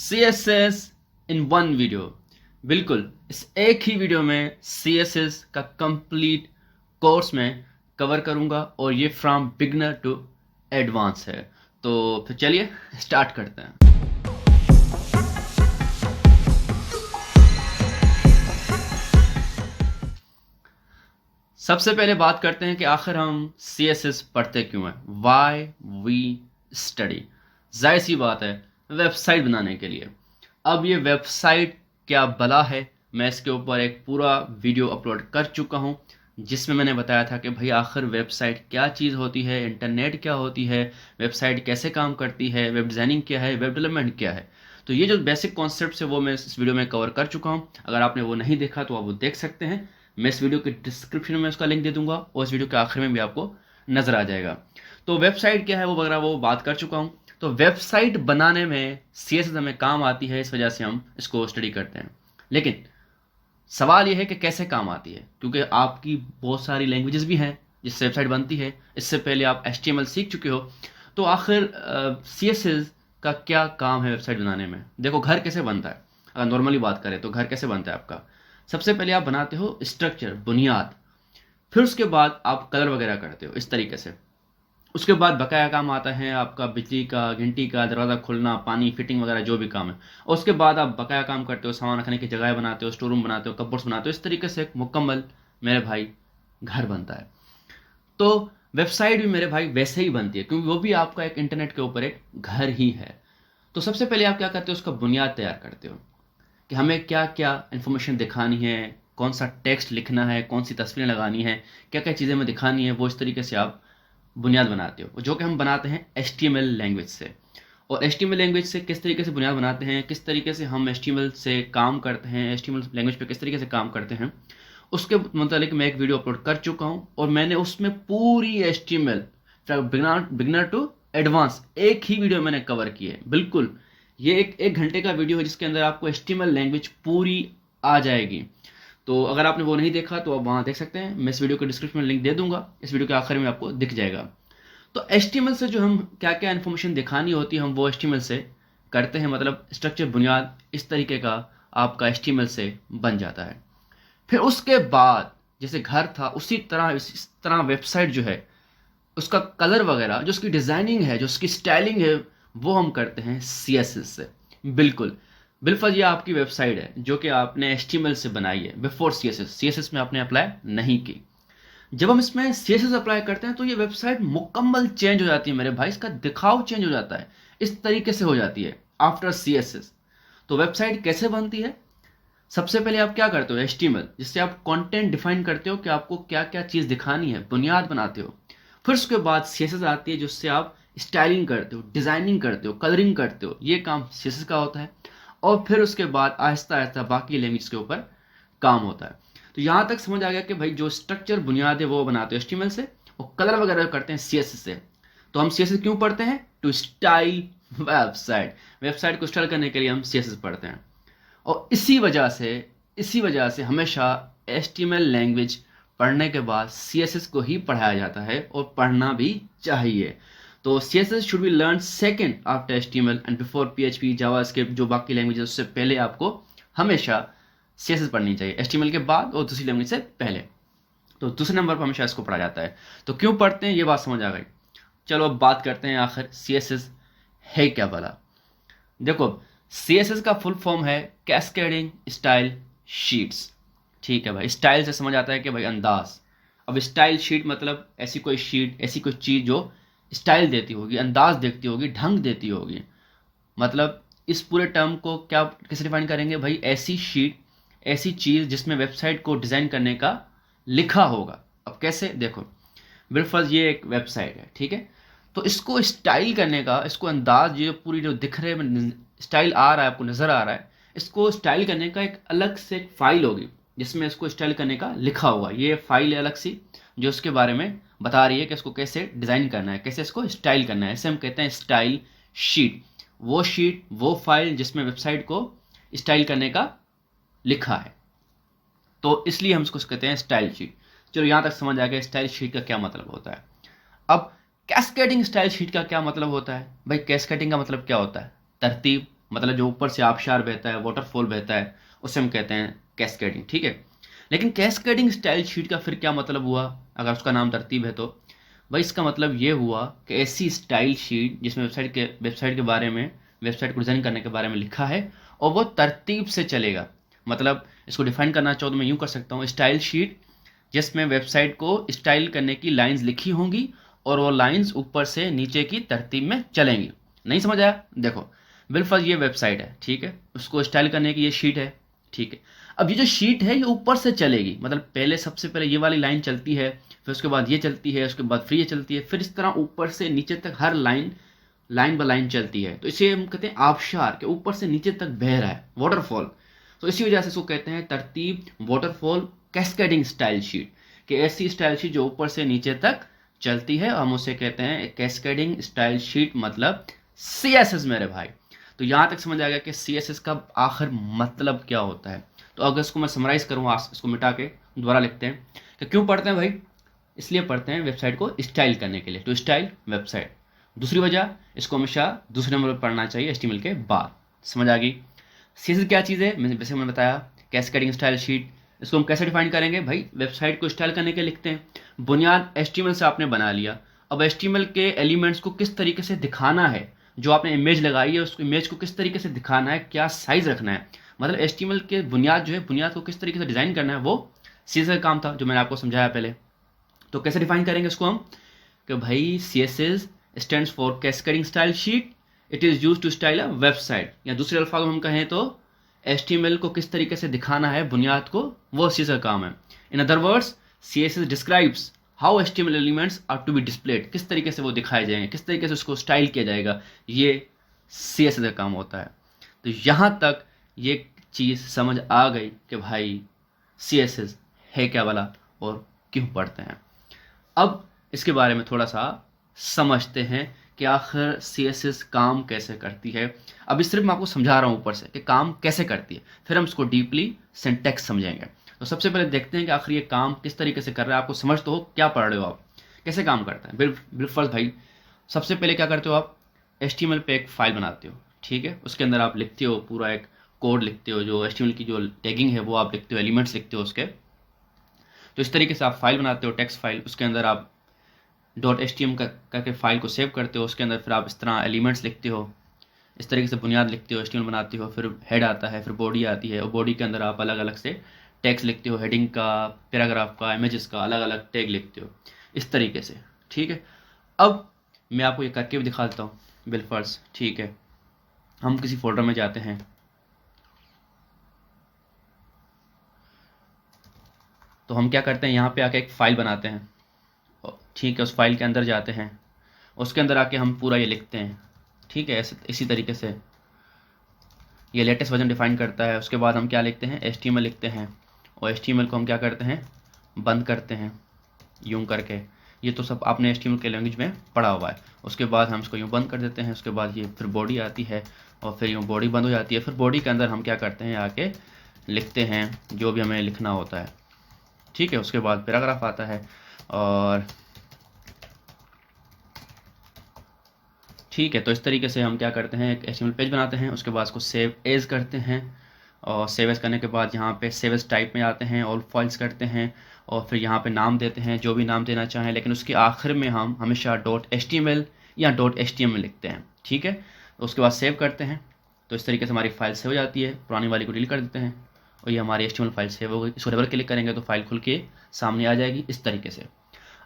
CSS in one video. बिल्कुल इस एक ही वीडियो में CSS का कंप्लीट कोर्स में कवर करूंगा और ये फ्रॉम बिगनर टू एडवांस है। तो फिर चलिए स्टार्ट करते हैं। सबसे पहले बात करते हैं कि आखिर हम CSS पढ़ते क्यों हैं। Why we study. जाहिर सी बात है, वेबसाइट बनाने के लिए। अब ये वेबसाइट क्या भला है, मैं इसके ऊपर एक पूरा वीडियो अपलोड कर चुका हूँ जिसमें मैंने बताया था कि भाई आखिर वेबसाइट क्या चीज़ होती है, इंटरनेट क्या होती है, वेबसाइट कैसे काम करती है, वेब डिज़ाइनिंग क्या है, वेब डेवलपमेंट क्या है। तो ये जो बेसिक कॉन्सेप्ट है वो मैं इस वीडियो में कवर कर चुका हूँ। अगर आपने वो नहीं देखा तो आप वो देख सकते हैं। मैं इस वीडियो के डिस्क्रिप्शन में उसका लिंक दे दूंगा और इस वीडियो के आखिर में भी आपको नजर आ जाएगा। तो वेबसाइट क्या है वो वगैरह वो बात कर चुका हूँ। तो वेबसाइट बनाने में CSS हमें काम आती है, इस वजह से हम इसको स्टडी करते हैं। लेकिन सवाल यह है कि कैसे काम आती है, क्योंकि आपकी बहुत सारी लैंग्वेजेस भी हैं जिससे वेबसाइट बनती है। इससे पहले आप HTML सीख चुके हो, तो आखिर CSS का क्या काम है वेबसाइट बनाने में। देखो घर कैसे बनता है, अगर नॉर्मली बात करें तो घर कैसे बनता है आपका। सबसे पहले आप बनाते हो स्ट्रक्चर, बुनियाद, फिर उसके बाद आप कलर वगैरह करते हो इस तरीके से। उसके बाद बकाया काम आता है आपका बिजली का, घंटी का, दरवाज़ा खोलना, पानी फिटिंग वगैरह जो भी काम है। और उसके बाद आप बकाया काम करते हो, सामान रखने की जगह बनाते हो, स्टोर रूम बनाते हो, कपबोर्ड्स बनाते हो। इस तरीके से एक मुकम्मल मेरे भाई घर बनता है। तो वेबसाइट भी मेरे भाई वैसे ही बनती है, क्योंकि वो भी आपका एक इंटरनेट के ऊपर एक घर ही है। तो सबसे पहले आप क्या करते हो, उसका बुनियाद तैयार करते हो कि हमें क्या क्या इन्फॉर्मेशन दिखानी है, कौन सा टेक्स्ट लिखना है, कौन सी तस्वीरें लगानी है, क्या क्या चीज़ें हमें दिखानी है। वो इस तरीके से आप बुनियाद बनाते हो, जो कि हम बनाते हैं HTML लैंग्वेज से। और HTML लैंग्वेज से किस तरीके से बुनियाद बनाते हैं, किस तरीके से हम HTML से काम करते हैं, HTML लैंग्वेज पे किस तरीके से काम करते हैं, उसके मतलब मैं एक वीडियो अपलोड कर चुका हूँ। और मैंने उसमें पूरी HTML बिगनर टू एडवांस एक ही वीडियो मैंने कवर की है। बिल्कुल ये एक घंटे का वीडियो है जिसके अंदर आपको HTML लैंग्वेज पूरी आ जाएगी। तो अगर आपने वो नहीं देखा तो आप वहाँ देख सकते हैं, मैं इस वीडियो के डिस्क्रिप्शन में लिंक दे दूंगा, इस वीडियो के आखिर में आपको दिख जाएगा। तो HTML से जो हम क्या क्या इन्फॉर्मेशन दिखानी होती है हम वो HTML से करते हैं। मतलब स्ट्रक्चर, बुनियाद इस तरीके का आपका HTML से बन जाता है। फिर उसके बाद जैसे घर था उसी तरह इस तरह वेबसाइट जो है उसका कलर वगैरह, जो उसकी डिज़ाइनिंग है, जो उसकी स्टाइलिंग है, वो हम करते हैं CSS से। बिल्कुल बिलफर्ज ये आपकी वेबसाइट है जो कि आपने HTML से बनाई है बिफोर CSS में आपने अप्लाई नहीं की। जब हम इसमें CSS अप्लाई करते हैं तो ये वेबसाइट मुकम्मल चेंज हो जाती है मेरे भाई, इसका दिखाव चेंज हो जाता है, इस तरीके से हो जाती है आफ्टर CSS। तो वेबसाइट कैसे बनती है, सबसे पहले आप क्या करते हो, HTML जिससे आप कंटेंट डिफाइन करते हो कि आपको क्या क्या चीज़ दिखानी है, बुनियाद बनाते हो। फिर उसके बाद CSS आती है जिससे आप स्टाइलिंग करते हो, डिज़ाइनिंग करते हो, कलरिंग करते हो, ये काम CSS का होता है। और फिर उसके बाद आहिस्ता आहिस्ता बाकी लैंग्वेज के ऊपर काम होता है। तो यहाँ तक समझ आ गया कि भाई जो स्ट्रक्चर बुनियाद है वो बनाते हो HTML से, और कलर वगैरह करते हैं CSS से। तो हम CSS क्यों पढ़ते हैं, टू स्टाइल वेबसाइट को स्टाइल करने के लिए हम CSS पढ़ते हैं। और इसी वजह से हमेशा HTML लैंग्वेज पढ़ने के बाद CSS को ही पढ़ाया जाता है, और पढ़ना भी चाहिए। तो CSS should be learn second after HTML and before PHP, JavaScript, जो बाकी लैंग्वेज उससे पहले आपको हमेशा CSS पढ़नी चाहिए, HTML के बाद और दूसरी लैंग्वेज से पहले। तो दूसरे नंबर पर हमेशा इसको पढ़ा जाता है। तो क्यों पढ़ते हैं ये बात समझ आ गई। चलो अब बात करते हैं आखिर CSS है क्या भला। देखो CSS का फुल फॉर्म है कैस्केडिंग स्टाइल शीट्स। ठीक है भाई, स्टाइल से समझ आता है कि भाई अंदाज। अब स्टाइल शीट मतलब ऐसी कोई शीट, ऐसी कोई चीज़ जो स्टाइल देती होगी, अंदाज देती होगी, ढंग देती होगी। मतलब इस पूरे टर्म को क्या कैसे डिफाइन करेंगे भाई, ऐसी शीट, ऐसी चीज़ जिसमें वेबसाइट को डिज़ाइन करने का लिखा होगा। अब कैसे, देखो बिलफर्ज ये एक वेबसाइट है, ठीक है। तो इसको स्टाइल करने का, इसको अंदाज, ये पूरी जो दिख रहे हैं स्टाइल आ रहा है, आपको नज़र आ रहा है, इसको स्टाइल करने का एक अलग से एक फाइल होगी जिसमें इसको स्टाइल करने का लिखा होगा। ये फाइल है अलग सी जो उसके बारे में बता रही है कि इसको कैसे डिज़ाइन करना है, कैसे इसको स्टाइल करना है। इसे हम कहते हैं स्टाइल शीट। वो शीट, वो फाइल जिसमें वेबसाइट को स्टाइल करने का लिखा है, तो इसलिए हम इसको कहते हैं स्टाइल शीट। चलो यहाँ तक समझ आ गया स्टाइल शीट का क्या मतलब होता है। अब कैस्केडिंग स्टाइल शीट का क्या मतलब होता है भाई। कैस्केडिंग का मतलब क्या होता है, तरतीब, मतलब जो ऊपर से आबशार बहता है, वाटरफॉल बहता है, उसे हम कहते हैं कैस्केडिंग, ठीक है। लेकिन कैस्केडिंग स्टाइल शीट का फिर क्या मतलब हुआ, अगर उसका नाम तरतीब है तो भाई इसका मतलब ये हुआ कि ऐसी स्टाइल शीट जिसमें वेबसाइट के बारे में, वेबसाइट को डिज़ाइन करने के बारे में लिखा है और वो तरतीब से चलेगा। मतलब इसको डिफाइन करना चाहो तो मैं यूँ कर सकता हूँ, स्टाइल शीट जिसमें वेबसाइट को स्टाइल करने की लाइंस लिखी होंगी और वो लाइंस ऊपर से नीचे की तरतीब में चलेंगी। नहीं समझ आया? देखो बिलफर्ज ये वेबसाइट है, ठीक है, उसको स्टाइल करने की ये शीट है, ठीक है। अब ये जो शीट है ये ऊपर से चलेगी, मतलब पहले सबसे पहले ये वाली लाइन चलती है, फिर उसके बाद ये चलती है, उसके बाद फिर ये चलती है, फिर इस तरह ऊपर से नीचे तक हर लाइन लाइन बाय लाइन चलती है। तो इसे हम कहते हैं आबशार के ऊपर से नीचे तक बह रहा है, वाटरफॉल। तो इसी वजह से इसको कहते हैं तरतीब वाटरफॉल कैस्केडिंग स्टाइल शीट, कि ऐसी स्टाइल शीट जो ऊपर से नीचे तक चलती है, हम उसे कहते हैं कैस्केडिंग स्टाइल शीट, मतलब CSS मेरे भाई। तो यहाँ तक समझ आ गया कि CSS का आखिर मतलब क्या होता है। तो अगर इसको मैं समराइज करूँ, इसको मिटा के दोबारा लिखते हैं कि क्यों पढ़ते हैं भाई, इसलिए पढ़ते हैं वेबसाइट को स्टाइल करने के लिए, टू स्टाइल वेबसाइट। दूसरी वजह, इसको हमेशा दूसरे नंबर पर पढ़ना चाहिए HTML के बाद। समझ आ गई? CSS क्या चीज़ है, मैंने बताया कैस्केडिंग स्टाइल शीट। इसको हम कैसे डिफाइन करेंगे भाई, वेबसाइट को स्टाइल करने के लिए लिखते हैं। बुनियाद HTML से आपने बना लिया, अब HTML के एलिमेंट्स को किस तरीके से दिखाना है, जो आपने इमेज लगाई है उसको इमेज को किस तरीके से दिखाना है, क्या साइज रखना है, मतलब HTML के बुनियाद जो है, बुनियाद को किस तरीके से डिज़ाइन करना है, वो CSS का काम था जो मैंने आपको समझाया पहले। तो कैसे डिफाइन करेंगे इसको हम, कि भाई CSS stands for cascading style sheet, it is use to style a website. या दूसरे अल्फाज में हम कहें तो HTML को किस तरीके से दिखाना है बुनियाद को, वो CSS का काम है। In other words CSS describes how HTML elements are to be displayed, किस तरीके से वो दिखाए जाएंगे, किस तरीके से उसको स्टाइल किया जाएगा, ये CSS का काम होता है। तो यहाँ तक ये चीज़ समझ आ गई कि भाई CSS है क्या वाला और क्यों पढ़ते हैं। अब इसके बारे में थोड़ा सा समझते हैं कि आखिर CSS काम कैसे करती है। अभी सिर्फ मैं आपको समझा रहा हूँ ऊपर से कि काम कैसे करती है, फिर हम इसको डीपली सिंटैक्स समझेंगे। तो सबसे पहले देखते हैं कि आखिर ये काम किस तरीके से कर रहा है। आपको समझ तो हो क्या पढ़ रहे हो आप, कैसे काम करता है। बिल्कुल भाई, सबसे पहले क्या करते हो आप, HTML पे एक फाइल बनाते हो, ठीक है, उसके अंदर आप लिखते हो पूरा एक कोड लिखते हो, जो HTML की जो टैगिंग है वो आप लिखते हो, एलिमेंट्स लिखते हो उसके। तो इस तरीके से आप फाइल बनाते हो, टेक्स्ट फाइल, उसके अंदर आप .html करके फाइल को सेव करते हो, उसके अंदर फिर आप इस तरह एलिमेंट्स लिखते हो, इस तरीके से बुनियाद लिखते हो, HTML बनाते हो, फिर हेड आता है, फिर बॉडी आती है, और बॉडी के अंदर आप अलग अलग से टैग्स लिखते हो, हेडिंग का, पैराग्राफ का, इमेजेस का, अलग अलग टैग लिखते हो इस तरीके से, ठीक है। अब मैं आपको ये करके भी दिखा देता हूँ बिलफर्ज, ठीक है। हम किसी फोल्डर में जाते हैं, तो हम क्या करते हैं, यहाँ पे आके एक फ़ाइल बनाते हैं, ठीक है, उस फाइल के अंदर जाते हैं, उसके अंदर आके हम पूरा ये लिखते हैं, ठीक है, ऐसे इसी तरीके से ये लेटेस्ट वर्जन डिफाइन करता है। उसके बाद हम क्या लिखते हैं, HTML लिखते हैं, और HTML को हम क्या करते हैं, बंद करते हैं यूं करके। ये तो सब आपने HTML के लैंग्वेज में पढ़ा हुआ है। उसके बाद हम इसको यूं बंद कर देते हैं, उसके बाद ये फिर बॉडी आती है, और फिर यूं बॉडी बंद हो जाती है। फिर बॉडी के अंदर हम क्या करते हैं, आके लिखते हैं जो भी हमें लिखना होता है, ठीक है। उसके बाद पैराग्राफ आता है, और ठीक है, तो इस तरीके से हम क्या करते हैं, एक HTML पेज बनाते हैं, उसके बाद उसको सेव एज करते हैं, और सेव एज करने के बाद यहाँ पे सेव एज टाइप में आते हैं, ऑल फाइल्स करते हैं, और फिर यहाँ पे नाम देते हैं जो भी नाम देना चाहें, लेकिन उसके आखिर में हम हमेशा .html या .html लिखते हैं, ठीक है। तो उसके बाद सेव करते हैं, तो इस तरीके से हमारी फाइल सेव हो जाती है, पुरानी वाली को डिलीट कर देते हैं, और ये हमारी HTML फाइल सेव हो गई। इसको डबल क्लिक करेंगे तो फाइल खुल के सामने आ जाएगी इस तरीके से।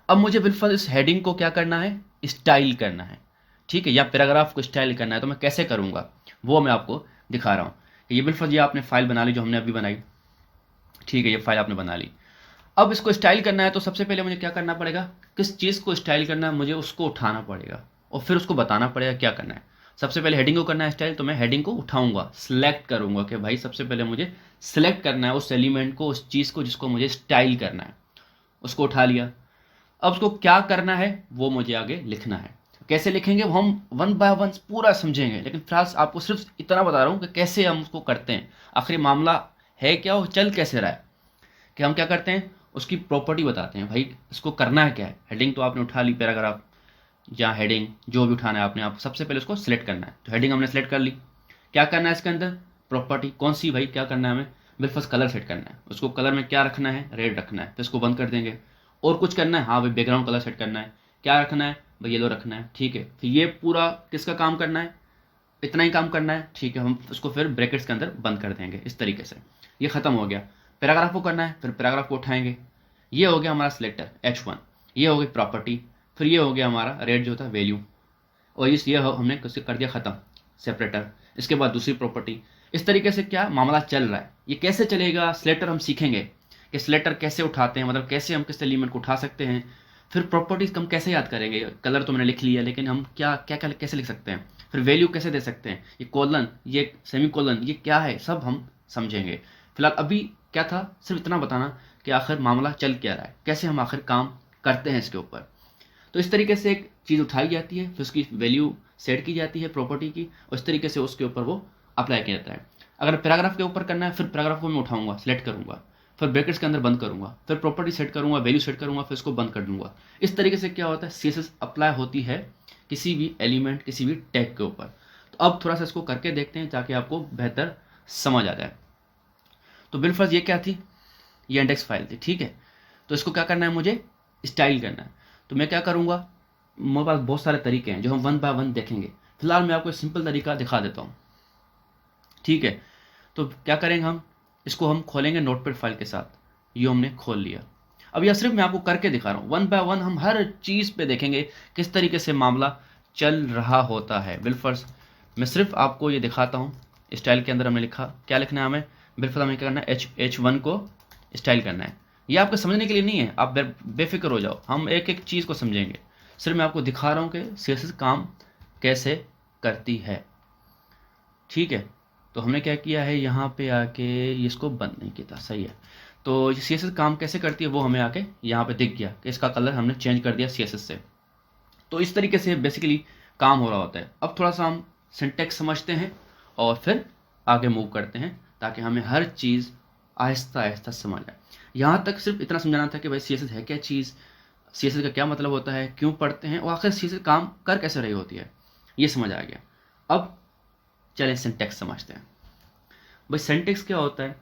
अब मुझे बिल्कुल इस हेडिंग को क्या करना है, स्टाइल करना है, ठीक है, या पैराग्राफ को स्टाइल करना है, तो मैं कैसे करूँगा वो मैं आपको दिखा रहा हूँ। ये बिल्कुल ये आपने फाइल बना ली जो हमने अभी बनाई, ठीक है, ये फाइल आपने बना ली। अब इसको स्टाइल करना है, तो सबसे पहले मुझे क्या करना पड़ेगा, किस चीज़ को स्टाइल करना है, मुझे उसको उठाना पड़ेगा, और फिर उसको बताना पड़ेगा क्या करना है। सबसे पहले हेडिंग को करना है स्टाइल, तो मैं हेडिंग को उठाऊंगा, सिलेक्ट करूंगा कि भाई सबसे पहले मुझे सिलेक्ट करना है उस एलिमेंट को, उस चीज़ को जिसको मुझे स्टाइल करना है, उसको उठा लिया। अब उसको क्या करना है वो मुझे आगे लिखना है। कैसे लिखेंगे वो हम वन बाय वन पूरा समझेंगे, लेकिन फिलहाल आपको सिर्फ इतना बता रहा हूँ कि कैसे हम उसको करते हैं, आखिर मामला है क्या और चल कैसे रहा है। कि हम क्या करते हैं, उसकी प्रॉपर्टी बताते हैं, भाई इसको करना है क्या है। हेडिंग तो आपने उठा ली, पैराग्राफ या हेडिंग जो भी उठाना है आपने, आप सबसे पहले उसको सिलेक्ट करना है। तो हेडिंग हमने सेलेक्ट कर ली, क्या करना है इसके अंदर, प्रॉपर्टी कौन सी भाई, क्या करना है हमें, बिल्कुल कलर सेट करना है, उसको कलर में क्या रखना है, रेड रखना है, तो इसको बंद कर देंगे। और कुछ करना है, हाँ भाई बैकग्राउंड कलर सेट करना है, क्या रखना है भाई, येलो रखना है, ठीक है। फिर ये पूरा किसका काम करना है, इतना ही काम करना है, ठीक है। हम उसको फिर ब्रैकेट्स के अंदर बंद कर देंगे इस तरीके से, ये खत्म हो गया। पैराग्राफ को करना है, फिर पैराग्राफ को उठाएंगे, ये हो गया हमारा सिलेक्टर H1, ये हो गई प्रॉपर्टी, फिर ये हो गया हमारा रेड जो था वैल्यू, और ये हमने कर दिया खत्म सेपरेटर। इसके बाद दूसरी प्रॉपर्टी, इस तरीके से क्या मामला चल रहा है। ये कैसे चलेगा, सिलेक्टर हम सीखेंगे कि सिलेक्टर कैसे उठाते हैं, मतलब कैसे हम किस एलिमेंट को उठा सकते हैं। फिर प्रॉपर्टीज हम कैसे याद करेंगे, कलर तो मैंने लिख लिया, लेकिन हम क्या क्या क्या कैसे लिख सकते हैं, फिर वैल्यू कैसे दे सकते हैं, ये कॉलन, ये सेमी कॉलन, ये क्या है, सब हम समझेंगे। फिलहाल अभी क्या था, सिर्फ इतना बताना कि आखिर मामला चल क्या रहा है, कैसे हम आखिर काम करते हैं इसके ऊपर। तो इस तरीके से एक चीज़ उठाई जाती है, फिर उसकी वैल्यू सेट की जाती है प्रॉपर्टी की, और इस तरीके से उसके ऊपर वो अप्लाई किया जाता है। अगर पैराग्राफ के ऊपर करना है, फिर पैराग्राफ को मैं उठाऊंगा, सेलेक्ट करूंगा, फिर ब्रैकेट्स के अंदर बंद करूंगा, फिर प्रॉपर्टी सेट करूंगा, वैल्यू सेट करूंगा, फिर उसको बंद कर दूंगा। इस तरीके से क्या होता है, CSS अप्लाई होती है किसी भी एलिमेंट, किसी भी टैग के ऊपर। तो अब थोड़ा सा इसको करके देखते हैं ताकि आपको बेहतर समझ आ जाए। तो बिलफर्ज ये क्या थी, ये इंडेक्स फाइल थी, ठीक है। तो इसको क्या करना है, मुझे स्टाइल करना है। तो मैं क्या करूंगा, मेरे पास बहुत सारे तरीके हैं जो हम वन बाय वन देखेंगे। फिलहाल मैं आपको एक सिंपल तरीका दिखा देता हूँ, ठीक है। तो क्या करेंगे, हम इसको हम खोलेंगे नोटपैड फाइल के साथ, ये हमने खोल लिया। अब यह सिर्फ मैं आपको करके दिखा रहा हूँ, वन बाय वन हम हर चीज़ पे देखेंगे किस तरीके से मामला चल रहा होता है। बिलफर्स मैं सिर्फ आपको ये दिखाता हूँ। स्टाइल के अंदर हमने लिखा, क्या लिखना है हमें, बिलफर्स हमें क्या करना है, H1 को स्टाइल करना है। ये आपको समझने के लिए नहीं है, आप बेफिक्र हो जाओ, हम एक एक चीज़ को समझेंगे। सिर्फ मैं आपको दिखा रहा हूँ कि CSS काम कैसे करती है, ठीक है। तो हमने क्या किया है, यहाँ पे आके इसको बंद नहीं किया था, सही है। तो CSS काम कैसे करती है वो हमें आके यहाँ पे दिख गया कि इसका कलर हमने चेंज कर दिया CSS से। तो इस तरीके से बेसिकली काम हो रहा होता है। अब थोड़ा सा हम सिंटैक्स समझते हैं और फिर आगे मूव करते हैं ताकि हमें हर चीज़ आहिस्ता आहिस्ता समझ आए। यहाँ तक सिर्फ इतना समझाना था कि भाई CSS है क्या चीज़, CSS का क्या मतलब होता है, क्यों पढ़ते हैं, और आखिर CSS काम कर कैसे रही होती है, ये समझ आ गया। अब चलें सिंटैक्स समझते हैं। भाई सिंटैक्स क्या होता है,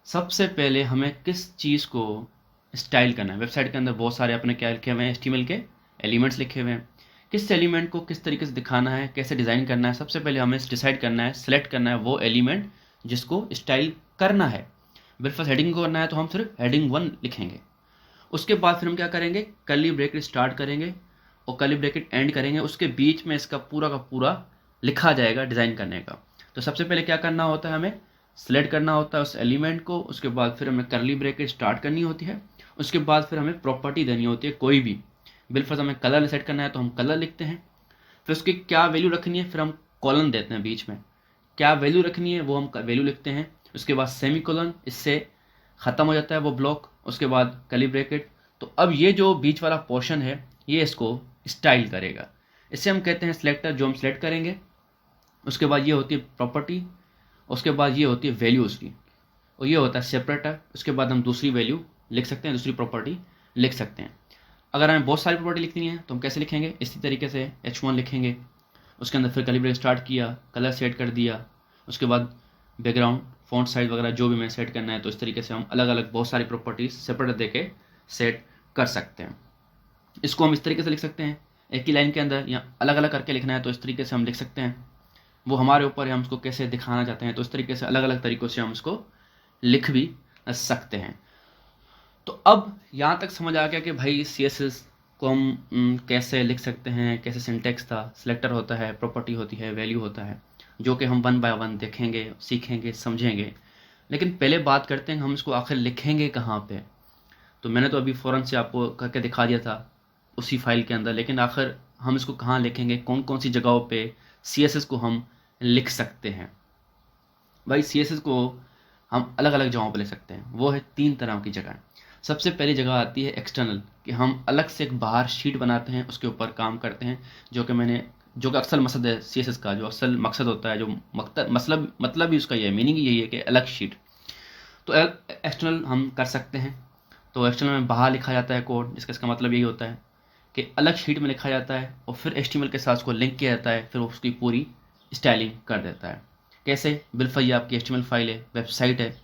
सबसे पहले हमें किस चीज़ को स्टाइल करना है। वेबसाइट के अंदर बहुत सारे अपने क्या लिखे हुए हैं, HTML के एलिमेंट्स लिखे हुए हैं, किस एलिमेंट को किस तरीके से दिखाना है, कैसे डिज़ाइन करना है। सबसे पहले हमें डिसाइड करना है, सेलेक्ट करना है वो एलिमेंट जिसको स्टाइल करना है। बिलफर्स्ट हेडिंग को करना है तो हम सिर्फ हेडिंग 1 लिखेंगे। उसके बाद फिर हम क्या करेंगे, कर्ली ब्रैकेट स्टार्ट करेंगे और कर्ली ब्रैकेट एंड करेंगे, उसके बीच में इसका पूरा का पूरा लिखा जाएगा डिज़ाइन करने का। तो सबसे पहले क्या करना होता है, हमें सेलेक्ट करना होता है उस एलिमेंट को, उसके बाद फिर हमें कर्ली ब्रैकेट स्टार्ट करनी होती है, उसके बाद फिर हमें प्रॉपर्टी देनी होती है कोई भी। बिलफर्स्ट हमें कलर सेट करना है तो हम कलर लिखते हैं, फिर उसकी क्या वैल्यू रखनी है, फिर हम कॉलन देते हैं बीच में, क्या वैल्यू रखनी है वो हम वैल्यू लिखते हैं, उसके बाद सेमी कॉलन, इससे ख़त्म हो जाता है वो ब्लॉक, उसके बाद कर्ली ब्रैकेट। तो अब ये जो बीच वाला पोर्शन है ये इसको स्टाइल करेगा, इसे हम कहते हैं सिलेक्टर, जो हम सिलेक्ट करेंगे। उसके बाद ये होती है प्रॉपर्टी, उसके बाद ये होती है वैल्यू उसकी, और ये होता है सेपरेटर। उसके बाद हम दूसरी वैल्यू लिख सकते हैं, दूसरी प्रॉपर्टी लिख सकते हैं। अगर हमें बहुत सारी प्रॉपर्टी लिखनी है तो हम कैसे लिखेंगे, इसी तरीके से H1 लिखेंगे, उसके अंदर फिर कर्ली ब्रैकेट स्टार्ट किया, कलर सेट कर दिया, उसके बाद बैकग्राउंड फॉन्ट साइज वगैरह जो भी मैं सेट करना है। तो इस तरीके से हम अलग अलग बहुत सारी प्रॉपर्टीज सेपरेट देके सेट कर सकते हैं। इसको हम इस तरीके से लिख सकते हैं एक ही लाइन के अंदर, या अलग अलग करके लिखना है तो इस तरीके से हम लिख सकते हैं। वो हमारे ऊपर है, हम उसको कैसे दिखाना चाहते हैं, तो इस तरीके से अलग अलग तरीक़ों से हम उसको लिख भी सकते हैं। तो अब यहाँ तक समझ आ गया कि भाई CSS को हम कैसे लिख सकते हैं, कैसे सिंटैक्स था, सिलेक्टर होता है, प्रॉपर्टी होती है, वैल्यू होता है, जो कि हम वन बाय वन देखेंगे, सीखेंगे, समझेंगे। लेकिन पहले बात करते हैं हम इसको आखिर लिखेंगे कहाँ पे। तो मैंने तो अभी फ़ौरन से आपको करके दिखा दिया था उसी फाइल के अंदर, लेकिन आखिर हम इसको कहाँ लिखेंगे, कौन कौन सी जगहों पे CSS को हम लिख सकते हैं। भाई CSS को हम अलग अलग जगहों पर लिख सकते हैं, वो है 3 तरह की जगह। सबसे पहली जगह आती है एक्सटर्नल, कि हम अलग से एक बाहर शीट बनाते हैं, उसके ऊपर काम करते हैं, जो कि अक्सर मकसद है CSS का, जो अक्सर मकसद होता है, जो मतलब ही उसका ये है, मीनिंग यही है कि अलग शीट। तो एक्सटर्नल हम कर सकते हैं। तो एक्सटर्नल में बाहर लिखा जाता है कोड, जिसका मतलब यही होता है कि अलग शीट में लिखा जाता है और फिर HTML के साथ उसको लिंक किया जाता है, फिर उसकी पूरी स्टाइलिंग कर देता है। कैसे? बिल्कुल ये आपकी HTML फाइल है, वेबसाइट है।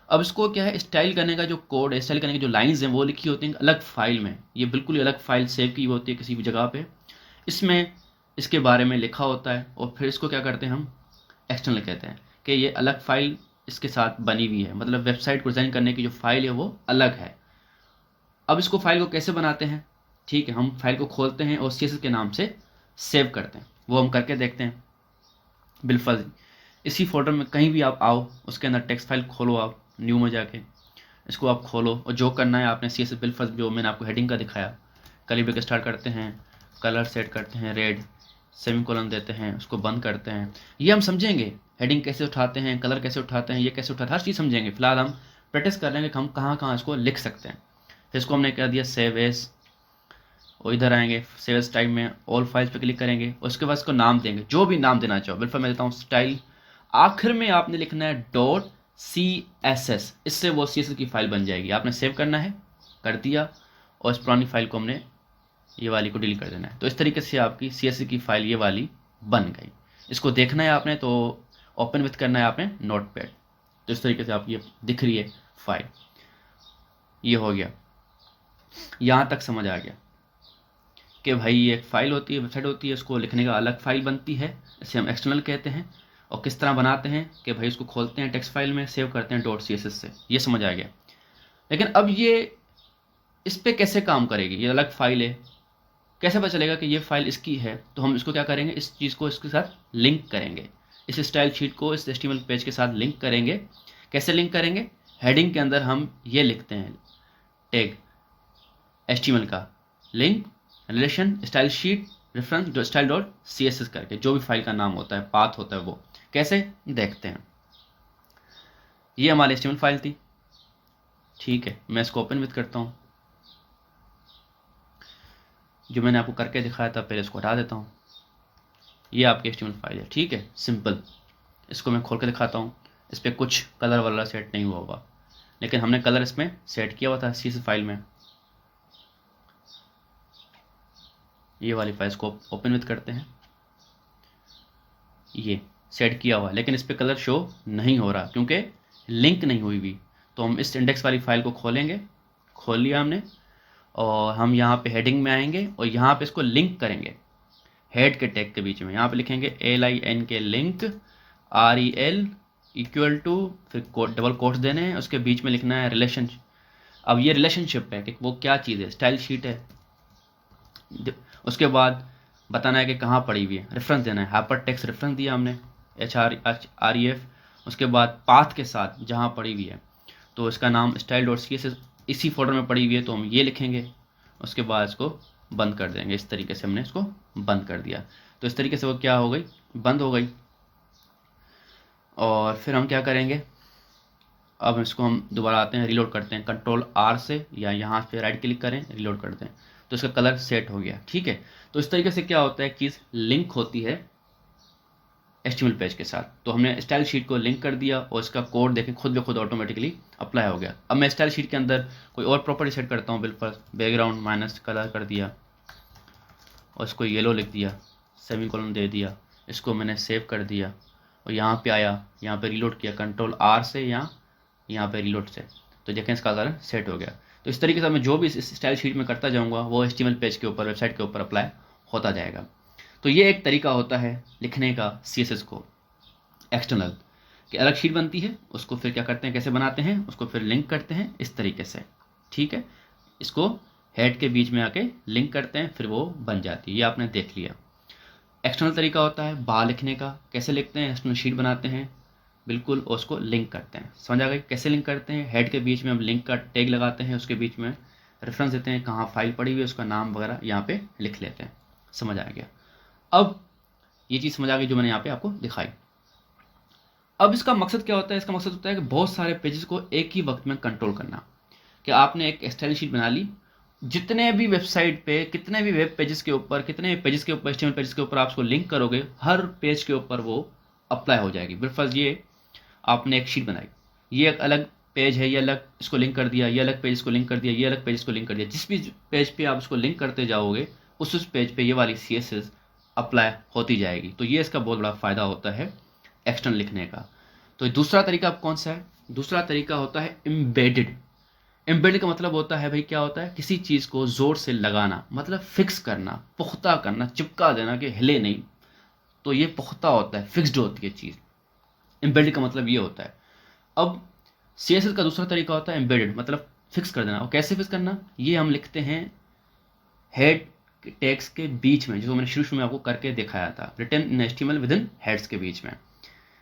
अब इसको क्या है, स्टाइल करने का जो कोड है, स्टाइल करने की जो लाइंस हैं वो लिखी होती हैं अलग फाइल में। ये बिल्कुल ही अलग फाइल सेव की होती है किसी भी जगह पे। इसमें इसके बारे में लिखा होता है और फिर इसको क्या करते हैं हम, एक्सटर्नल कहते हैं कि ये अलग फाइल इसके साथ बनी हुई है, मतलब वेबसाइट को डिज़ाइन करने की जो फाइल है वो अलग है। अब इसको फाइल को कैसे बनाते हैं, ठीक है, हम फाइल को खोलते हैं और CSS के नाम से सेव करते हैं। वो हम करके देखते हैं। बिल्कुल इसी फोल्डर में कहीं भी आप आओ, उसके अंदर टेक्स्ट फाइल खोलो, आप न्यू में जाके इसको आप खोलो और जो करना है आपने CSS बिल्कुल जो मैंने आपको हेडिंग का दिखाया, कर्ली ब्रैकेट स्टार्ट करते हैं, कलर सेट करते हैं रेड, सेमीकोलन देते हैं, उसको बंद करते हैं। ये हम समझेंगे हेडिंग कैसे उठाते हैं, कलर कैसे उठाते हैं, ये कैसे उठाते हैं, हर चीज़ समझेंगे। फिलहाल हम प्रैक्टिस कर लेंगे कि हम कहाँ कहाँ इसको लिख सकते हैं। फिर इसको हमने कह दिया सेव एज, और इधर आएंगे सेव एज टाइप में ऑल फाइल्स पे क्लिक करेंगे, उसके बाद इसको नाम देंगे, जो भी नाम देना चाहो। बिल्कुल मैं देता हूँ स्टाइल। आखिर में आपने लिखना है .css, इससे वो CSS की फाइल बन जाएगी। आपने सेव करना है, कर दिया, और इस पुरानी फाइल को हमने ये वाली को डिलीट कर देना है। तो इस तरीके से आपकी CSS की फाइल ये वाली बन गई। इसको देखना है आपने तो ओपन विथ करना है आपने नोटपैड। तो इस तरीके से आपकी दिख रही है फाइल। ये हो गया, यहाँ तक समझ आ गया कि भाई ये एक फाइल होती है, वेबसाइट होती है, उसको लिखने का अलग फाइल बनती है, इसे हम एक्सटर्नल कहते हैं। और किस तरह बनाते हैं कि भाई उसको खोलते हैं टेक्स्ट फाइल में, सेव करते हैं .css से। ये समझ आ गया। लेकिन अब ये इस पर कैसे काम करेगी, ये अलग फाइल है, कैसे पता चलेगा कि ये फाइल इसकी है? तो हम इसको क्या करेंगे, इस चीज़ को इसके साथ लिंक करेंगे, इस स्टाइल शीट को इस HTML पेज के साथ लिंक करेंगे। कैसे लिंक करेंगे? हेडिंग के अंदर हम ये लिखते हैं टैग HTML का link relation style sheet reference style .css करके, जो भी फाइल का नाम होता है, पाथ होता है, वो कैसे देखते हैं। ये हमारी HTML फाइल थी, ठीक है। मैं इसको ओपन विथ करता हूँ, जो मैंने आपको करके दिखाया था, पहले इसको हटा देता हूँ। ये आपकी HTML फाइल है, ठीक है, सिंपल। इसको मैं खोल के दिखाता हूँ। इस पर कुछ कलर वाला सेट नहीं हुआ होगा, लेकिन हमने कलर इसमें सेट किया हुआ था CSS फाइल में। ये वाली फाइल को ओपन विथ करते हैं, ये सेट किया हुआ, लेकिन इस पर कलर शो नहीं हो रहा क्योंकि लिंक नहीं हुई हुई। तो हम इस इंडेक्स वाली फाइल को खोलेंगे, खोल लिया हमने, और हम यहाँ पे हेडिंग में आएंगे और यहाँ पे इसको लिंक करेंगे हेड के टैग के बीच में। यहाँ पे लिखेंगे LIN के लिंक REL इक्वल टू, फिर डबल कोट्स देने हैं, उसके बीच में लिखना है रिलेशन। अब ये रिलेशनशिप है कि वो क्या चीज़ है, स्टाइल शीट है। उसके बाद बताना है कि कहाँ पड़ी हुई है, रेफरेंस देना है, हाइपर टेक्स्ट रेफरेंस दिया हमने HREF। उसके बाद पाथ के साथ जहाँ पड़ी हुई है, तो इसका नाम style.css इसी फोल्डर में पड़ी हुई है, तो हम ये लिखेंगे। उसके बाद इसको बंद कर देंगे। इस तरीके से हमने इसको बंद कर दिया। तो इस तरीके से वो क्या हो गई, बंद हो गई। और फिर हम क्या करेंगे, अब इसको हम दोबारा आते हैं, रीलोड करते हैं Ctrl+R से, या यहाँ पे राइट क्लिक करें, रीलोड करते हैं, तो इसका कलर सेट हो गया, ठीक है। तो इस तरीके से क्या होता है, चीज़ लिंक होती है HTML पेज के साथ। तो हमने स्टाइल शीट को लिंक कर दिया और इसका कोड देखें खुद ब खुद ऑटोमेटिकली अप्लाई हो गया। अब मैं स्टाइल शीट के अंदर कोई और प्रॉपर्टी सेट करता हूँ। बिल्कुल बैकग्राउंड माइनस कलर कर दिया और इसको येलो लिख दिया, सेमीकोलन दे दिया, इसको मैंने सेव कर दिया और यहाँ पे आया, यहाँ पे रीलोड किया Ctrl+R से, या यहाँ पे रीलोड से, तो देखें इसका कलर सेट हो गया। तो इस तरीके से मैं जो भी इस स्टाइल शीट में करता जाऊँगा वो HTML पेज के ऊपर, वेबसाइट के ऊपर अप्लाई होता जाएगा। तो ये एक तरीका होता है लिखने का CSS को एक्सटर्नल, कि अलग शीट बनती है, उसको फिर क्या करते हैं, कैसे बनाते हैं, उसको फिर लिंक करते हैं इस तरीके से, ठीक है। इसको हेड के बीच में आके लिंक करते हैं, फिर वो बन जाती है। ये आपने देख लिया। एक्सटर्नल तरीका होता है बाहर लिखने का, कैसे लिखते हैं, एक्सटर्नल शीट बनाते हैं बिल्कुल, और उसको लिंक करते हैं। समझ आ गई कैसे लिंक करते हैं? हेड के बीच में हम लिंक का टैग लगाते हैं, उसके बीच में रेफरेंस देते हैं, कहाँ फाइल पड़ी हुई है, उसका नाम वगैरह यहाँ पे लिख लेते हैं। समझ आ गया। अब ये चीज़ समझ आ गई जो मैंने यहाँ पे आपको दिखाई। अब इसका मकसद क्या होता है? इसका मकसद होता है कि बहुत सारे पेजेस को एक ही वक्त में कंट्रोल करना। कि आपने एक स्टाइल शीट बना ली, जितने भी वेबसाइट पे, कितने भी वेब पेजेस के ऊपर, कितने भी पेजेस के ऊपर, HTML पेजेस के ऊपर आप उसको लिंक करोगे, हर पेज के ऊपर वो अप्लाई हो जाएगी। बिल्कुल ये आपने एक शीट बनाई, ये एक अलग पेज है, ये अलग इसको लिंक कर दिया, ये अलग पेज को लिंक कर दिया, ये अलग पेज को लिंक कर दिया। जिस भी पेज पे आप उसको लिंक करते जाओगे, उस पेज पे ये वाली CSS अप्लाई होती जाएगी। तो ये इसका बहुत बड़ा फ़ायदा होता है एक्सटर्नल लिखने का। तो दूसरा तरीका अब कौन सा है? दूसरा तरीका होता है एम्बेडेड। एम्बेडेड का मतलब होता है भाई, क्या होता है? किसी चीज़ को ज़ोर से लगाना, मतलब फिक्स करना, पुख्ता करना, चिपका देना कि हिले नहीं। तो ये पुख्ता होता है, फिक्स्ड होती है चीज़। एम्बेडेड का मतलब ये होता है। अब CSS का दूसरा तरीका होता है एम्बेडेड, मतलब फिक्स कर देना। और कैसे फिक्स करना? ये हम लिखते हैं हेड टैग्स के बीच में, जो मैंने शुरू में आपको करके दिखाया था, written in HTML within heads के बीच में।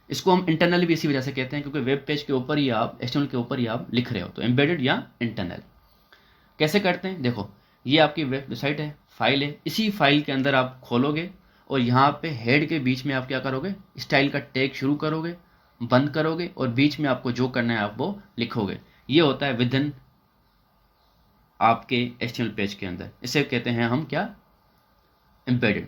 इसको हम इंटरनल भी इसी वजह से कहते हैं, क्योंकि वेब पेज के ऊपर ही आप, HTML के ऊपर ही आप लिख रहे हो, तो एम्बेडेड या इंटरनल। कैसे करते हैं? देखो, ये आपकी वेबसाइट है, फाइल है, इसी फाइल के अंदर आप खोलोगे और यहाँ पे हेड के बीच में आप क्या करोगे? स्टाइल का टैग शुरू करोगे, बंद करोगे और बीच में आपको जो करना है आप वो लिखोगे। ये होता है विद इन आपके HTML पेज के अंदर। इसे कहते हैं हम क्या? एम्बेडेड।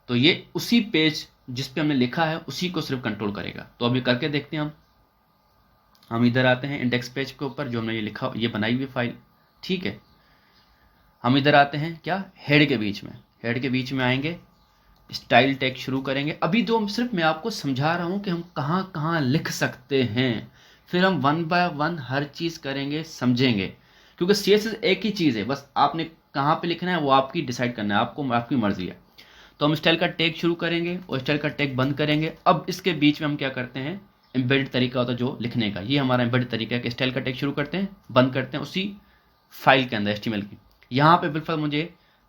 तो ये उसी पेज जिस पे हमने लिखा है उसी को सिर्फ कंट्रोल करेगा। तो अभी करके देखते हैं हम इधर आते हैं इंडेक्स पेज के ऊपर, जो हमने ये लिखा, ये बनाई हुई फाइल, ठीक है। हम इधर आते हैं क्या? हेड के बीच में। हेड के बीच में आएंगे, स्टाइल टैग शुरू करेंगे। अभी तो सिर्फ मैं आपको समझा रहा हूँ कि हम कहाँ कहाँ लिख सकते हैं, फिर हम वन बाय वन हर चीज़ करेंगे, समझेंगे। क्योंकि CSS एक ही चीज़ है, बस आपने कहाँ पे लिखना है वो आपकी डिसाइड करना है, आपको, आपकी मर्जी है। तो हम स्टाइल का टैग शुरू करेंगे और स्टाइल का टैग बंद करेंगे। अब इसके बीच में हम क्या करते हैं? एम्बेडेड तरीका होता है जो लिखने का। ये हमारा एम्बेडेड तरीका है कि स्टाइल का टैग शुरू करते हैं, बंद करते हैं उसी फाइल के अंदर, HTML की। यहाँ पे बिल्कुल मुझे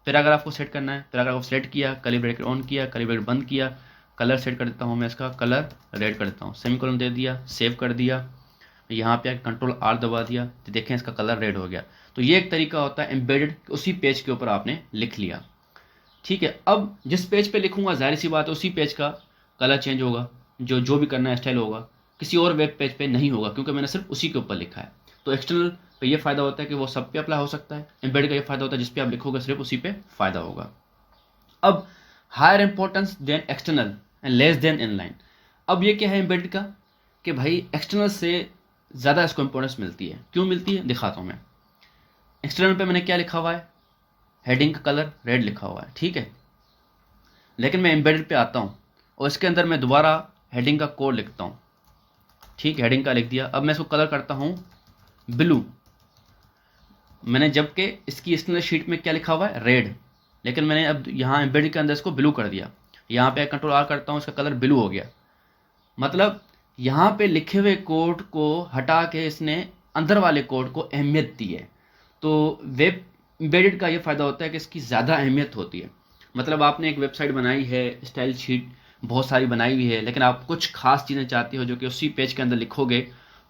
पैराग्राफ को सेट करना है। पैराग्राफ को सेट किया, कर्ली ब्रैकेट ऑन किया, कर्ली ब्रैकेट बंद किया, कलर सेट कर देता हूँ मैं, इसका कलर रेड कर देता हूँ, सेमीकोलन दे दिया, सेव कर दिया। यहाँ पे कंट्रोल R दबा दिया तो देखें इसका कलर रेड हो गया। तो ये एक तरीका होता है एम्बेडेड, उसी पेज के ऊपर आपने लिख लिया, ठीक है। अब जिस पेज पे लिखूंगा, जाहिर सी बात है उसी पेज का कलर चेंज होगा, जो भी करना है स्टाइल होगा, किसी और वेब पेज पे नहीं होगा, क्योंकि मैंने सिर्फ उसी के ऊपर लिखा है। तो एक्सटर्नल पे ये फायदा होता है कि वो सब पे अप्लाई हो सकता है। एम्बेडेड का ये फायदा होता है जिस पे आप लिखोगे सिर्फ उसी पे फायदा होगा। अब higher importance than external and less than inline. अब ये क्या है एम्बेडेड का? कि भाई एक्सटर्नल से ज़्यादा इसको इंपॉर्टेंस मिलती है। क्यों मिलती है? दिखाता हूँ मैं। एक्सटर्नल पे मैंने क्या लिखा हुआ है? हेडिंग का कलर रेड लिखा हुआ है, ठीक है। लेकिन मैं एम्बेडेड पे आता हूँ और इसके अंदर मैं दोबारा हेडिंग का कोड लिखता हूँ, ठीक है। हेडिंग का लिख दिया। अब मैं इसको कलर करता हूँ ब्लू। मैंने जबकि इसकी एक्सटर्नल शीट में क्या लिखा हुआ है? रेड, लेकिन मैंने अब यहाँ एम्बेडेड के अंदर इसको ब्लू कर दिया। यहाँ पे कंट्रोल R करता हूँ, इसका कलर ब्लू हो गया। मतलब यहाँ पे लिखे हुए कोड को हटा के इसने अंदर वाले कोड को अहमियत दी है। तो वेब एम्बेडेड का ये फ़ायदा होता है कि इसकी ज़्यादा अहमियत होती है। मतलब आपने एक वेबसाइट बनाई है, स्टाइल शीट बहुत सारी बनाई हुई है, लेकिन आप कुछ खास चीज़ें चाहते हो जो कि उसी पेज के अंदर लिखोगे,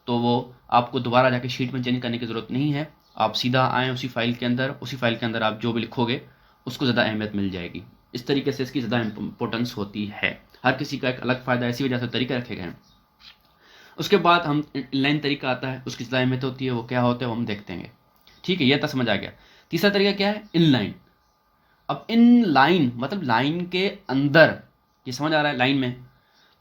तो वो आपको दोबारा जाके शीट में चेंज करने की ज़रूरत नहीं है। आप सीधा आएँ उसी फाइल के अंदर, उसी फाइल के अंदर आप जो भी लिखोगे उसको ज़्यादा अहमियत मिल जाएगी। इस तरीके से इसकी ज़्यादा इंपॉर्टेंस होती है। हर किसी का एक अलग फ़ायदा, इसी वजह से तरीके रखे गए हैं। उसके बाद हम इनलाइन तरीका आता है, उसकी ज़्यादा अहमियत होती है। वो क्या होता है वो हम देखते हैं, ठीक है। यह तो समझ आ गया। तीसरा तरीका क्या है? इनलाइन। अब इन लाइन मतलब लाइन के अंदर, ये समझ आ रहा है लाइन में?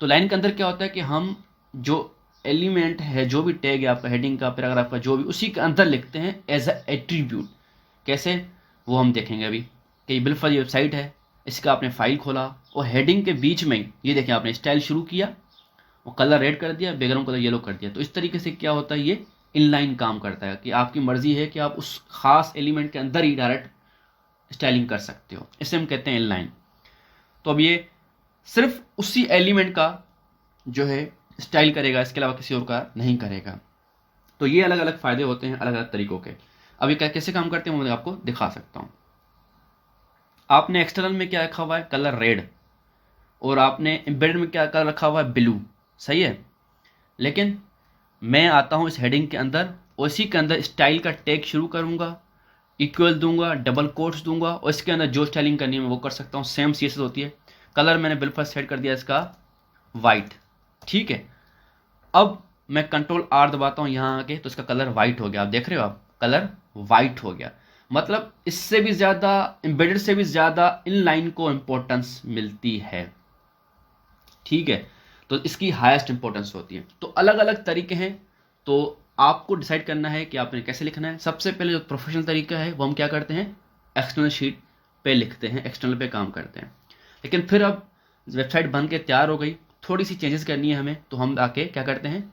तो लाइन के अंदर क्या होता है कि हम जो एलिमेंट है, जो भी टैग है आपका, हेडिंग का, पैराग्राफ का, जो भी, उसी के अंदर लिखते हैं एज अ एट्रीब्यूट। कैसे? वो हम देखेंगे अभी। कि बिल्कुल ये वेबसाइट है, इसका आपने फाइल खोला और हेडिंग के बीच में ये देखें आपने स्टाइल शुरू किया, वो कलर रेड कर दिया, बैकग्राउंड कलर येलो कर दिया। तो इस तरीके से क्या होता है? ये इनलाइन काम करता है कि आपकी मर्जी है कि आप उस खास एलिमेंट के अंदर ही डायरेक्ट स्टाइलिंग कर सकते हो। इसे हम कहते हैं इनलाइन। तो अब ये सिर्फ उसी एलिमेंट का जो है स्टाइल करेगा, इसके अलावा किसी और का नहीं करेगा। तो ये अलग अलग फायदे होते हैं अलग अलग तरीकों के। अब ये कैसे काम करते हैं मैं आपको दिखा सकता हूँ। आपने एक्सटर्नल में क्या रखा हुआ है? Colour red. और आपने एम्बेडेड में क्या कलर रखा हुआ है? ब्लू, सही है। लेकिन मैं आता हूँ इस हेडिंग के अंदर और इसी के अंदर स्टाइल का टैग शुरू करूँगा, इक्वल दूंगा, डबल कोट्स दूंगा और इसके अंदर जो स्टाइलिंग करनी है मैं वो कर सकता हूँ। सेम CSS होती है। कलर मैंने बिल्कुल सेट कर दिया इसका वाइट, ठीक है। अब मैं कंट्रोल R दबाता हूँ यहाँ आके, तो इसका कलर वाइट हो गया। आप देख रहे हो, आप कलर वाइट हो गया। मतलब इससे भी ज़्यादा, एम्बेडेड से भी ज़्यादा इन लाइन को इम्पोर्टेंस मिलती है, ठीक है। तो इसकी हाईएस्ट इंपॉर्टेंस होती है। तो अलग अलग तरीके हैं, तो आपको डिसाइड करना है कि आपने कैसे लिखना है। सबसे पहले जो प्रोफेशनल तरीका है वो हम क्या करते हैं? एक्सटर्नल शीट पे लिखते हैं, एक्सटर्नल पे काम करते हैं। लेकिन फिर अब वेबसाइट बन के तैयार हो गई, थोड़ी सी चेंजेस करनी है हमें, तो हम आके क्या करते हैं,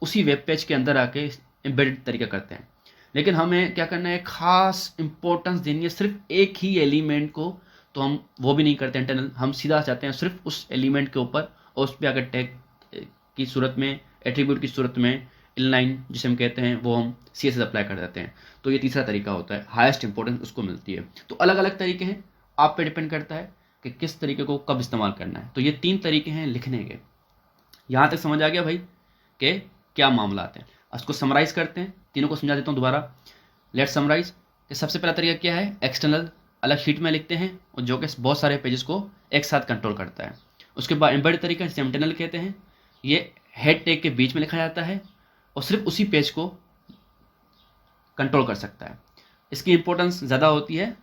उसी वेब पेज के अंदर आके एम्बेडेड तरीका करते हैं। लेकिन हमें क्या करना है, खास इंपॉर्टेंस देनी है सिर्फ एक ही एलिमेंट को, तो हम वो भी नहीं करते इंटरनल, हम सीधा चाहते हैं सिर्फ उस एलिमेंट के ऊपर और उस पर अगर टैग की सूरत में, एट्रीब्यूट की सूरत में इनलाइन जिसे हम कहते हैं, वो हम CSS अप्लाई कर देते हैं। तो ये तीसरा तरीका होता है, हाईएस्ट इंपॉर्टेंस उसको मिलती है। तो अलग अलग तरीके हैं, आप पे डिपेंड करता है कि किस तरीके को कब इस्तेमाल करना है। तो ये 3 तरीके हैं लिखने के। यहाँ तक समझ आ गया भाई कि क्या मामला आते हैं। इसको समराइज करते हैं, तीनों को समझा देता हूँ दोबारा। लेट समराइज कि सबसे पहला तरीका क्या है, एक्सटर्नल अलग शीट में लिखते हैं और जो कि बहुत सारे पेजेस को एक साथ कंट्रोल करता है। उसके बाद एम्बेडेड तरीका जिसे इंटरनल कहते हैं, ये हेड टैग के बीच में लिखा जाता है और सिर्फ उसी पेज को कंट्रोल कर सकता है। इसकी इंपॉर्टेंस ज़्यादा होती है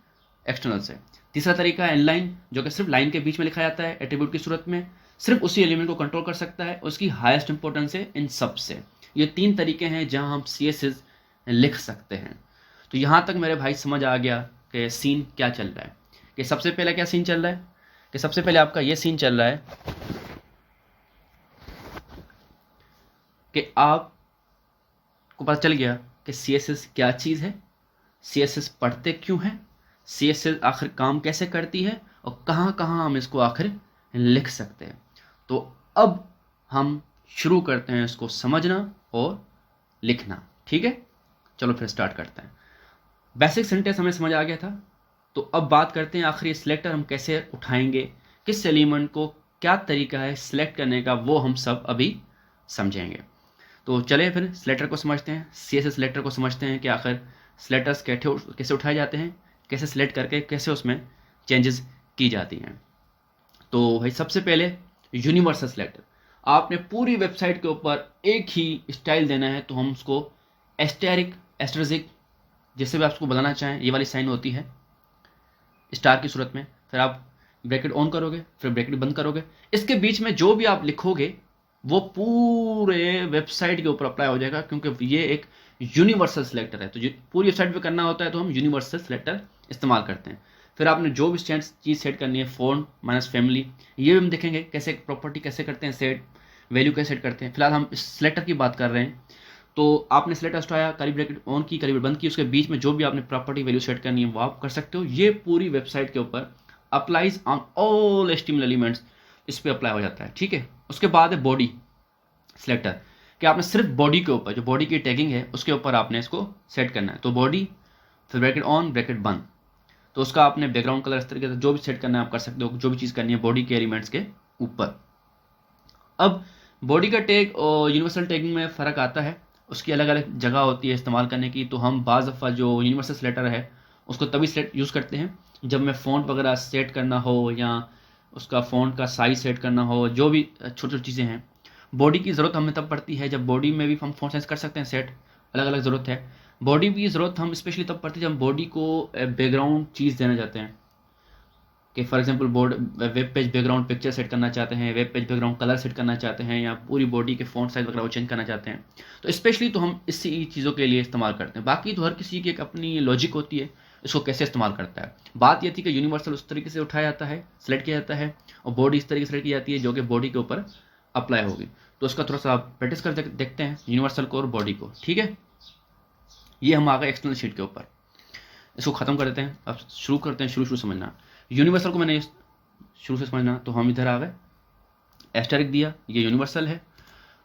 एक्सटर्नल से। तीसरा तरीका है इनलाइन, जो कि सिर्फ लाइन के बीच में लिखा जाता है एट्रीब्यूट की सूरत में, सिर्फ उसी एलिमेंट को कंट्रोल कर सकता है, उसकी हाईएस्ट इंपॉर्टेंस है इन सब से। ये 3 तरीके हैं जहां हम CSS लिख सकते हैं। तो यहाँ तक मेरे भाई समझ आ गया कि सीन क्या चल रहा है। कि सबसे पहले क्या सीन चल रहा है, कि सबसे पहले आपका ये सीन चल रहा है कि आपको पता चल गया कि CSS क्या चीज़ है, CSS पढ़ते क्यों हैं, CSS आखिर काम कैसे करती है और कहाँ कहाँ हम इसको आखिर लिख सकते हैं। तो अब हम शुरू करते हैं इसको समझना और लिखना। ठीक है, चलो फिर स्टार्ट करते हैं। बेसिक सिंटेक्स हमें समझ आ गया था, तो अब बात करते हैं आखिर सिलेक्टर हम कैसे उठाएंगे, किस एलिमेंट को क्या तरीका है सिलेक्ट करने का, वो हम सब अभी समझेंगे। तो चले फिर सिलेक्टर को समझते हैं, CSS सिलेक्टर को समझते हैं कि आखिर सिलेक्टर्स कैसे उठाए जाते हैं, कैसे सिलेक्ट करके कैसे उसमें चेंजेस की जाती हैं। तो भाई सबसे पहले यूनिवर्सल सिलेक्टर, आपने पूरी वेबसाइट के ऊपर एक ही स्टाइल देना है, तो हम उसको एस्टेरिक जैसे भी आप उसको बनाना चाहें, ये वाली साइन होती है स्टार की सूरत में, फिर आप ब्रैकेट ऑन करोगे, फिर ब्रैकेट बंद करोगे, इसके बीच में जो भी आप लिखोगे वो पूरे वेबसाइट के ऊपर अप्लाई हो जाएगा, क्योंकि ये एक यूनिवर्सल सिलेक्टर है। तो पूरी वेबसाइट पे करना होता है तो हम यूनिवर्सल सिलेक्टर इस्तेमाल करते हैं। फिर आपने जो भी चीज़ सेट करनी है, फ़ॉन्ट माइनस फैमिली, ये भी हम देखेंगे कैसे प्रॉपर्टी कैसे करते हैं सेट, वैल्यू कैसे सेट करते हैं। फिलहाल हम इस सिलेक्टर की बात कर रहे हैं। तो आपने सिलेक्टर उठाया, कर्ली ब्रैकेट ऑन की, कर्ली ब्रैकेट बंद की, उसके बीच में जो भी आपने प्रॉपर्टी वैल्यू सेट करनी है वो आप कर सकते हो। ये पूरी वेबसाइट के ऊपर applies on all HTML elements, इस पर अप्लाई हो जाता है। ठीक है, उसके बाद है बॉडी सिलेक्टर, कि आपने सिर्फ बॉडी के ऊपर, जो बॉडी की टैगिंग है उसके ऊपर आपने इसको सेट करना है। तो बॉडी, फिर ब्रैकेट ऑन, ब्रैकेट बंद, तो उसका आपने बैकग्राउंड कलर इस तरीके से जो भी सेट करना है आप कर सकते हो, जो भी चीज़ करनी है बॉडी के एलिमेंट्स के ऊपर। अब बॉडी का टैग और यूनिवर्सल टैगिंग में फ़र्क आता है, उसकी अलग अलग जगह होती है इस्तेमाल करने की। तो हम बाज़ दफ़ा जो यूनिवर्सल सिलेक्टर है उसको तभी सेट यूज़ करते हैं जब मैं फ़ॉन्ट वगैरह सेट करना हो या उसका फ़ॉन्ट का साइज सेट करना हो, जो भी छोटी छोटी चीज़ें हैं। बॉडी की ज़रूरत हमें तब पड़ती है जब बॉडी में भी हम फ़ॉन्ट साइज कर सकते हैं सेट, अलग अलग ज़रूरत है। बॉडी की ज़रूरत हम स्पेशली तब पड़ती है जब हम बॉडी को बैकग्राउंड चीज़ देना चाहते हैं, कि for example web page background picture set करना चाहते हैं, web page background colour set करना चाहते हैं, या पूरी बॉडी के फ़ॉन्ट साइज वगैरह चेंज करना चाहते हैं। तो स्पेशली तो हम इसी चीज़ों के लिए इस्तेमाल करते हैं। बाकी तो हर किसी की एक अपनी लॉजिक होती है इसको कैसे इस्तेमाल करता है। बात यह थी कि यूनिवर्सल उस तरीके से उठाया जाता है, सेलेक्ट किया जाता है, और बॉडी इस तरीके से सेलेक्ट की जाती है जो कि बॉडी के ऊपर अप्लाई होगी। तो उसका थोड़ा सा आप प्रैक्टिस कर देखते हैं यूनिवर्सल को और बॉडी को। ठीक है, ये हम आ गए एक्सटर्नल शीट के ऊपर, इसको ख़त्म कर देते हैं। अब शुरू करते हैं, शुरू समझना। यूनिवर्सल को मैंने शुरू से समझना, तो हम इधर आ गए, एस्टेरिक दिया, ये यूनिवर्सल है,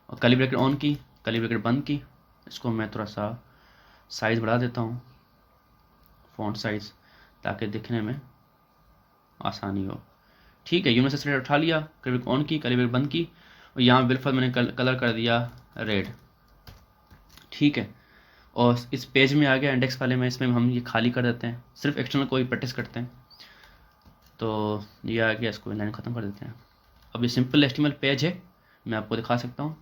और कर्ली ब्रैकेट ऑन की, कर्ली ब्रैकेट बंद की। इसको मैं थोड़ा सा साइज़ बढ़ा देता हूँ, फ़ॉन्ट साइज़, ताकि दिखने में आसानी हो। ठीक है, यूनिवर्सल सिलेक्टर उठा लिया, कर्ली ब्रैकेट ऑन की, कर्ली ब्रैकेट बंद की, और यहाँ विड्थ मैंने कलर कर दिया रेड। ठीक है, और इस पेज में आ गया इंडेक्स वाले में, इसमें हम ये खाली कर देते हैं, सिर्फ एक्सटर्नल को ही प्रैक्टिस करते हैं। तो ये आ गया, इसको लाइन ख़त्म कर देते हैं। अब ये सिंपल HTML पेज है, मैं आपको दिखा सकता हूँ,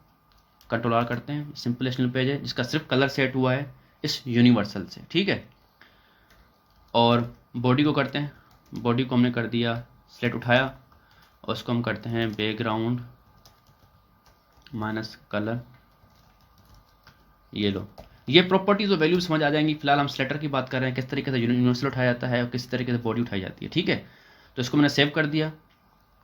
कंट्रोल R करते हैं, सिंपल HTML पेज है जिसका सिर्फ कलर सेट हुआ है इस यूनिवर्सल से। ठीक है, और बॉडी को करते हैं, बॉडी को हमने कर दिया सेलेक्ट उठाया, और उसको हम करते हैं बैकग्राउंड माइनस कलर। ये लो, ये प्रॉपर्टीज और वैल्यूज समझ आ जाएंगी। फिलहाल हम सिलेक्टर की बात कर रहे हैं, किस तरीके से यूनिवर्सल उठाया जाता है और किस तरीके से बॉडी उठाई जाती है। ठीक है, तो इसको मैंने सेव कर दिया,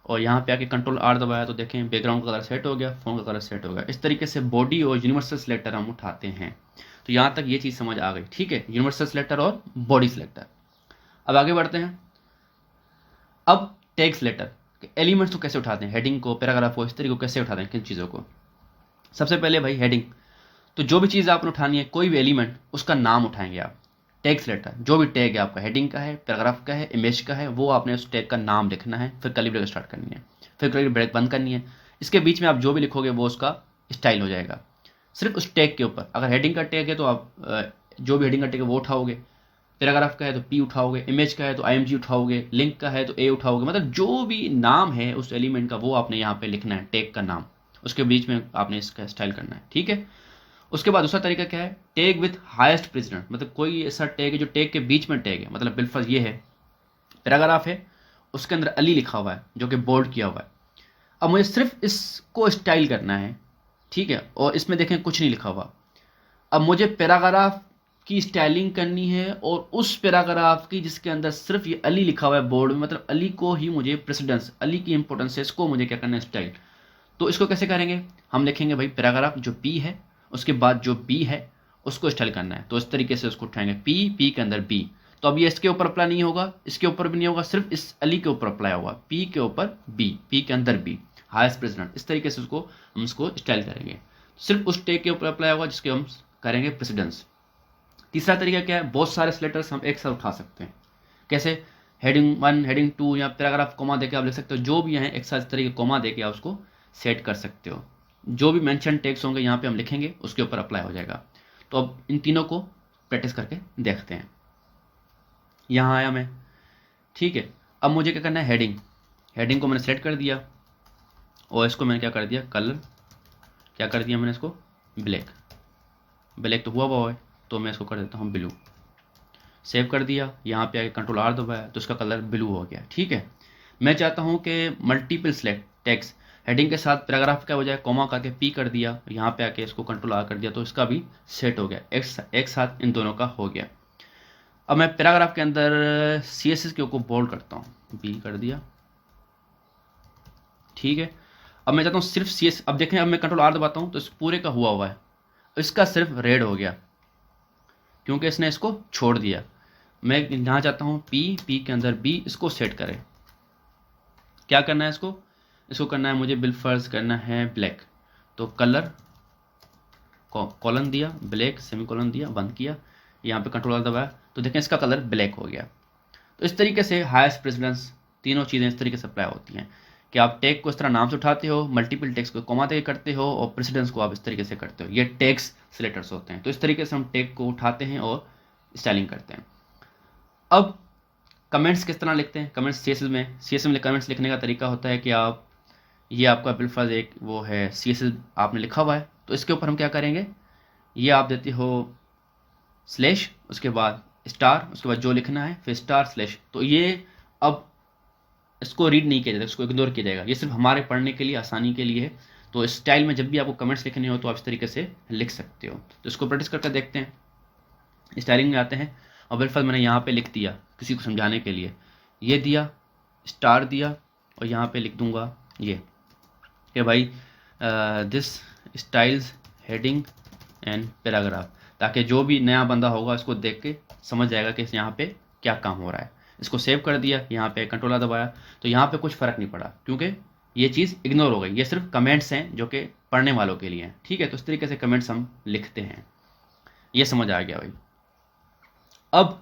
और यहाँ पे आके कंट्रोल आर दबाया तो देखें बैकग्राउंड का कलर सेट हो गया, फ़ॉन्ट का कलर सेट हो गया। इस तरीके से बॉडी और यूनिवर्सल सिलेक्टर हम उठाते हैं। तो यहाँ तक ये चीज़ समझ आ गई, ठीक है, यूनिवर्सल सिलेक्टर और बॉडी सिलेक्टर। अब आगे बढ़ते हैं। अब टैग सिलेक्टर एलिमेंट्स को कैसे उठाते हैं, हेडिंग को, पैराग्राफ को, इस तरीके को कैसे उठाते हैं, किन चीज़ों को। सबसे पहले भाई हेडिंग, तो जो भी चीज़ आपने उठानी है, कोई भी एलिमेंट, उसका नाम उठाएंगे आप। टैग सिलेक्टर, जो भी टैग है आपका, हेडिंग का है, पैराग्राफ का है, इमेज का है, वो आपने उस टैग का नाम लिखना है, फिर कर्ली ब्रेक स्टार्ट करनी है, फिर कर्ली ब्रेक बंद करनी है। इसके बीच में आप जो भी लिखोगे वो उसका स्टाइल हो जाएगा, सिर्फ उस टैग के ऊपर। अगर हेडिंग का टैग है तो आप जो भी हेडिंग का टैग है वो उठाओगे, पैराग्राफ का है तो पी उठाओगे, इमेज का है तो IMG उठाओगे, लिंक का है तो ए उठाओगे। मतलब जो भी नाम है उस एलिमेंट का वो आपने यहाँ पे लिखना है, टैग का नाम, उसके बीच में आपने इसका स्टाइल करना है, ठीक है। उसके बाद दूसरा तरीका क्या है, टैग विथ हाईएस्ट प्रेसिडेंट, मतलब कोई ऐसा टैग है जो टैग के बीच में टैग है। मतलब बिलफर्ज ये है, पैराग्राफ है, उसके अंदर अली लिखा हुआ है जो कि बोल्ड किया हुआ है। अब मुझे सिर्फ इसको स्टाइल करना है, ठीक है, और इसमें देखें कुछ नहीं लिखा हुआ। अब मुझे पैराग्राफ की स्टाइलिंग करनी है और उस पैराग्राफ की जिसके अंदर सिर्फ ये अली लिखा हुआ है बोर्ड में, मतलब अली को ही मुझे प्रेसिडेंस, अली की इंपॉर्टेंस है, इसको मुझे क्या करना है, स्टाइल। तो इसको कैसे करेंगे, हम लिखेंगे भाई पैराग्राफ जो पी है, उसके बाद जो बी है उसको स्टाइल करना है। तो इस तरीके से उसको उठाएंगे, पी के अंदर बी। तो अब ये इसके ऊपर अप्लाई नहीं होगा, इसके ऊपर भी नहीं होगा, सिर्फ इस अली के ऊपर अप्लाई होगा, पी के ऊपर बी, पी के अंदर बी, हाईएस्ट प्रेसिडेंट। इस तरीके से उसको हम इसको स्टाइल करेंगे, सिर्फ उस टैग के ऊपर अप्लाई होगा जिसके हम करेंगे प्रेसिडेंस। तीसरा तरीका क्या है, बहुत सारे सिलेक्टर्स हम एक साथ उठा सकते हैं। कैसे, हेडिंग 1, हेडिंग 2 या पैराग्राफ कोमा देके आप लिख सकते हो, जो भी यहाँ एक साथ इस तरीके कोमा देके आप उसको सेट कर सकते हो। जो भी मेंशन टैग्स होंगे यहाँ पे हम लिखेंगे, उसके ऊपर अप्लाई हो जाएगा। तो अब इन तीनों को प्रैक्टिस करके देखते हैं। यहाँ आया मैं, ठीक है। अब मुझे क्या करना है, हेडिंग, हेडिंग को मैंने सेलेक्ट कर दिया और इसको मैंने क्या कर दिया, कलर क्या कर दिया मैंने, इसको ब्लैक, ब्लैक तो हुआ है, तो मैं इसको कर देता हूँ ब्लू। सेव कर दिया, यहाँ पे आके कंट्रोल आर दबाया तो इसका कलर ब्लू हो गया, ठीक है। मैं चाहता हूँ कि मल्टीपल सिलेक्ट टेक्स्ट, हेडिंग के साथ पैराग्राफ का बजाय कोमा करके पी कर दिया, यहाँ पे आके इसको कंट्रोल आर कर दिया तो इसका भी सेट हो गया, एक साथ इन दोनों का हो गया। अब मैं पैराग्राफ के अंदर CSS के को बोल्ड करता हूँ, बी कर दिया, ठीक है। अब मैं चाहता हूँ सिर्फ CS, अब देखें अब मैं कंट्रोल आर दबाता हूँ तो इस पूरे का हुआ है, इसका सिर्फ रेड हो गया क्योंकि इसने इसको छोड़ दिया। मैं यहाँ चाहता हूँ पी के अंदर बी, इसको सेट करें। क्या करना है, इसको करना है मुझे बिलफर्ज करना है ब्लैक। तो कलर कॉलन दिया, ब्लैक सेमीकोलन दिया, बंद किया, यहाँ पे कंट्रोल दबाया तो देखें इसका कलर ब्लैक हो गया। तो इस तरीके से हाईएस्ट प्रेसिडेंस, तीनों चीज़ें इस तरीके से अप्लाई होती हैं कि आप टैग को इस तरह नाम से उठाते हो, मल्टीपल टैग्स को कोमा देके करते हो और प्रेसिडेंस को आप इस तरीके से करते हो। ये टैग्स सिलेक्टर्स होते हैं। तो इस तरीके से हम टैग को उठाते हैं और स्टाइलिंग करते हैं। अब कमेंट्स किस तरह लिखते हैं, कमेंट्स CSS में कमेंट्स लिखने का तरीका होता है कि आप, ये आपका बिलफर्ज एक वो है CSS आपने लिखा हुआ है, तो इसके ऊपर हम क्या करेंगे, ये आप देते हो स्लैश, उसके बाद स्टार, उसके बाद जो लिखना है, फिर स्टार स्लैश। तो ये अब इसको रीड नहीं किया जाएगा, इसको इग्नोर किया जाएगा, ये सिर्फ हमारे पढ़ने के लिए, आसानी के लिए है। तो इस स्टाइल में जब भी आपको कमेंट्स लिखने हो तो आप इस तरीके से लिख सकते हो। तो इसको प्रैक्टिस करके देखते हैं। स्टाइलिंग में आते हैं और बिलफर्ज मैंने यहाँ पे लिख दिया किसी को समझाने के लिए, ये दिया, स्टार दिया और यहाँ पे लिख दूंगा ये कि भाई this styles heading and paragraph, ताकि जो भी नया बंदा होगा इसको देख के समझ जाएगा कि यहाँ पे क्या काम हो रहा है। इसको सेव कर दिया, यहाँ पे कंट्रोल दबाया तो यहाँ पे कुछ फ़र्क नहीं पड़ा क्योंकि ये चीज़ इग्नोर हो गई। ये सिर्फ कमेंट्स हैं जो कि पढ़ने वालों के लिए हैं, ठीक है। तो इस तरीके से कमेंट्स हम लिखते हैं, ये समझ आ गया भाई। अब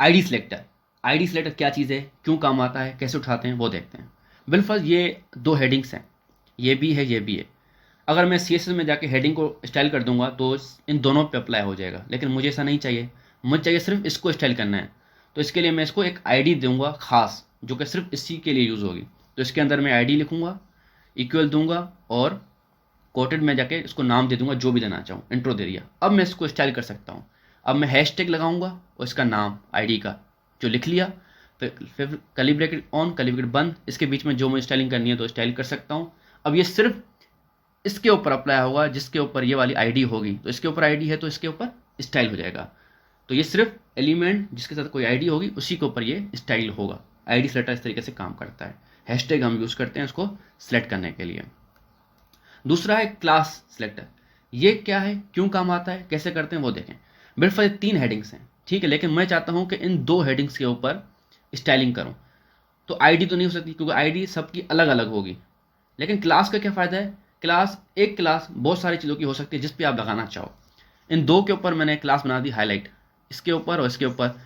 ID सिलेक्टर क्या चीज़ है, क्यों काम आता है, कैसे उठाते हैं वो देखते हैं। बिलफर्ज ये दो हेडिंग्स हैं, ये भी है, ये भी है। अगर मैं CSS में जाके हेडिंग को स्टाइल कर दूंगा तो इन दोनों पे अप्लाई हो जाएगा, लेकिन मुझे ऐसा नहीं चाहिए, मुझे चाहिए सिर्फ इसको स्टाइल करना है। तो इसके लिए मैं इसको एक ID दूंगा खास, जो कि सिर्फ इसी के लिए यूज़ होगी। तो इसके अंदर मैं ID लिखूंगा, इक्वल दूंगा और कोटेड में जाके इसको नाम दे दूंगा जो भी देना चाहूँ, इंट्रो दे दिया। अब मैं इसको स्टाइल कर सकता हूँ। अब मैं हैशटैग लगाऊंगा और इसका नाम ID का जो लिख लिया, फिर curly bracket on, curly bracket बंद, इसके बीच में जो मुझे स्टाइलिंग करनी है तो स्टाइल कर सकता हूँ। अब ये सिर्फ इसके ऊपर अप्लाई होगा जिसके ऊपर ये वाली ID होगी। तो इसके ऊपर ID है तो इसके ऊपर स्टाइल हो जाएगा। तो ये सिर्फ एलिमेंट जिसके साथ कोई ID होगी उसी के ऊपर ये स्टाइल होगा। ID सिलेक्टर इस तरीके से काम करता है। हैशटैग हम यूज़ करते हैं इसको सिलेक्ट करने के लिए। दूसरा है क्लास सिलेक्टर। ये क्या है, क्यों काम आता है, कैसे करते हैं वो देखें। बिल्कुल 3 हेडिंग्स हैं, ठीक है, लेकिन मैं चाहता हूं कि इन 2 हेडिंग्स के ऊपर स्टाइलिंग करूं। तो आईडी तो नहीं हो सकती क्योंकि आईडी सबकी अलग अलग होगी। लेकिन क्लास का क्या फ़ायदा है, एक क्लास बहुत सारी चीज़ों की हो सकती है जिस पे आप लगाना चाहो। इन 2 के ऊपर मैंने क्लास बना दी हाईलाइट, इसके ऊपर और इसके ऊपर।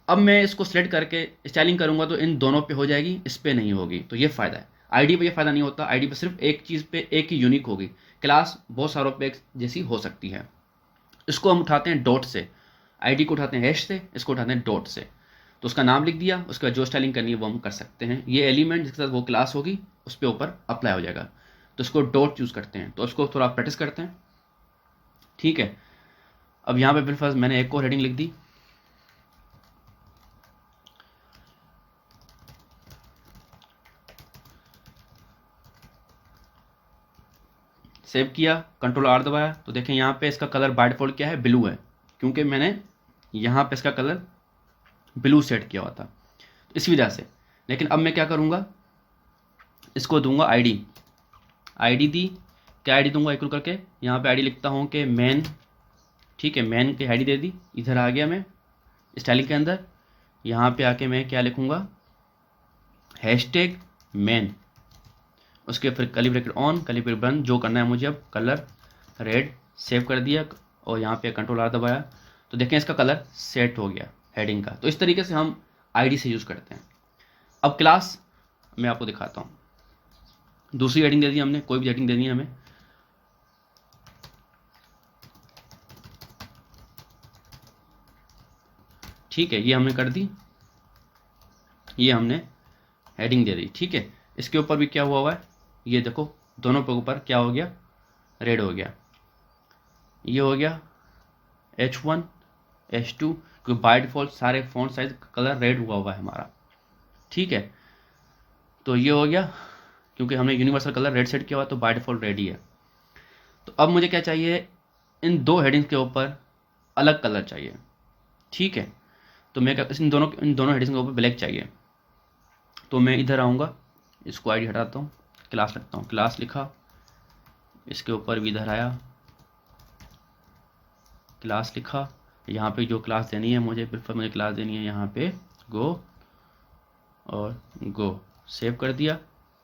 अब मैं इसको सेलेक्ट करके स्टाइलिंग करूंगा तो इन दोनों पे हो जाएगी, इस पे नहीं होगी। तो ये फ़ायदा है। आईडी पे ये फ़ायदा नहीं होता, आईडी पे सिर्फ एक चीज़ पे एक ही यूनिक होगी। क्लास बहुत सारों पे एक जैसी हो सकती है। इसको हम उठाते हैं डॉट से, आईडी को उठाते हैं हैश से, इसको उठाते हैं डॉट से। तो उसका नाम लिख दिया, उसके बाद जो स्टाइलिंग करनी है वो हम कर सकते हैं। ये एलिमेंट जिसके साथ वो क्लास होगी उस पर ऊपर अप्लाई हो जाएगा। तो इसको डॉट यूज़ करते हैं, तो उसको थोड़ा प्रैक्टिस करते हैं, ठीक है। अब यहाँ पे बिलफर्ज मैंने एक और हेडिंग लिख दी, सेव किया, कंट्रोल आर दबाया, तो देखें यहाँ पे इसका कलर बाय डिफॉल्ट क्या है, ब्लू है, क्योंकि मैंने यहाँ पे इसका कलर ब्लू सेट किया हुआ था, तो इसी वजह से। लेकिन अब मैं क्या करूँगा, इसको दूंगा आईडी, आईडी दी, क्या आईडी दूंगा इक्वल करके, यहाँ पे आईडी लिखता हूँ कि मैन, ठीक है, मैन की आईडी दे दी। इधर आ गया मैं स्टाइलिंग के अंदर, यहाँ पे आके मैं क्या लिखूँगा, हैशटैग मैन, उसके फिर curly bracket on, curly bracket बंद, जो करना है मुझे अब कलर रेड, सेव कर दिया और यहाँ पे कंट्रोल आर दबाया, तो देखें इसका कलर सेट हो गया हेडिंग का। तो इस तरीके से हम आईडी से यूज़ करते हैं। अब क्लास मैं आपको दिखाता हूँ। दूसरी हेडिंग दे दी हमने, कोई भी हेडिंग देनी है हमें, ठीक है, ये हमने कर दी, ये हमने हेडिंग दे दी, ठीक है। इसके ऊपर भी क्या हुआ है, ये देखो दोनों के ऊपर क्या हो गया, रेड हो गया, ये हो गया H1 H2, क्योंकि बाय डिफॉल्ट सारे फॉन्ट साइज कलर रेड हुआ है हमारा, ठीक है। तो ये हो गया, क्योंकि हमने यूनिवर्सल कलर रेड सेट किया हुआ तो बाय डिफॉल्ट रेड ही है। तो अब मुझे क्या चाहिए, इन 2 हेडिंग्स के ऊपर अलग कलर चाहिए, ठीक है। तो मैं क्या, इन दोनों हेडिंग्स के ऊपर ब्लैक चाहिए। तो मैं इधर आऊँगा, इसको आईडी हटाता हूँ, क्लास रखता हूँ, क्लास लिखा, इसके ऊपर भी इधर आया, क्लास लिखा, यहाँ पे जो क्लास देनी है मुझे, बिल्कुल मुझे क्लास देनी है यहाँ पे गो, और गो, सेव कर दिया।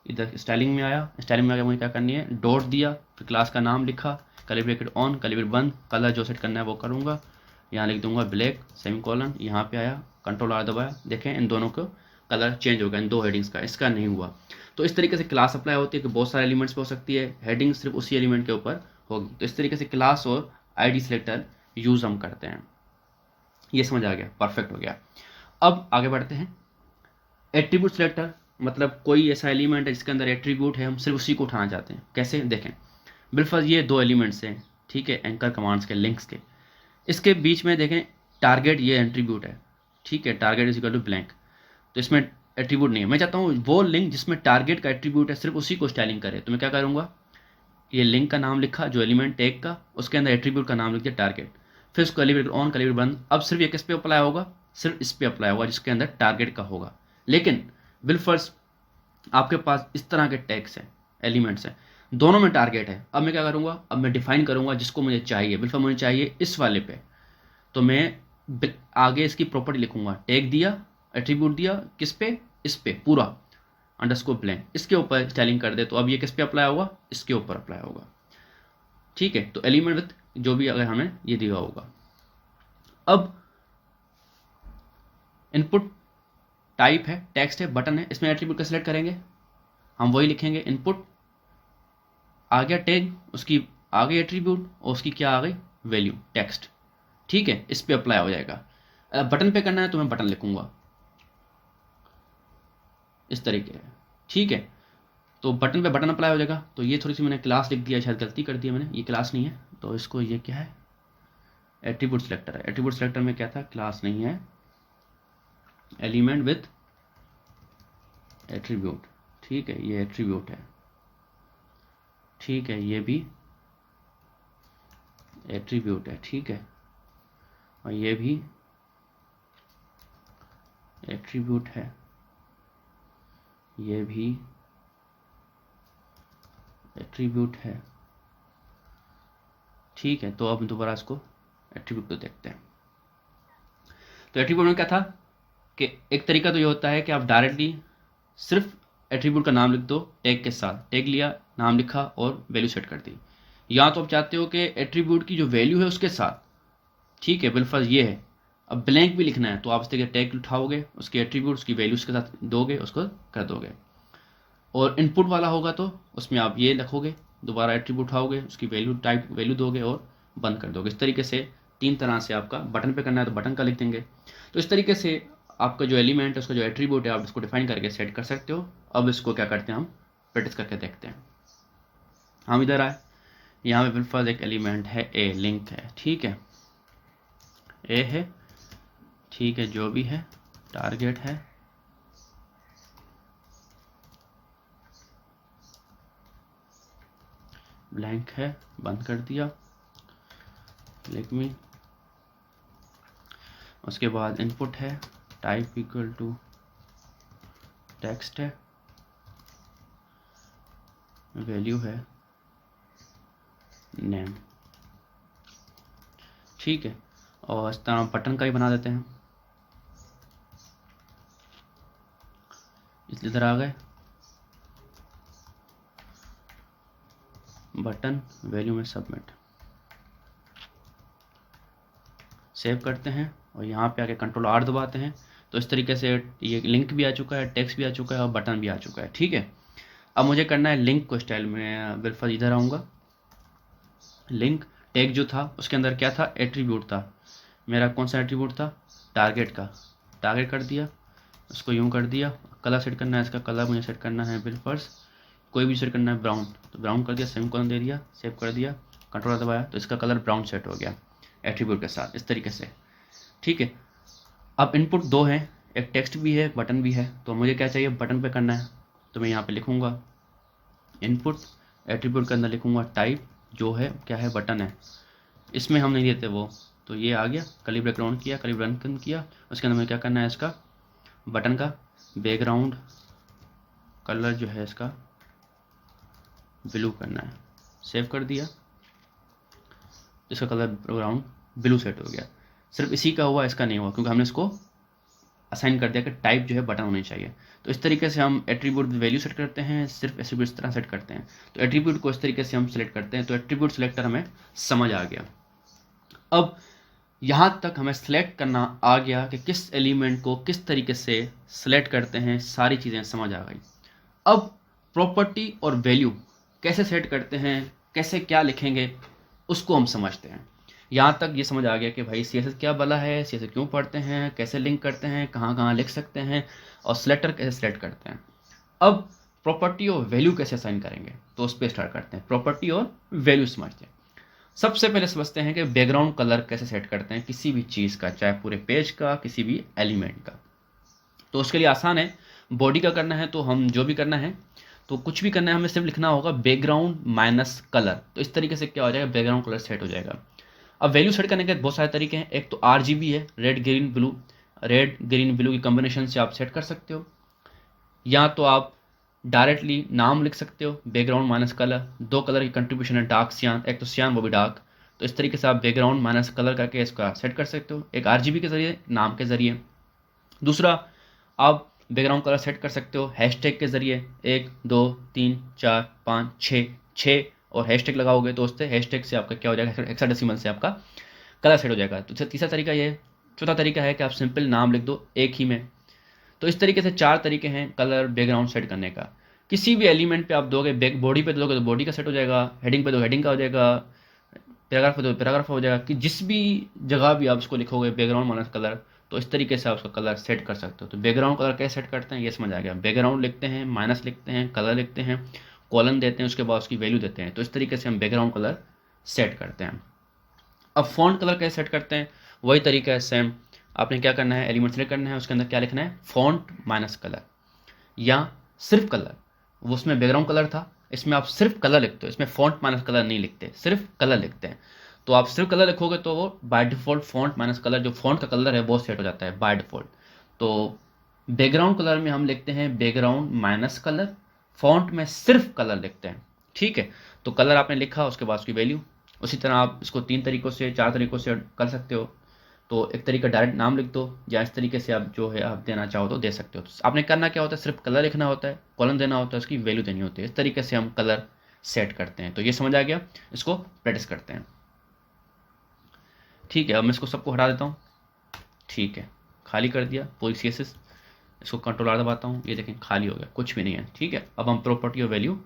इधर स्टाइलिंग में आया, स्टाइलिंग में आके मुझे क्या करनी है, डॉट दिया, फिर क्लास का नाम लिखा, curly bracket on, curly bracket बंद, कलर जो सेट करना है वो करूँगा, यहाँ लिख दूंगा ब्लैक, सेमीकोलन, यहाँ पे आया, कंट्रोल आर दबाया, देखें इन दोनों को कलर चेंज हो गया, इन 2 हेडिंग्स का, इसका नहीं हुआ। तो इस तरीके से क्लास अप्लाई होती है कि बहुत सारे एलिमेंट्स पे हो सकती है, हेडिंग सिर्फ उसी एलिमेंट के ऊपर होगी। तो इस तरीके से क्लास और आईडी सिलेक्टर यूज़ हम करते हैं। ये समझ आ गया, परफेक्ट हो गया। अब आगे बढ़ते हैं। एट्रीब्यूट सिलेक्टर मतलब कोई ऐसा एलिमेंट है जिसके अंदर एट्रीब्यूट है, हम सिर्फ उसी को उठाना चाहते हैं। कैसे, देखें, बिल्कुल ये 2 एलिमेंट्स हैं, ठीक है, एंकर कमांड्स के, लिंक्स के, इसके बीच में देखें टारगेट, ये एट्रीब्यूट है, ठीक है, target is equal to blank. तो इसमें एट्रीब्यूट नहीं है, मैं चाहता हूँ वो लिंक जिसमें टारगेट का एट्रीब्यूट है सिर्फ उसी को स्टाइलिंग करे। तो मैं क्या करूँगा, ये लिंक का नाम लिखा, जो एलिमेंट टैग का, उसके अंदर एट्रीब्यूट का नाम लिख दिया टारगेट, फिर उसको curly bracket on, curly bracket बंद। अब सिर्फ ये किस पे अप्लाई होगा, सिर्फ इस पे अप्लाई होगा जिसके अंदर टारगेट का होगा। लेकिन बिलफर्स आपके पास इस तरह के टैग्स हैं, एलिमेंट्स हैं, दोनों में टारगेट है। अब मैं क्या करूँगा, अब मैं डिफाइन करूँगा जिसको मुझे चाहिए, बिल्कुल मुझे चाहिए इस वाले पे, तो मैं आगे इसकी प्रॉपर्टी लिखूंगा, टैग दिया, एट्रीब्यूट दिया, किस पे, इस पे पूरा, अंडरस्कोर ब्लैंक, इसके ऊपर स्टाइलिंग कर दे, तो अब ये किस पे अप्लाई होगा, इसके ऊपर अप्लाई होगा, ठीक है। तो एलिमेंट विथ जो भी अगर हमें ये दिया होगा। अब इनपुट टाइप है, टेक्स्ट है, बटन है, इसमें एट्रीब्यूट का सिलेक्ट करेंगे, हम वही लिखेंगे, इनपुट आ गया टैग, उसकी आ गई एट्रीब्यूट, और उसकी क्या आ गई, वैल्यू, टेक्स्ट, ठीक है, इस पे अप्लाई हो जाएगा। बटन पे करना है तो मैं बटन लिखूंगा इस तरीके है, ठीक है। तो बटन पे बटन अप्लाई हो जाएगा। तो ये थोड़ी सी मैंने क्लास लिख दिया, शायद गलती कर दी मैंने, ये क्लास नहीं है, तो इसको ये क्या है, एट्रीब्यूट सिलेक्टर है। एट्रीब्यूट सिलेक्टर में क्या था, क्लास नहीं है, एलिमेंट विथ एट्रीब्यूट, ठीक है, ये एट्रीब्यूट है, ठीक है, ये भी एट्रीब्यूट है, ठीक है, और ये भी एट्रीब्यूट है, ये भी एट्रीब्यूट है। ठीक है, तो अब दोबारा इसको एट्रीब्यूट को देखते हैं। तो एट्रीब्यूट में क्या था कि एक तरीका तो ये होता है कि आप डायरेक्टली सिर्फ एट्रीब्यूट का नाम लिख दो टैग के साथ, टैग लिया, नाम लिखा और वैल्यू सेट कर दी। या तो आप चाहते हो कि एट्रीब्यूट की जो वैल्यू है उसके साथ, ठीक है, बिलफर्ज ये है, अब ब्लैंक भी लिखना है तो आप इस तरीके टैग उठाओगे, उसके एट्रीब्यूट उसकी वैल्यूज के साथ दोगे, उसको कर दोगे। और इनपुट वाला होगा तो उसमें आप ये लिखोगे, दोबारा एट्रीब्यूट उठाओगे, उसकी वैल्यू टाइप वैल्यू दोगे और बंद कर दोगे। इस तरीके से 3 तरह से आपका बटन पे करना है तो बटन का लिख देंगे। तो इस तरीके से आपका जो एलिमेंट है, उसका जो एट्रीब्यूट है, आप इसको डिफाइन करके सेट कर सकते हो। अब इसको क्या करते हैं, हम प्रैक्टिस करके देखते हैं। हम इधर आए, यहाँ पे बिलफर्ज एक एलिमेंट है ए, लिंक है, ठीक है, ए है, ठीक है, जो भी है, टारगेट है, ब्लैंक है, बंद कर दिया, क्लिक मी। उसके बाद इनपुट है, टाइप इक्वल टू टेक्स्ट है, वैल्यू है नेम, ठीक है। और इस तरह बटन का ही बना देते हैं। इसलिए इधर आ गए, बटन, वैल्यू में सबमिट, सेव करते हैं और यहाँ पे आके कंट्रोल आर दबाते हैं। तो इस तरीके से ये लिंक भी आ चुका है, टेक्स्ट भी आ चुका है और बटन भी आ चुका है, ठीक है। अब मुझे करना है लिंक को स्टाइल में। बिलफर्ज इधर आऊँगा, लिंक टैग जो था उसके अंदर क्या था, एट्रीब्यूट था। मेरा कौन सा एट्रीब्यूट था, टारगेट का, टारगेट कर दिया, उसको यूँ कर दिया। कलर सेट करना है, इसका कलर मुझे सेट करना है बिलफर्ज कोई भी सेट करना है ब्राउन, तो ब्राउन कर दिया, सेमीकोलन दे दिया, सेव कर दिया, कंट्रोल दबाया, तो इसका कलर ब्राउन सेट हो गया एट्रीब्यूट के साथ, इस तरीके से, ठीक है। अब इनपुट 2 हैं, एक टेक्स्ट भी है, बटन भी है। तो मुझे क्या चाहिए, बटन पे करना है, तो मैं यहाँ पे लिखूँगा इनपुट, एट्रीब्यूट के अंदर लिखूँगा टाइप, जो है क्या है, बटन है। इसमें हम नहीं देते वो, तो ये आ गया, कर्ली ब्रैकेट ऑन किया, कर्ली ब्रैकेट किया। उसके अंदर में क्या करना है, इसका बटन का बैकग्राउंड कलर जो है इसका ब्लू करना है, सेव कर दिया, इसका कलर बैकग्राउंड ब्लू सेट हो गया। सिर्फ इसी का हुआ, इसका नहीं हुआ, क्योंकि हमने इसको असाइन कर दिया कि टाइप जो है बटन होनी चाहिए। तो इस तरीके से हम एट्रीब्यूट वैल्यू सेट करते हैं, सिर्फ एट्रीब्यूट इस तरह सेट करते हैं। तो एट्रीब्यूट को इस तरीके से हम सेलेक्ट करते हैं। तो एट्रीब्यूट सेलेक्टर हमें समझ आ गया। अब यहाँ तक हमें सेलेक्ट करना आ गया कि किस एलिमेंट को किस तरीके से सेलेक्ट करते हैं, सारी चीज़ें समझ आ गई। अब प्रॉपर्टी और वैल्यू कैसे सेट करते हैं, कैसे क्या लिखेंगे, उसको हम समझते हैं। यहाँ तक ये समझ आ गया कि भाई CSS क्या भला है, CSS क्यों पढ़ते हैं, कैसे लिंक करते हैं, कहाँ कहाँ लिख सकते हैं, और सिलेक्टर कैसे सेलेक्ट करते हैं। अब प्रॉपर्टी और वैल्यू कैसे असाइन करेंगे, तो उस पर स्टार्ट करते हैं। प्रॉपर्टी और वैल्यू समझते हैं। सबसे पहले समझते हैं कि बैकग्राउंड कलर कैसे सेट करते हैं किसी भी चीज़ का, चाहे पूरे पेज का, किसी भी एलिमेंट का। तो उसके लिए आसान है, बॉडी का करना है तो हम जो भी करना है, तो कुछ भी करना है, हमें सिर्फ लिखना होगा बैकग्राउंड माइनस कलर। तो इस तरीके से क्या हो जाएगा, बैकग्राउंड कलर सेट हो जाएगा। अब वैल्यू सेट करने के बहुत सारे तरीके हैं। एक तो RGB है, red green blue, red green blue की कॉम्बिनेशन से आप सेट कर सकते हो। या तो आप डायरेक्टली नाम लिख सकते हो, बैकग्राउंड माइनस कलर। 2 कलर की कंट्रीब्यूशन है, डार्क सियान, एक तो सियान वो भी डार्क। तो इस तरीके से आप बैकग्राउंड माइनस कलर करके इसका सेट कर सकते हो, एक RGB के जरिए, नाम के जरिए। दूसरा, आप बैकग्राउंड कलर सेट कर सकते हो हैशटैग के जरिए, 1 2 3 4 5 6 और हैशटैग लगाओगे तो उससे हैशटैग से आपका क्या हो जाएगा, हेक्साडेसिमल से आपका कलर सेट हो जाएगा। तो तीसरा तरीका ये है। चौथा तरीका है कि आप सिंपल नाम लिख दो एक ही में। तो इस तरीके से 4 तरीके हैं कलर बैकग्राउंड सेट करने का। किसी भी एलिमेंट पे आप दोगे, बैक बॉडी पे दोगे तो बॉडी का सेट हो जाएगा, हेडिंग पे तो हेडिंग का हो जाएगा, पैराग्राफ पे तो पैराग्राफ हो जाएगा। कि जिस भी जगह भी आप उसको लिखोगे बैकग्राउंड माइनस कलर, तो इस तरीके से आप उसका कलर सेट कर सकते हो। तो बैकग्राउंड कलर कैसे सेट करते हैं ये समझ आ गया। बैकग्राउंड लिखते हैं, माइनस लिखते हैं, कलर लिखते हैं, कॉलन देते हैं, उसके बाद उसकी वैल्यू देते हैं। तो इस तरीके से हम बैकग्राउंड कलर सेट करते हैं। अब फॉन्ट कलर कैसे सेट करते हैं, वही तरीका है सेम। आपने क्या करना है, एलिमेंट सेलेक्ट करना है, उसके अंदर क्या लिखना है, फॉन्ट माइनस कलर या सिर्फ कलर। वो उसमें बैकग्राउंड कलर था, इसमें आप सिर्फ कलर लिखते हो, इसमें फॉन्ट माइनस कलर नहीं लिखते, सिर्फ कलर लिखते हैं। तो आप सिर्फ कलर लिखोगे तो वो by default font minus colour, जो फॉन्ट का कलर है वो सेट हो जाता है बाय डिफॉल्ट। तो बैकग्राउंड कलर में हम लिखते हैं बैकग्राउंड माइनस कलर, फॉन्ट में सिर्फ कलर लिखते हैं, ठीक है। तो कलर आपने लिखा, उसके बाद उसकी वैल्यू। उसी तरह आप इसको 3 तरीकों से 4 तरीकों से कर सकते हो। तो एक तरीका डायरेक्ट नाम लिख दो, या इस तरीके से आप जो है आप देना चाहो तो दे सकते हो। तो आपने करना क्या होता है, सिर्फ कलर लिखना होता है, कॉलम देना होता है, उसकी वैल्यू देनी होती है। इस तरीके से हम कलर सेट करते हैं। तो ये समझ आ गया, इसको प्रैक्टिस करते हैं, ठीक है। अब मैं इसको सबको हटा देता हूँ, ठीक है, खाली कर दिया पूरी CSS। इसको कंट्रोल R दबाता हूँ, ये देखें खाली हो गया, कुछ भी नहीं है, ठीक है। अब हम प्रॉपर्टी और वैल्यू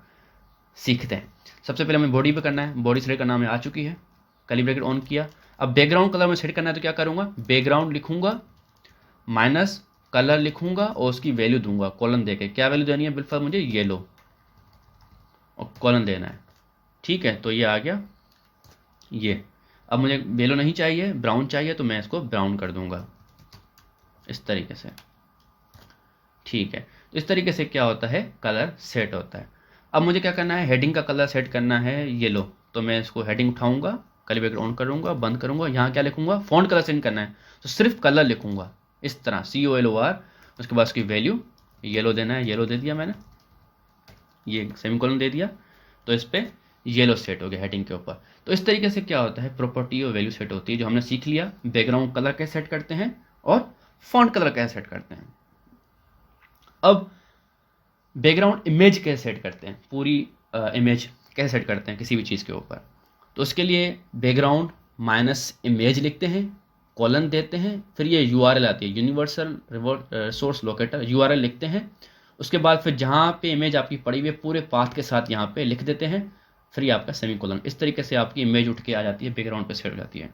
सीखते हैं। सबसे पहले हमें बॉडी पे करना है, बॉडी सेलेक्ट करना हमें आ चुकी है, कर्ली ब्रैकेट ऑन किया। अब बैकग्राउंड कलर में सेट करना है, तो क्या करूँगा, बैकग्राउंड लिखूंगा माइनस कलर लिखूंगा और उसकी वैल्यू दूंगा कॉलन देके। क्या वैल्यू देनी है, बिल्कुल मुझे येलो, और कॉलन देना है, ठीक है। तो ये आ गया ये। अब मुझे येलो नहीं चाहिए, ब्राउन चाहिए, तो मैं इसको ब्राउन कर दूंगा इस तरीके से, ठीक है। तो इस तरीके से क्या होता है, कलर सेट होता है। अब मुझे क्या करना है, हेडिंग का कलर सेट करना है येलो। तो मैं इसको हेडिंग उठाऊंगा, कर्ली ब्रैकेट ऑन करूंगा, बंद करूंगा। यहाँ क्या लिखूंगा, फॉन्ट कलर सेट करना है, तो सिर्फ कलर लिखूंगा इस तरह COLOR। उसके बाद उसकी वैल्यू येलो देना है, येलो दे दिया मैंने, ये सेमीकोलन दे दिया। तो इस पर येलो सेट हो गया हेडिंग के ऊपर। तो इस तरीके से क्या होता है, प्रॉपर्टी और वैल्यू सेट होती है, जो हमने सीख लिया। बैकग्राउंड कलर कैसे सेट करते हैं और फॉन्ट कलर कैसे सेट करते हैं। अब बैकग्राउंड इमेज कैसे सेट करते हैं, पूरी इमेज कैसे सेट करते हैं किसी भी चीज़ के ऊपर। तो उसके लिए बैकग्राउंड माइनस इमेज लिखते हैं, कॉलन देते हैं, फिर ये URL आती है, यूनिवर्सल रिसोर्स लोकेटर, URL लिखते हैं। उसके बाद फिर जहाँ पे इमेज आपकी पड़ी हुई है पूरे पाथ के साथ यहाँ पे लिख देते हैं, फिर ये आपका सेमीकोलन। इस तरीके से आपकी इमेज उठ के आ जाती है, बैकग्राउंड पे सेट हो जाती है।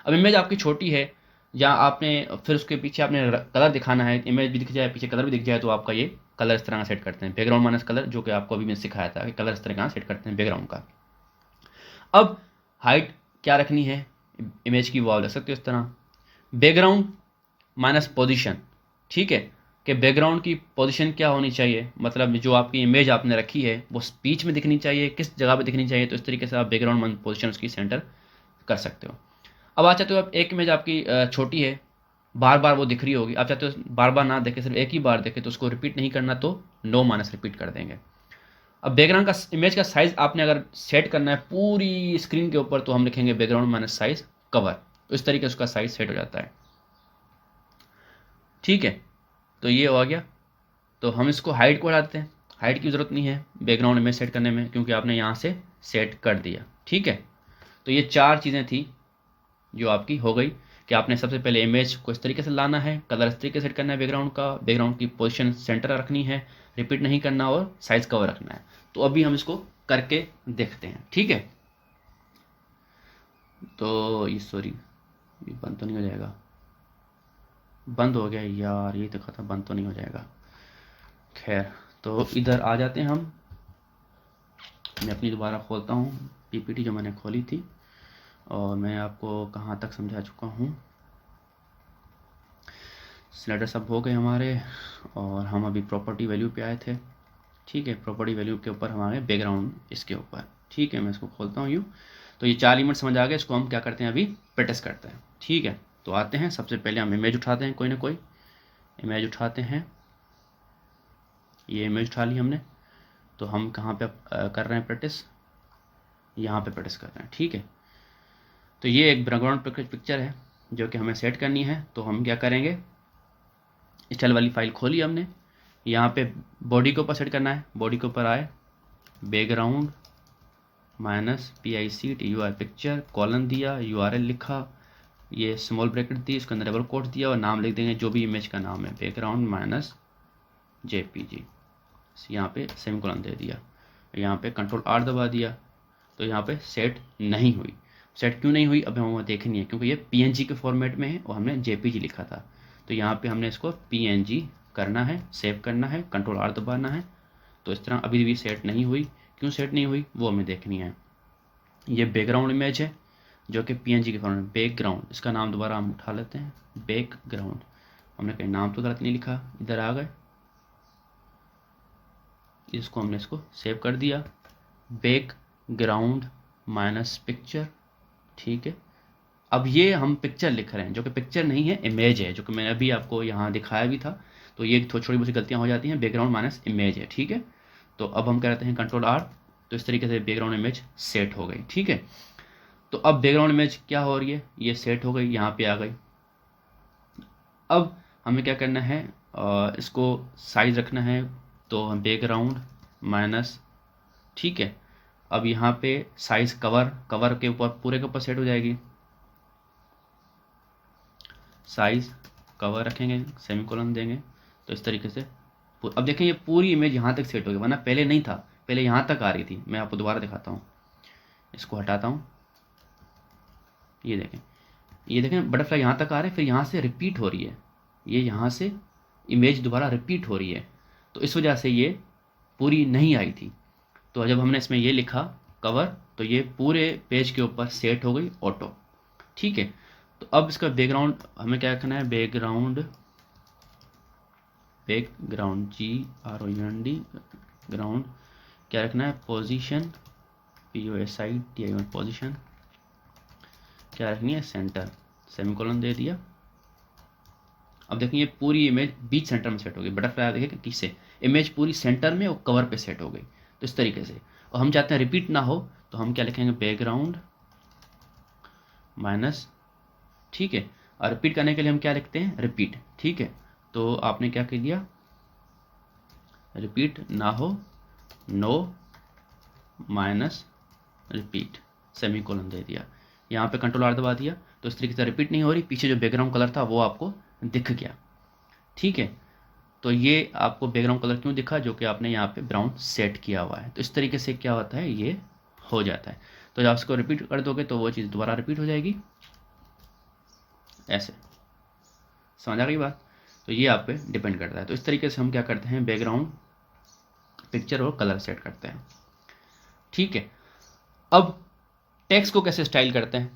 अब इमेज आपकी छोटी है, या आपने फिर उसके पीछे आपने कलर दिखाना है, इमेज भी दिख जाए पीछे कलर भी दिख जाए, तो आपका ये कलर इस तरह का सेट करते हैं, बैकग्राउंड माइनस कलर, जो कि आपको अभी मैंने सिखाया था कि कलर इस तरह का सेट करते हैं बैकग्राउंड का। अब हाइट क्या रखनी है इमेज की, वो आप रख सकते हो इस तरह, बैकग्राउंड माइनस पोजीशन, ठीक है। कि बैकग्राउंड की पोजीशन क्या होनी चाहिए, मतलब जो आपकी इमेज आपने रखी है वो बीच में दिखनी चाहिए, किस जगह पे दिखनी चाहिए। तो इस तरीके से आप बैकग्राउंड माइनस पोजीशन उसकी सेंटर कर सकते हो। अब आप चाहते हो आप एक इमेज आपकी छोटी है, बार बार वो दिख रही होगी, आप चाहते हो बार बार ना देखे, सिर्फ एक ही बार देखे, तो उसको रिपीट नहीं करना, तो नो माइनस रिपीट कर देंगे। अब बैकग्राउंड का इमेज का साइज आपने अगर सेट करना है पूरी स्क्रीन के ऊपर, तो हम लिखेंगे बैकग्राउंड माइनस साइज कवर। तो इस तरीके से उसका साइज सेट हो जाता है, ठीक है। तो ये हो गया। तो हम इसको हाइट को हटाते हैं, हाइट की ज़रूरत नहीं है बैकग्राउंड इमेज सेट करने में, क्योंकि आपने यहाँ से सेट कर दिया, ठीक है। तो ये 4 चीज़ें थी जो आपकी हो गई, कि आपने सबसे पहले इमेज को इस तरीके से लाना है, कलर इस तरीके से सेट करना है बैकग्राउंड का, बैकग्राउंड की पोजीशन सेंटर रखनी है, रिपीट नहीं करना, और साइज कवर रखना है। तो अभी हम इसको करके देखते हैं, ठीक है। तो ये सॉरी, ये बंद तो नहीं हो जाएगा, बंद हो गया यार, ये देखा था बंद तो नहीं हो जाएगा। खैर, तो इधर आ जाते हैं हम। मैं अपनी दोबारा खोलता हूँ PPT जो मैंने खोली थी, और मैं आपको कहाँ तक समझा चुका हूँ। स्लाइडर सब हो गए हमारे, और हम अभी प्रॉपर्टी वैल्यू पे आए थे, ठीक है। प्रॉपर्टी वैल्यू के ऊपर हमारे बैकग्राउंड इसके ऊपर, ठीक है। मैं इसको खोलता हूँ यूँ। तो ये 4 एलिमेंट समझ आ गए, इसको हम क्या करते हैं अभी प्रैक्टिस करते हैं, ठीक है। तो आते हैं, सबसे पहले हम इमेज उठाते हैं, कोई ना कोई इमेज उठाते हैं। ये इमेज उठा ली हमने, तो हम कहाँ पे कर रहे हैं प्रैक्टिस, यहाँ पे प्रैक्टिस कर रहे हैं, ठीक है। तो ये एक बैकग्राउंड पिक्चर है जो कि हमें सेट करनी है। तो हम क्या करेंगे, स्टाइल वाली फाइल खोली हमने, यहाँ पे बॉडी के ऊपर सेट करना है। बॉडी के ऊपर आए, background minus PICTUR picture, colon दिया, URL लिखा, ये स्मॉल ब्रैकेट दी, इसके अंदर डबल कोट दिया, और नाम लिख देंगे जो भी इमेज का नाम है, बैकग्राउंड माइनस JPG। यहाँ पे सेमीकोलन दे दिया, यहाँ पे कंट्रोल R दबा दिया। तो यहाँ पे सेट नहीं हुई। सेट क्यों नहीं हुई, अब हमें देखनी है, क्योंकि ये PNG के फॉर्मेट में है और हमने JPG लिखा था। तो यहाँ पे हमने इसको PNG करना है, सेव करना है, कंट्रोल R दबाना है। तो इस तरह अभी भी सेट नहीं हुई। क्यों सेट नहीं हुई वो हमें देखनी है। ये बैकग्राउंड इमेज है जो कि PNG के फॉर्मेट में, बैकग्राउंड, इसका नाम दोबारा हम उठा लेते हैं, बैकग्राउंड। हमने कहीं नाम तो गलत नहीं लिखा, इधर आ गए, इसको हमने इसको सेव कर दिया, बैकग्राउंड माइनस पिक्चर, ठीक है। अब ये हम पिक्चर लिख रहे हैं, जो कि पिक्चर नहीं है, इमेज है, जो कि मैंने अभी आपको यहाँ दिखाया भी था। तो ये छोटी बहुत सी गलतियाँ हो जाती हैं, बैकग्राउंड माइनस इमेज है, ठीक है। तो अब हम करते हैं कंट्रोल आर, तो इस तरीके से बैकग्राउंड इमेज सेट हो गई, ठीक है। तो अब बैकग्राउंड इमेज क्या हो रही है, ये सेट हो गई, यहाँ पे आ गई। अब हमें क्या करना है, इसको साइज रखना है, तो हम बैकग्राउंड माइनस, ठीक है। अब यहाँ पे साइज कवर के ऊपर पूरे के ऊपर सेट हो जाएगी, साइज कवर रखेंगे, सेमीकोलन देंगे, तो इस तरीके से अब देखें ये पूरी इमेज यहाँ तक सेट हो गई, वरना पहले नहीं था, पहले यहाँ तक आ रही थी। मैं आपको दोबारा दिखाता हूँ, इसको हटाता हूँ, ये देखें बटरफ्लाई यहाँ तक आ रहा है, फिर यहाँ से रिपीट हो रही है, ये यहाँ से इमेज दोबारा रिपीट हो रही है, तो इस वजह से ये पूरी नहीं आई थी। तो जब हमने इसमें ये लिखा कवर, तो ये पूरे पेज के ऊपर सेट हो गई ऑटो, ठीक है। तो अब इसका बैकग्राउंड हमें क्या रखना है, बैकग्राउंड GROUND ग्राउंड क्या रखना है, पोजीशन POSITION पोजीशन क्या रखनी है, सेंटर, सेमीकोलन दे दिया। अब देखिए ये पूरी इमेज बीच सेंटर में सेट हो गई, बटरफ्लाई देखिए किससे, इमेज पूरी सेंटर में और कवर पे सेट हो गई, तो इस तरीके से। और हम चाहते हैं रिपीट ना हो, तो हम क्या लिखेंगे, बैकग्राउंड माइनस, ठीक है। और रिपीट करने के लिए हम क्या लिखते हैं, रिपीट, ठीक है। तो आपने क्या कर दिया, रिपीट ना हो, नो माइनस रिपीट, सेमीकोलन दे दिया। यहाँ पे कंट्रोल आर दबा दिया, तो इस तरीके से रिपीट नहीं हो रही, पीछे जो बैकग्राउंड कलर था वो आपको दिख गया, ठीक है। तो ये आपको बैकग्राउंड कलर क्यों दिखा, जो कि आपने यहाँ पे ब्राउन सेट किया हुआ है। तो इस तरीके से क्या होता है, ये हो जाता है। तो जब आप इसको रिपीट कर दोगे तो वो चीज़ दोबारा रिपीट हो जाएगी, ऐसे। समझ आ गई बात। तो ये आप पे डिपेंड करता है। तो इस तरीके से हम क्या करते हैं, बैकग्राउंड पिक्चर और कलर सेट करते हैं, ठीक है। अब टेक्स्ट को कैसे स्टाइल करते हैं,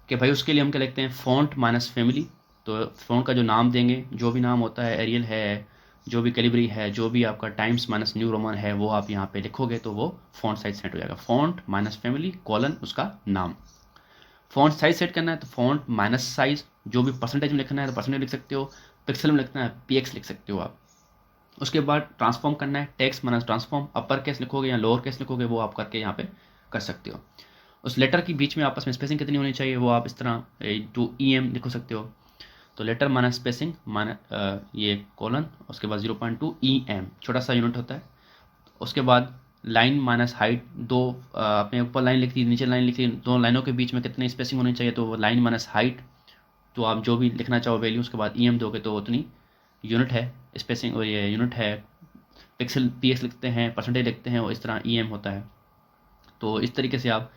कि भाई उसके लिए हम क्या लिखते हैं, फॉन्ट माइनस फैमिली। तो फॉन्ट का जो नाम देंगे, जो भी नाम होता है, एरियल है, जो भी कैलिब्री है, जो भी आपका टाइम्स माइनस न्यू रोमन है, वो आप यहाँ पे लिखोगे तो वो फॉन्ट साइज सेट हो जाएगा। फॉन्ट माइनस फैमिली कॉलन उसका नाम। फॉन्ट साइज सेट करना है तो फॉन्ट माइनस साइज, जो भी परसेंटेज में लिखना है तो परसेंटेज लिख सकते हो, पिक्सल में लिखना है PX लिख सकते हो आप। उसके बाद ट्रांसफॉर्म करना है, text minus transform, upper case लिखोगे या लोअर केस लिखोगे, वो आप करके यहाँ पे कर सकते हो। उस लेटर के बीच में आपस में स्पेसिंग कितनी होनी चाहिए, वो आप इस तरह टू EM लिख सकते हो। तो लेटर माइनस स्पेसिंग माइनस ये कॉलन, उसके बाद 0.2 EM, छोटा सा यूनिट होता है। उसके बाद लाइन माइनस हाइट, दो आपने ऊपर लाइन लिख दी, नीचे लाइन लिख दी, दो लाइनों के बीच में कितनी स्पेसिंग होनी चाहिए, तो वो लाइन माइनस हाइट, तो आप जो भी लिखना चाहो वैल्यू, उसके बाद EM दोगे तो उतनी यूनिट है स्पेसिंग, और ये यूनिट है। पिक्सल PX लिखते हैं, परसेंटेज लिखते हैं, वो इस तरह EM होता है। तो इस तरीके से आप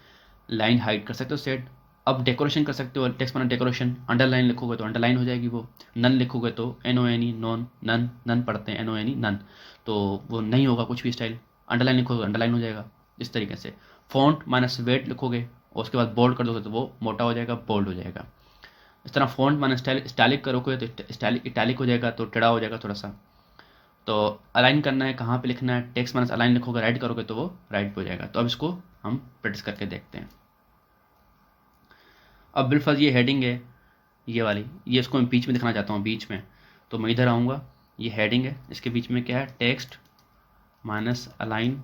लाइन हाइट कर सकते हो सेट। अब डेकोरेशन कर सकते हो, टेक्स्ट माइनस डेकोरेशन, अंडरलाइन लिखोगे तो अंडरलाइन हो जाएगी वो, नन लिखोगे तो NONE नॉन, नन पढ़ते हैं NONE नन, तो वो नहीं होगा कुछ भी स्टाइल। अंडरलाइन लिखोगे अंडरलाइन हो जाएगा, इस तरीके से। फॉन्ट माइनस वेट लिखोगे और उसके बाद बोल्ड कर दोगे तो वो मोटा हो जाएगा, बोल्ड हो जाएगा। इस तरह फॉन्ट माइनस स्टाइलिक करोगे तो स्टाइलिक इटैलिक हो जाएगा, तो टेढ़ा हो जाएगा थोड़ा सा। तो अलाइन करना है, कहाँ पे लिखना है, टेक्स्ट माइनस अलाइन लिखोगे, राइट करोगे तो वो राइट पे हो जाएगा। तो अब इसको हम प्रैक्टिस करके देखते हैं। अब बिलफर्ज ये हेडिंग है, ये वाली, ये इसको मैं बीच में दिखाना चाहता हूँ, बीच में। तो मैं इधर आऊँगा, ये हेडिंग है, इसके बीच में क्या है, टेक्स्ट माइनस अलाइन,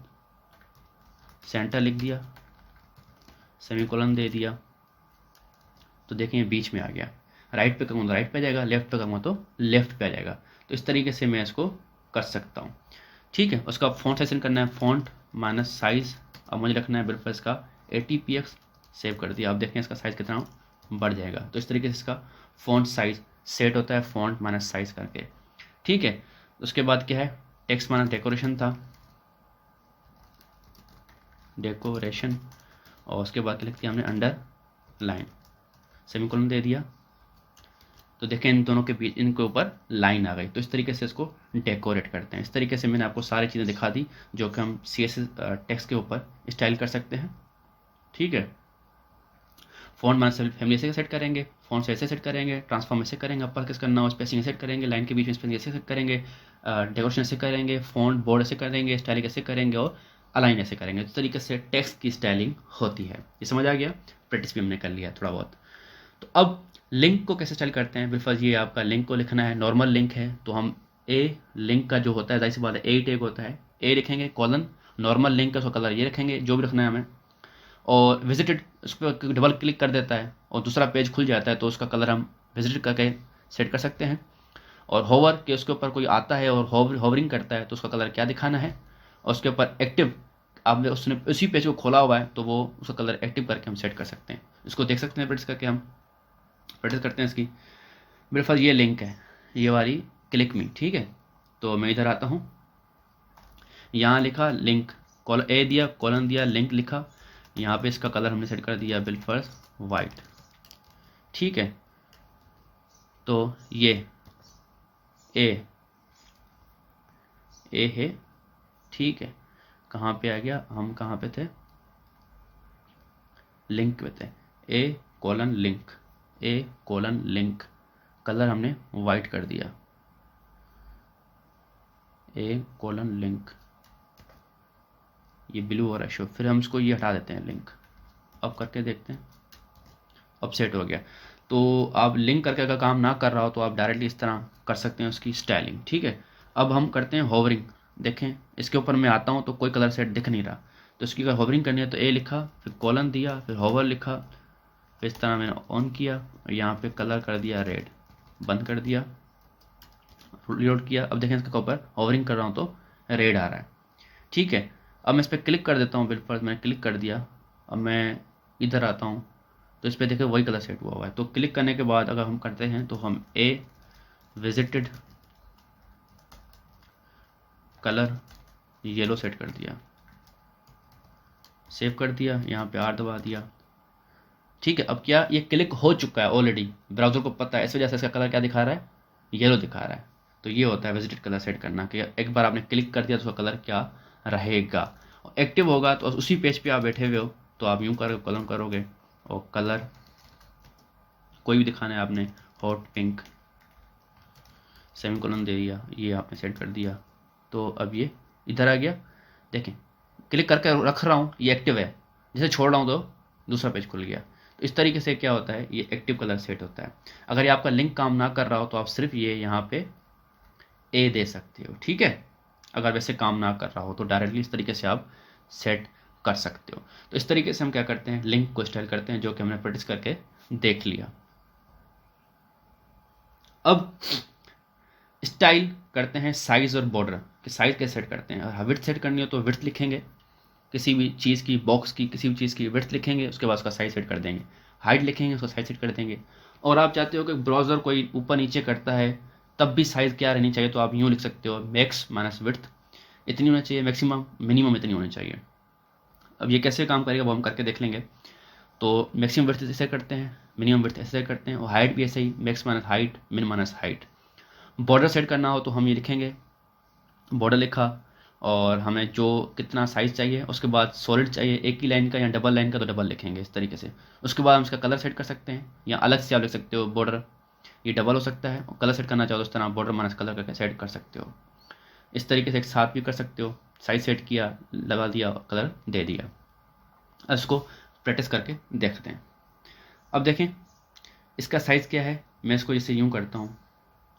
सेंटर लिख दिया, सेमीकोलन दे दिया, तो देखें ये बीच में आ गया। राइट पे करूँगा तो राइट पे आ जाएगा, लेफ्ट पे करूँगा तो लेफ्ट पे आ जाएगा। तो इस तरीके से मैं इसको कर सकता हूँ, ठीक है। उसका फॉन्ट साइज करना है, फॉन्ट माइनस साइज, अब मुझे रखना है बिल्कुल इसका 80px, सेव कर दिया। अब देखें इसका साइज़ कितना बढ़ जाएगा। तो इस तरीके से इसका फॉन्ट साइज सेट होता है, फॉन्ट माइनस साइज करके, ठीक है। उसके बाद क्या है, टेक्स्ट माइनस डेकोरेशन था, डेकोरेशन, और उसके बाद क्या लिख दिया हमने, अंडर लाइन, सेमीकोलन दे दिया। तो देखें इन दोनों के बीच, इनके ऊपर लाइन आ गई। तो इस तरीके से इसको डेकोरेट करते हैं। इस तरीके से मैंने आपको सारी चीज़ें दिखा दी जो कि हम CSS टेक्स्ट के ऊपर स्टाइल कर सकते हैं, ठीक है। फॉन्ट माइनस फैमिली ऐसे सेट करेंगे, फॉन्ट से ऐसे सेट करेंगे, ट्रांसफॉर्म ऐसे करेंगे, अपर केस करना हो, स्पेसिंग सेट करेंगे, लाइन के बीच में स्पेसिंग ऐसे सेट करेंगे, डेकोरेशन ऐसे करेंगे, फॉन्ट बोर्ड ऐसे करेंगे, स्टाइलिंग ऐसे करेंगे, और अलाइन ऐसे करेंगे। इस तरीके से टेक्स्ट की स्टाइलिंग होती है। ये समझ आ गया, प्रैक्टिस भी हमने कर लिया थोड़ा बहुत। तो अब लिंक को कैसे स्टाइल करते हैं, बिफॉर ये आपका लिंक को लिखना है, नॉर्मल लिंक है तो हम ए लिंक का जो होता है, जाहिर सी बात है ए टैग होता है, ए लिखेंगे कॉलन, नॉर्मल लिंक का उसका कलर ये रखेंगे जो भी रखना है हमें, और विजिटेड उस पर डबल क्लिक कर देता है और दूसरा पेज खुल जाता है तो उसका कलर हम विजिटेड करके सेट कर सकते हैं। और होवर के उसके ऊपर कोई आता है और होवरिंग करता है तो उसका कलर क्या दिखाना है, और उसके ऊपर एक्टिव आपने उसने उसी पेज को खोला हुआ है तो वो उसका कलर एक्टिव करके हम सेट कर सकते हैं। इसको देख सकते हैं प्रैक्टिस करके, हम प्रैक्टिस करते हैं इसकी। मेरे पास ये लिंक है, ये वाली क्लिक मी, ठीक है। तो मैं इधर आता हूँ, यहाँ लिखा लिंक, कॉल ए दिया, कॉलन दिया, लिंक लिखा, यहाँ पे इसका कलर हमने सेट कर दिया बिल फर्स्ट वाइट, ठीक है। तो ये ए है, ठीक है। कहाँ पे आ गया, हम कहाँ पे थे, लिंक पे थे, ए कॉलन लिंक, ए कॉलन लिंक, कलर हमने वाइट कर दिया, ए कॉलन लिंक, ये ब्लू हो रहा है शो, फिर हम इसको ये हटा देते हैं लिंक, अब करके देखते हैं, अब सेट हो गया। तो आप लिंक करके अगर काम ना कर रहा हो तो आप डायरेक्टली इस तरह कर सकते हैं उसकी स्टाइलिंग, ठीक है। अब हम करते हैं होवरिंग, देखें इसके ऊपर मैं आता हूँ तो कोई कलर सेट दिख नहीं रहा, तो इसकी अगर होवरिंग करनी है तो ए लिखा, फिर कॉलन दिया, फिर होवर लिखा, फिर इस तरह मैंने ऑन किया, यहाँ पे कलर कर दिया रेड, बंद कर दिया, रीलोड किया। अब देखें इसके ऊपर होवरिंग कर रहा हूँ तो रेड आ रहा है, ठीक है। अब मैं इस पर क्लिक कर देता हूँ, बिल्कुल मैंने क्लिक कर दिया। अब मैं इधर आता हूँ तो इस पर देखें वही कलर सेट हुआ है। तो क्लिक करने के बाद अगर हम करते हैं तो हम ए विजिटेड कलर येलो सेट कर दिया, सेव कर दिया, यहाँ पे आर दबा दिया, ठीक है। अब क्या ये क्लिक हो चुका है ऑलरेडी, ब्राउजर को पता है, इस वजह से इसका कलर क्या दिखा रहा है, येलो दिखा रहा है। तो ये होता है विजिटेड कलर सेट करना, कि एक बार आपने क्लिक कर दिया तो उसका कलर क्या रहेगा। और एक्टिव होगा तो उसी पेज पे आप बैठे हुए हो तो आप यूँ कर कॉलम करोगे और कलर कोई भी दिखाना है आपने, हॉट पिंक, सेमीकोलन दे दिया, ये आपने सेट कर दिया। तो अब ये इधर आ गया, देखें क्लिक करके रख रहा हूँ ये एक्टिव है, जैसे छोड़ रहा हूँ तो दूसरा पेज खुल गया। तो इस तरीके से क्या होता है, ये एक्टिव कलर सेट होता है। अगर ये आपका लिंक काम ना कर रहा हो तो आप सिर्फ ये यहाँ पे ए दे सकते हो, ठीक है। अगर वैसे काम ना कर रहा हो तो डायरेक्टली इस तरीके से आप सेट कर सकते हो। तो इस तरीके से हम क्या करते हैं, लिंक को स्टाइल करते हैं, जो कि हमने प्रैक्टिस करके देख लिया। अब स्टाइल करते हैं साइज और बॉर्डर, कि साइज कैसे सेट करते हैं। अगर विड्थ सेट करनी हो तो विड्थ लिखेंगे, किसी भी चीज़ की, बॉक्स की, किसी भी चीज़ की विड्थ लिखेंगे, उसके बाद उसका साइज सेट कर देंगे। हाइट लिखेंगे, उसका साइज सेट कर देंगे। और आप चाहते हो कि ब्राउज़र कोई ऊपर नीचे करता है तब भी साइज़ क्या रहनी चाहिए, तो आप यूँ लिख सकते हो, मैक्स माइनस विड्थ इतनी होनी चाहिए, मैक्सिमम मिनिमम इतनी होनी चाहिए। अब ये कैसे काम करेगा वो हम करके देख लेंगे। तो मैक्सिमम विड्थ ऐसे करते हैं, मिनिमम विड्थ ऐसे करते हैं, और हाइट भी ऐसे ही, max minus height, min minus height. Border set करना हो तो हम ये लिखेंगे, बॉर्डर लिखा, और हमें जो कितना साइज़ चाहिए, उसके बाद सॉलिड चाहिए एक ही लाइन का या डबल लाइन का तो डबल लिखेंगे इस तरीके से। उसके बाद हम इसका कलर सेट कर सकते हैं, या अलग से आप लिख सकते हो बॉर्डर, ये डबल हो सकता है, और कलर सेट करना चाहो तो इस तरह बॉर्डर माइनस कलर करके सेट कर सकते हो। इस तरीके से एक साथ भी कर सकते हो, साइज सेट किया, लगा दिया, कलर दे दिया। अब इसको प्रैक्टिस करके देखते हैं। अब देखें इसका साइज़ क्या है, मैं इसको जैसे यूँ करता हूँ,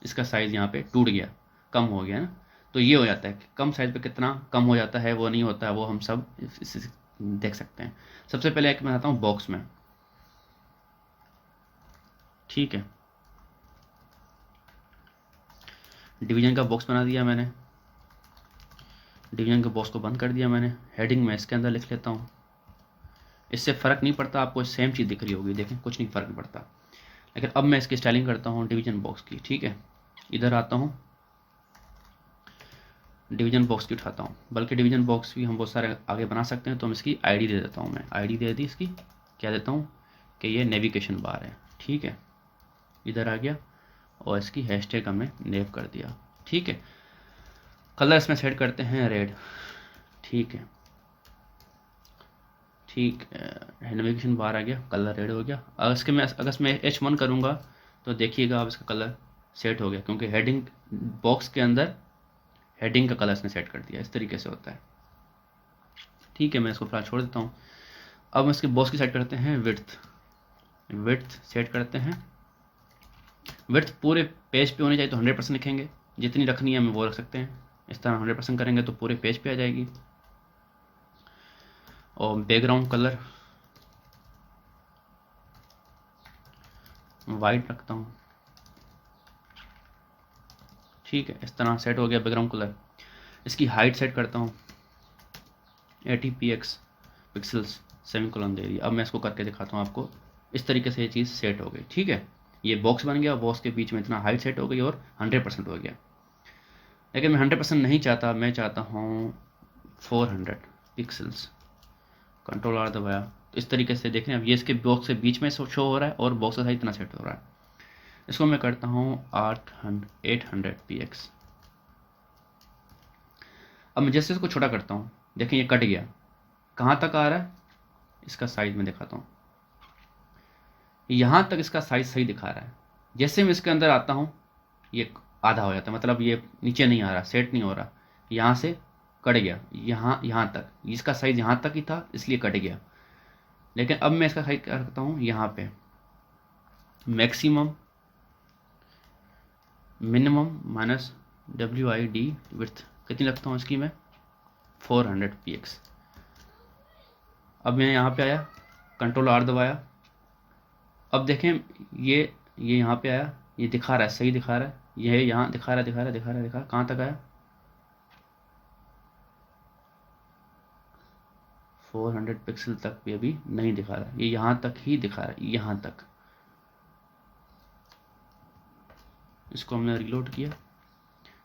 इसका साइज़ यहाँ पे टूट गया, कम हो गया ना। तो ये हो जाता है कि कम साइज़ पे कितना कम हो जाता है, वो नहीं होता है, वो हम सब इससे देख सकते हैं। सबसे पहले एक मैं आता हूँ बॉक्स में, ठीक है, डिवीजन का बॉक्स बना दिया मैंने, डिवीजन के बॉक्स को बंद कर दिया मैंने। हेडिंग में इसके अंदर लिख लेता हूँ, इससे फ़र्क नहीं पड़ता, आपको सेम चीज़ दिख रही होगी, देखें कुछ नहीं फ़र्क नहीं पड़ता। लेकिन अब मैं इसकी स्टाइलिंग करता हूँ डिवीजन बॉक्स की, ठीक है। इधर आता हूँ, डिवीजन बॉक्स की उठाता हूँ, बल्कि डिवीजन बॉक्स भी हम बहुत सारे आगे बना सकते हैं। तो हम इसकी आईडी दे देता हूँ, मैं आईडी दे दी इसकी, क्या देता हूँ कि ये नेविगेशन बार है, ठीक है। इधर आ गया और इसकी हैशटैग हमने नेव कर दिया, ठीक है। कलर इसमें सेट करते हैं रेड, ठीक है, ठीक है। नेविगेशन बार आ गया, कलर रेड हो गया। अगर इसमें H1 करूँगा तो देखिएगा अब इसका कलर सेट हो गया, क्योंकि हेडिंग बॉक्स के अंदर हेडिंग का कलर इसने सेट कर दिया। इस तरीके से होता है, ठीक है। मैं इसको फिलहाल छोड़ देता हूँ। अब हम इसके बॉक्स की सेट करते हैं विड्थ, विड्थ सेट करते हैं विड्थ पूरे पेज पे होनी चाहिए तो 100% लिखेंगे, जितनी रखनी है हमें वो रख सकते हैं। इस तरह 100% करेंगे तो पूरे पेज पे आ जाएगी। और बैकग्राउंड कलर वाइट रखता हूँ, ठीक है। इस तरह सेट हो गया बैकग्राउंड कलर। इसकी हाइट सेट करता हूँ 80 पिक्सल्स, सेमीकोलन दे दिया। अब मैं इसको करके दिखाता हूँ आपको। इस तरीके से ये चीज़ सेट हो गई, ठीक है। ये बॉक्स बन गया, बॉक्स के बीच में इतना हाइट सेट हो गई और 100% हो गया। लेकिन मैं 100% नहीं चाहता, मैं चाहता हूँ 400 पिक्सल्स। कंट्रोल आर दबाया तो इस तरीके से देखें, अब ये इसके बॉक्स के बीच में शो हो रहा है और बॉक्स का साइज इतना सेट हो रहा है। इसको मैं करता हूँ 800 px। अब मैं जैसे इसको छोटा करता हूँ, देखें ये कट गया। कहाँ तक आ रहा है, इसका साइज में दिखाता हूँ, यहाँ तक इसका साइज सही दिखा रहा है। जैसे मैं इसके अंदर आता हूँ ये आधा हो जाता है, मतलब ये नीचे नहीं आ रहा, सेट नहीं हो रहा, यहाँ से कट गया, यहाँ तक। इसका साइज यहाँ तक ही था इसलिए कट गया। लेकिन अब मैं इसका साइज क्या करता हूँ, यहाँ पे maximum minimum minus WID width कितनी लगता हूँ इसकी मैं, 400 px। अब मैं यहाँ पे आया, कंट्रोल R दबाया। अब देखें ये यहाँ पे आया, ये दिखा रहा है, सही दिखा रहा है। ये यहाँ दिखा रहा है, कहाँ तक आया, 400 पिक्सल तक भी अभी नहीं दिखा रहा है, ये यहाँ तक ही दिखा रहा है, यहाँ तक। इसको हमने रिलोड किया,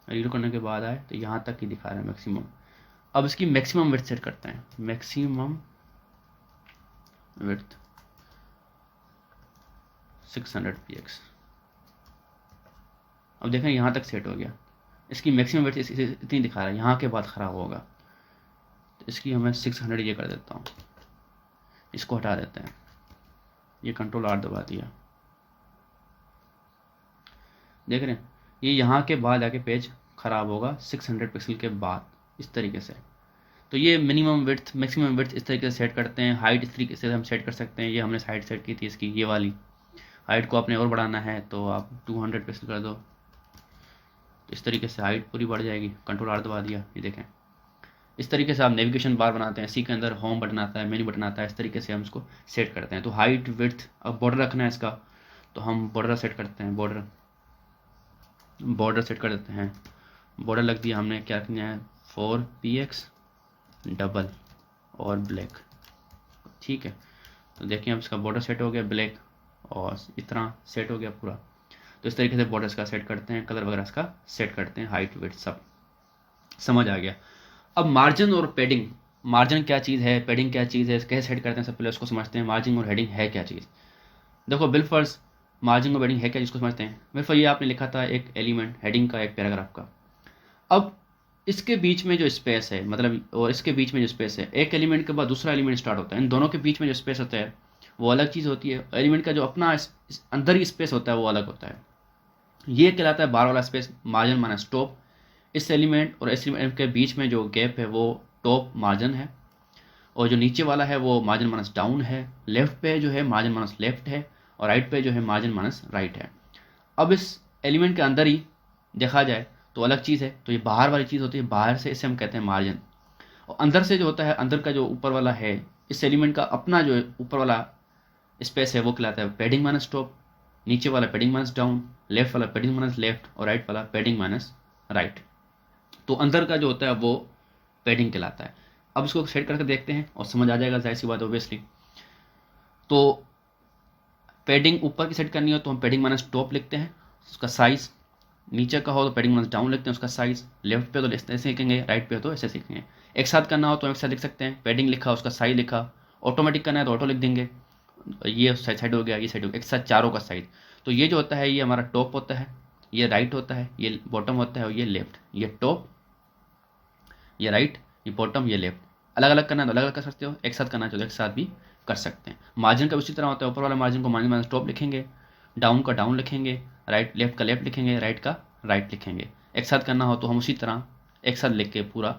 रिलोड करने के बाद आए तो यहाँ तक ही दिखा रहा है मैक्सिमम। अब इसकी मैक्सिमम विड्थ सेट करते हैं, मैक्सिमम विड्थ 600 px। अब देखें यहाँ तक सेट हो गया। इसकी मैक्सिमम विड्थ इतनी दिखा रहा है, यहाँ के बाद ख़राब होगा तो इसकी हमें 600 ये कर देता हूँ। इसको हटा देते हैं, ये कंट्रोल R दबा दिया। देख रहे हैं ये यहाँ के बाद आके पेज ख़राब होगा 600 पिक्सल के बाद, इस तरीके से। तो ये मिनिमम विड्थ मैक्सिमम विड्थ इस तरीके से सेट करते हैं। हाइट इस तरीके से हम सेट कर सकते हैं। ये हमने हाइट सेट की थी इसकी, ये वाली हाइट को आपने और बढ़ाना है तो आप 200 पिक्सल कर दो, तो इस तरीके से हाइट पूरी बढ़ जाएगी। कंट्रोल R दबा दिया, ये देखें। इस तरीके से आप नेविगेशन बार बनाते हैं, इसी के अंदर होम बटन आता है, मेन्यू बटन आता है, इस तरीके से हम इसको सेट करते हैं। तो हाइट विड्थ, अब बॉर्डर रखना है इसका तो हम बॉर्डर सेट करते हैं, बॉर्डर सेट कर देते हैं। बॉर्डर लग दिया हमने, क्या रखना है 4px डबल और ब्लैक, ठीक है। तो देखिए अब इसका बॉर्डर सेट हो गया ब्लैक और इतना सेट हो गया पूरा। तो इस तरीके से बॉर्डर्स का सेट करते हैं, कलर वगैरह इसका सेट करते हैं, हाइट वेट सब समझ आ गया। अब मार्जिन और पैडिंग, मार्जिन क्या चीज़ है, पैडिंग क्या चीज़ है, कैसे सेट करते हैं, सब पहले उसको समझते हैं। मार्जिन और हेडिंग है क्या चीज़। देखो बिलफर्स मार्जिन और पैडिंग है क्या, जिसको समझते हैं। बिलफर ये आपने लिखा था एक एलिमेंट हेडिंग का, एक पैराग्राफ का। अब इसके बीच में जो स्पेस है, मतलब और इसके बीच में जो स्पेस है, एक एलिमेंट के बाद दूसरा एलिमेंट स्टार्ट होता है, इन दोनों के बीच में जो स्पेस होता है वो अलग चीज़ होती है। एलिमेंट का जो अपना अंदर ही स्पेस होता है वो अलग होता है। ये कहलाता है बार वाला स्पेस, मार्जिन माइनस टॉप। इस एलिमेंट और इस एलिमेंट के बीच में जो गैप है वो टॉप मार्जिन है, और जो नीचे वाला है वो मार्जिन माइनस डाउन है। लेफ्ट पे जो है मार्जिन माइनस लेफ्ट है, और राइट पे जो है मार्जिन माइनस राइट है। अब इस एलिमेंट के अंदर ही देखा जाए तो अलग चीज़ है, तो ये बाहर वाली चीज़ होती है, बाहर से इसे हम कहते हैं मार्जिन। और अंदर से जो होता है, अंदर का जो ऊपर वाला है, इस एलिमेंट का अपना जो ऊपर वाला स्पेस है वो कहलाता है पैडिंग माइनस टॉप। नीचे वाला पैडिंग माइनस डाउन, लेफ्ट वाला पैडिंग माइनस लेफ्ट, और राइट वाला पैडिंग माइनस राइट। तो अंदर का जो होता है वो पैडिंग कहलाता है। अब इसको सेट करके देखते हैं और समझ आ जाएगा, जाहिर सी बात है ऑब्वियसली। तो पैडिंग ऊपर की सेट करनी हो तो हम पैडिंग माइनस टॉप लिखते हैं, उसका साइज। नीचे का हो तो पैडिंग माइनस डाउन लिखते हैं, उसका साइज। लेफ्ट पे तो ऐसे लिखेंगे, राइट पे तो ऐसे लिखेंगे। एक साथ करना हो तो एक साथ लिख सकते हैं, पैडिंग लिखा उसका साइज लिखा। ऑटोमेटिक करना है तो ऑटो लिख देंगे, ये साइड हो गया, ये साइड हो गया, एक साथ चारों का साइज। तो ये जो होता है ये हमारा टॉप होता है, ये राइट होता है, ये बॉटम होता है, और ये लेफ्ट। ये टॉप, ये राइट, ये बॉटम, ये लेफ्ट। अलग अलग करना है तो अलग अलग कर सकते हो, एक साथ करना है तो एक साथ भी कर सकते हैं। मार्जिन का उसी तरह होता है, ऊपर वाला मार्जिन को मार्जिन माइनस टॉप लिखेंगे, डाउन का डाउन लिखेंगे, राइट लेफ्ट का लेफ्ट लिखेंगे, राइट का राइट लिखेंगे। एक साथ करना हो तो हम उसी तरह एक साथ लिख के पूरा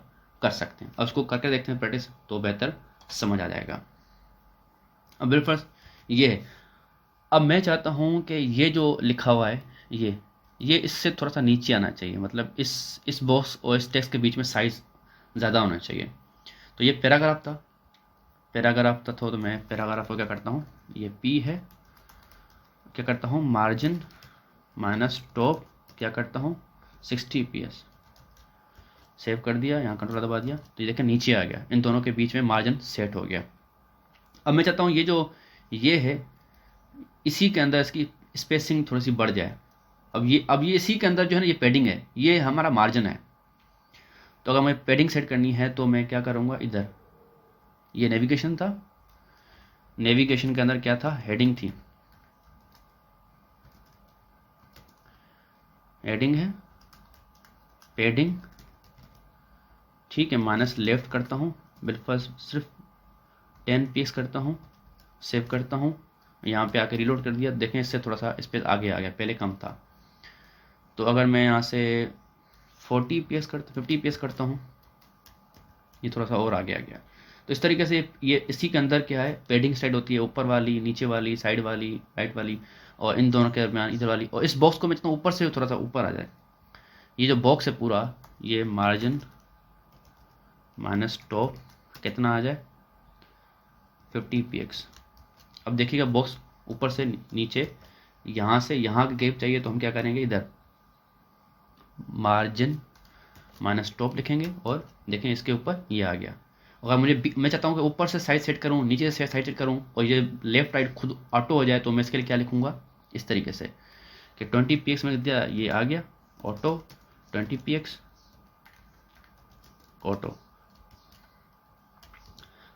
कर सकते हैं। अब उसको करके देखते हैं प्रैक्टिस, तो बेहतर समझ आ जाएगा। अब बिल्कुल ये है। अब मैं चाहता हूँ कि ये जो लिखा हुआ है ये इससे थोड़ा सा नीचे आना चाहिए, मतलब इस बॉक्स और इस टेक्स्ट के बीच में साइज ज़्यादा होना चाहिए। तो ये पैराग्राफ था तो मैं पैराग्राफ को क्या करता हूँ, ये पी है, क्या करता हूँ मार्जिन माइनस टॉप, क्या करता हूँ 60 px, सेव कर दिया, यहाँ कंट्रोल दबा दिया, तो ये देखिए नीचे आ गया, इन दोनों के बीच में मार्जिन सेट हो गया। अब मैं चाहता हूँ ये है इसी के अंदर इसकी स्पेसिंग थोड़ी सी बढ़ जाए। अब ये इसी के अंदर जो है ना, ये पैडिंग है, ये हमारा मार्जिन है। तो अगर मैं पैडिंग सेट करनी है तो मैं क्या करूँगा, इधर ये नेविगेशन था, नेविगेशन के अंदर क्या था, हेडिंग थी, हेडिंग है, पैडिंग, ठीक है, माइनस लेफ्ट करता हूँ, बिल्कुल सिर्फ 10 पीस करता हूँ, सेव करता हूँ, यहाँ पे आके रीलोड कर दिया, देखें इससे थोड़ा सा स्पेस आगे आ गया, पहले कम था। तो अगर मैं यहाँ से 50 पीस करता हूँ, ये थोड़ा सा और आगे आ गया। तो इस तरीके से ये इसी के अंदर क्या है, पैडिंग साइड होती है, ऊपर वाली, नीचे वाली, साइड वाली, राइट वाली, और इन दोनों के दरमियान इधर वाली। और इस बॉक्स को मैं चाहता हूँ ऊपर से थोड़ा सा ऊपर आ जाए, ये जो बॉक्स है पूरा, ये मार्जिन माइनस टॉप कितना आ जाए 50 px। अब देखिएगा बॉक्स ऊपर से नीचे, यहाँ से यहाँ का गैप चाहिए, तो हम क्या करेंगे, इधर मार्जिन माइनस टॉप लिखेंगे और देखें इसके ऊपर ये आ गया। अगर मैं चाहता हूँ कि ऊपर से साइड सेट करूँ, नीचे से साइड सेट करूँ, और ये लेफ्ट राइट खुद ऑटो हो जाए, तो मैं इसके लिए क्या लिखूँगा, इस तरीके से कि 20 px में लिख दिया, ये आ गया ऑटो 20 px ऑटो।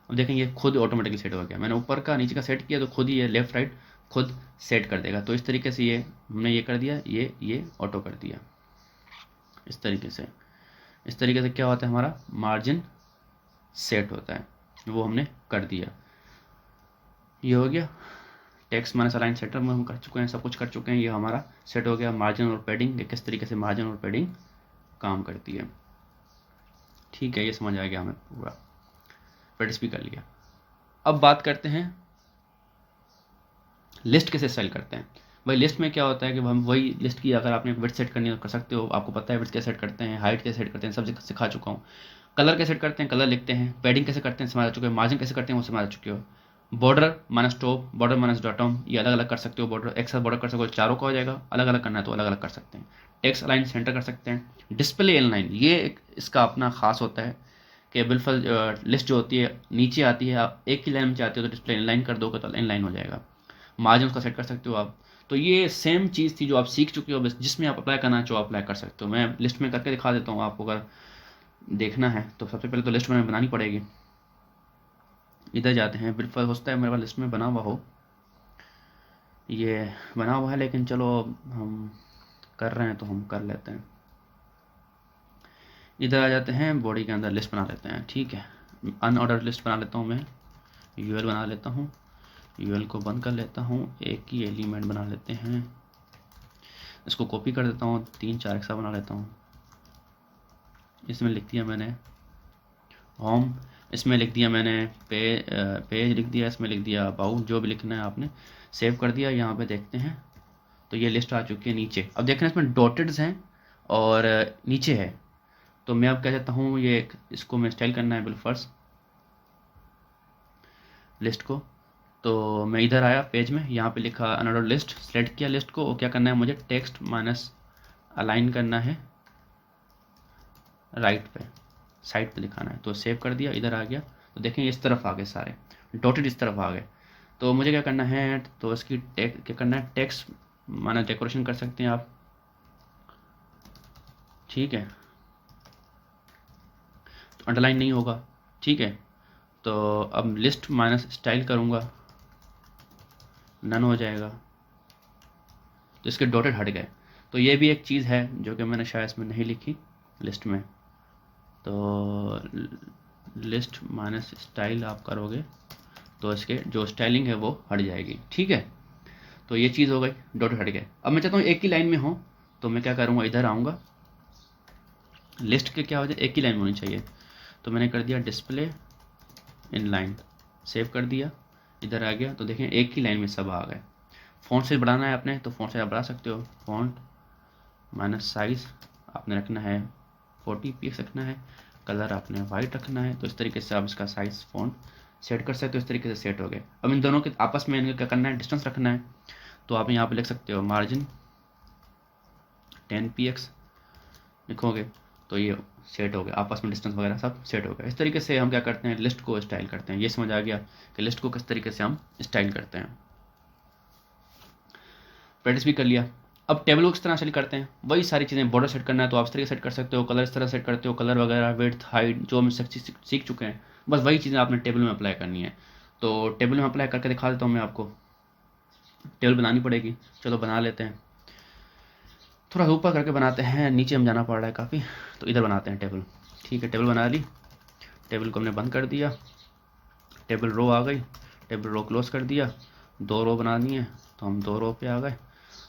अब देखें ये खुद ऑटोमेटिकली सेट हो गया, मैंने ऊपर का नीचे का सेट किया तो खुद ही ये लेफ्ट राइट खुद सेट कर देगा। तो इस तरीके से ये हमने ये कर दिया, ये ऑटो कर दिया। इस तरीके से क्या होता है, हमारा मार्जिन सेट होता है, वो हमने कर दिया। ये हो गया टेक्स्ट माइनस अलाइन सेटअप में हम कर चुके हैं, सब कुछ कर चुके हैं, ये हमारा सेट हो गया। मार्जिन और पैडिंग, किस तरीके से मार्जिन और पैडिंग काम करती है, ठीक है, ये समझ आ गया हमें पूरा, प्रैक्टिस भी कर लिया। अब बात करते हैं लिस्ट कैसे स्टाइल करते हैं। भाई लिस्ट में क्या होता है कि हम वही लिस्ट की अगर आपने विड्थ सेट करनी है तो कर सकते हो, आपको पता है विड्थ कैसे सेट करते हैं, हाइट कैसे सेट करते हैं, सब सिखा चुका हूँ। कलर कैसे सेट करते हैं, कलर लिखते हैं, पैडिंग कैसे करते हैं समझ आ चुके हो, मार्जिन कैसे करते हैं वो समझ आ चुके हो। Border minus top, border minus datum, ये अलग अलग कर सकते हो, बॉर्डर एक साथ बॉर्डर कर सकते हो, चारों का हो जाएगा, अलग अलग करना है तो अलग अलग कर सकते हैं। टेक्स्ट अलाइन सेंटर कर सकते हैं। डिस्प्ले इनलाइन, ये इसका अपना खास होता है कि बिल्कुल लिस्ट जो होती है नीचे आती है, आप एक ही लाइन में चाहते हो तो डिस्प्ले इनलाइन कर दोगे तो इनलाइन हो जाएगा। मार्जिन उसका सेट कर सकते हो आप। तो ये सेम चीज़ थी जो आप सीख चुके हो, बस जिसमें आप अप्लाई करना चाहो अप्लाई कर सकते हो। मैं लिस्ट में करके दिखा देता हूँ आपको, अगर देखना है तो सबसे पहले तो लिस्ट में बनानी पड़ेगी। इधर जाते हैं, बिल्कुल हो सकता है मेरे पास लिस्ट में बना हुआ हो, ये बना हुआ है, लेकिन चलो हम कर रहे हैं तो हम कर लेते हैं। इधर आ जाते हैं, बॉडी के अंदर लिस्ट बना लेते हैं, ठीक है। अनऑर्डर लिस्ट बना लेता हूँ मैं, यूएल बना लेता हूँ, यूएल को बंद कर लेता हूँ, एक ही एलिमेंट बना लेते हैं, इसको कॉपी कर देता हूँ, 3-4 एक साथ बना लेता हूँ। इसमें लिख दिया मैंने होम, इसमें लिख दिया मैंने पेज लिख दिया, इसमें लिख दिया अबाउट, जो भी लिखना है आपने सेव कर दिया। यहाँ पे देखते हैं तो ये लिस्ट आ चुकी है नीचे। अब देखना इसमें डॉटेड्स हैं और नीचे है, तो मैं अब क्या चाहता हूँ, ये इसको मैं स्टाइल करना है बिल्कुल फर्स्ट लिस्ट को। तो मैं इधर आया पेज में, यहाँ पे लिखा अनऑर्डर लिस्ट, सेलेक्ट किया लिस्ट को, और क्या करना है मुझे टेक्स्ट माइनस अलाइन करना है, राइट पे साइड पे दिखाना है, तो सेव कर दिया, इधर आ गया। तो देखें इस तरफ आ गए सारे डॉटेड, इस तरफ आ गए। तो मुझे क्या करना है, तो इसकी क्या करना है, टेक्स्ट माइनस डेकोरेशन कर सकते हैं आप, ठीक है, तो अंडरलाइन नहीं होगा, ठीक है। तो अब लिस्ट माइनस स्टाइल करूँगा, नन हो जाएगा, तो इसके डॉटेड हट गए। तो ये भी एक चीज़ है जो कि मैंने शायद इसमें नहीं लिखी लिस्ट में। तो लिस्ट माइनस स्टाइल आप करोगे तो इसके जो स्टाइलिंग है वो हट जाएगी, ठीक है। तो ये चीज़ हो गई, डॉटेड हट गए। अब मैं चाहता हूँ एक ही लाइन में हो, तो मैं क्या करूँगा, इधर आऊँगा, लिस्ट के क्या हो जाए एक ही लाइन में होनी चाहिए, तो मैंने कर दिया डिस्प्ले इन लाइन, सेव कर दिया, इधर आ गया। तो देखें एक ही लाइन में सब आ गए। फ़ॉन्ट साइज बढ़ाना है आपने तो फ़ॉन्ट साइज आप बढ़ा सकते हो। फ़ॉन्ट माइनस साइज़ आपने रखना है 40 px रखना है, कलर आपने वाइट रखना है। तो इस तरीके से आप इसका साइज़ फ़ॉन्ट सेट कर सकते हो। इस तरीके से सेट हो गए। अब इन दोनों के आपस में इनका क्या करना है, डिस्टेंस रखना है। तो आप यहाँ पे लिख सकते हो मार्जिन 10 px लिखोगे तो ये सेट हो गया, आपस में डिस्टेंस वगैरह सब सेट हो गया। इस तरीके से हम क्या करते हैं, लिस्ट को स्टाइल करते हैं। ये समझ आ गया कि लिस्ट को किस तरीके से हम स्टाइल करते हैं। प्रैक्टिस भी कर लिया। अब टेबल को किस तरह सेट करते हैं, वही सारी चीज़ें। बॉर्डर सेट करना है तो आप इस तरीके सेट कर सकते हो, कलर इस तरह सेट करते हो, कलर वगैरह, विड्थ, हाइट, जो हम सीख चुके हैं, बस वही चीज़ें आपने टेबल में अप्लाई करनी है। तो टेबल में अप्लाई करके दिखा देता हूँ मैं आपको। टेबल बनानी पड़ेगी, चलो बना लेते हैं। थोड़ा ऊपर करके बनाते हैं, नीचे हम जाना पड़ रहा है काफ़ी, तो इधर बनाते हैं टेबल। ठीक है, टेबल बना ली। टेबल को हमने बंद कर दिया, टेबल रो आ गई, टेबल रो क्लोज कर दिया। 2 रो बनानी है तो हम 2 रो पे आ गए।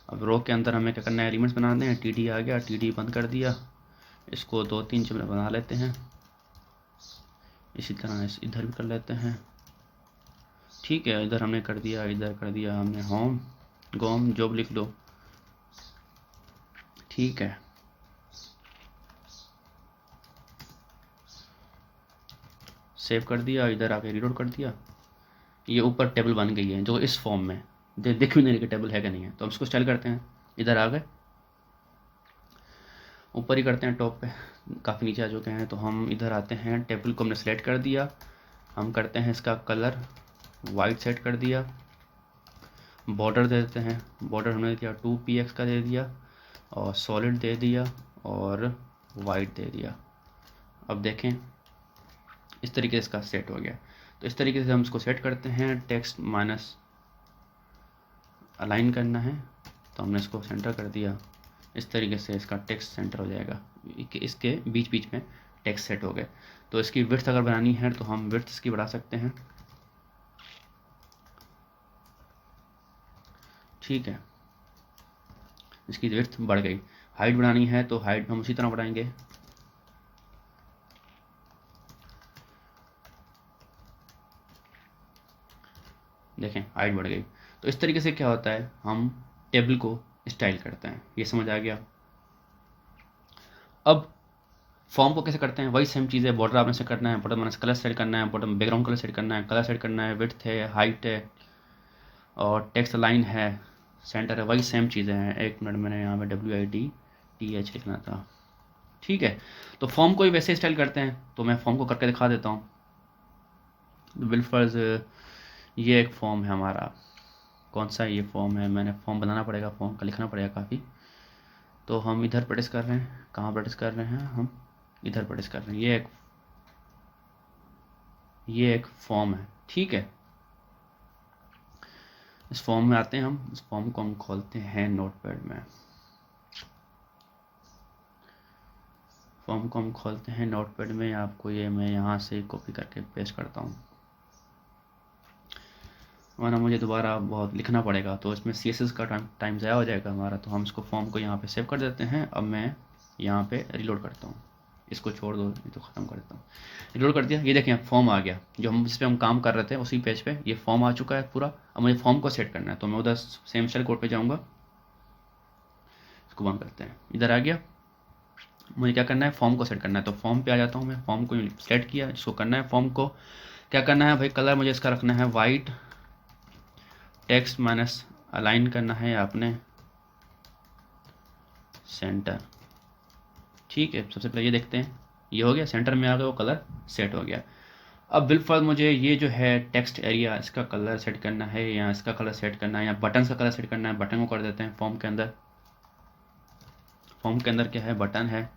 अब रो के अंदर हमें क्या करना है, एलिमेंट्स बनाने हैं। टी आ गया, टी बंद कर दिया। इसको 2-3 जगह बना लेते हैं। इसी तरह इधर भी कर लेते हैं। ठीक है, इधर हमने कर दिया, इधर कर दिया हमने होम गोम जो भी लिख लो। ठीक है, सेव कर दिया, इधर आके रीलोड कर दिया। ये ऊपर टेबल बन गई है जो इस फॉर्म में देख भी नहीं रही कि टेबल है कि नहीं है। तो हम इसको स्टाइल करते हैं। इधर आ गए, ऊपर ही करते हैं, टॉप पे काफ़ी नीचे आ चुके हैं। तो हम इधर आते हैं, टेबल को हमने सेलेक्ट कर दिया। हम करते हैं इसका कलर वाइट सेट कर दिया। बॉर्डर दे देते हैं, बॉर्डर हमने दिया 2 px का दे दिया, और सॉलिड दे दिया, और वाइट दे दिया। अब देखें इस तरीके से इसका सेट हो गया। तो इस तरीके से हम इसको सेट करते हैं। टेक्स्ट माइनस अलाइन करना है तो हमने इसको सेंटर कर दिया। इस तरीके से इसका टेक्स्ट सेंटर हो जाएगा, इसके बीच बीच में टेक्स्ट सेट हो गए। तो इसकी विड्थ अगर बनानी है तो हम विड्थ इसकी बढ़ा सकते हैं। ठीक है, इसकी विड्थ बढ़ गई। हाइट बढ़ानी है तो हाइट हम उसी तरह बढ़ाएंगे। देखें हाइट बढ़ गई। तो इस तरीके से क्या होता है, हम टेबल को स्टाइल करते हैं। ये समझ आ गया। अब फॉर्म को कैसे करते हैं, वही सेम चीज़ है। बॉर्डर आपने सेट करना है, बॉर्डर मैंने कलर सेट करना है, बॉर्डर बैकग्राउंड कलर सेट करना है, कलर सेट करना है, विड्थ है, हाइट है, और टेक्स्ट लाइन है, सेंटर है, वही सेम चीज़ें हैं। 1 मिनट, मैंने यहाँ पे WIDTH लिखना था। ठीक है, तो फॉर्म को ही वैसे स्टाइल करते हैं। तो मैं फॉर्म को करके दिखा देता हूँ। बिलफर्ज ये एक फॉर्म है हमारा। कौन सा ये फॉर्म है, मैंने फॉर्म बनाना पड़ेगा, फॉर्म का लिखना पड़ेगा काफ़ी। तो हम इधर प्रैक्टिस कर रहे हैं, कहाँ प्रैक्टिस कर रहे हैं, हम इधर प्रैक्टिस कर रहे हैं। ये एक फॉर्म है। ठीक है, इस फॉर्म में आते हैं हम। इस फॉर्म को हम खोलते हैं नोटपैड में। फॉर्म को हम खोलते हैं नोटपैड में। आपको ये मैं यहाँ से कॉपी करके पेस्ट करता हूँ, वरना मुझे दोबारा बहुत लिखना पड़ेगा, तो इसमें CSS का टाइम ज़ाया हो जाएगा हमारा। तो हम इसको फॉर्म को यहाँ पे सेव कर देते हैं। अब मैं यहाँ पे रीलोड करता हूँ, इसको छोड़ दो, ये तो ख़त्म कर देता हूँ। रीलोड कर दिया, ये देखें फॉर्म आ गया। जो हम जिस पे हम काम कर रहे थे उसी पेज पे ये फॉर्म आ चुका है पूरा। अब मुझे फॉर्म को सेट करना है, तो मैं उधर सेम स्टाइल कोड पे जाऊँगा। इसको बंद करते हैं, इधर आ गया। मुझे क्या करना है, फॉर्म को सेट करना है। तो फॉर्म पे आ जाता हूँ मैं, फॉर्म को सेट किया। इसको करना है, फॉर्म को क्या करना है भाई, कलर मुझे इसका रखना है वाइट। टेक्स्ट माइनस अलाइन करना है आपने सेंटर। ठीक है, सबसे पहले ये देखते हैं, ये हो गया, सेंटर में आ गया, वो कलर सेट हो गया। अब बिलफर्ज मुझे ये जो है टेक्स्ट एरिया, इसका कलर सेट करना है, या इसका कलर सेट करना है, या बटन का कलर सेट करना है। बटन को कर देते हैं फॉर्म के अंदर। फॉर्म के अंदर क्या है, बटन है।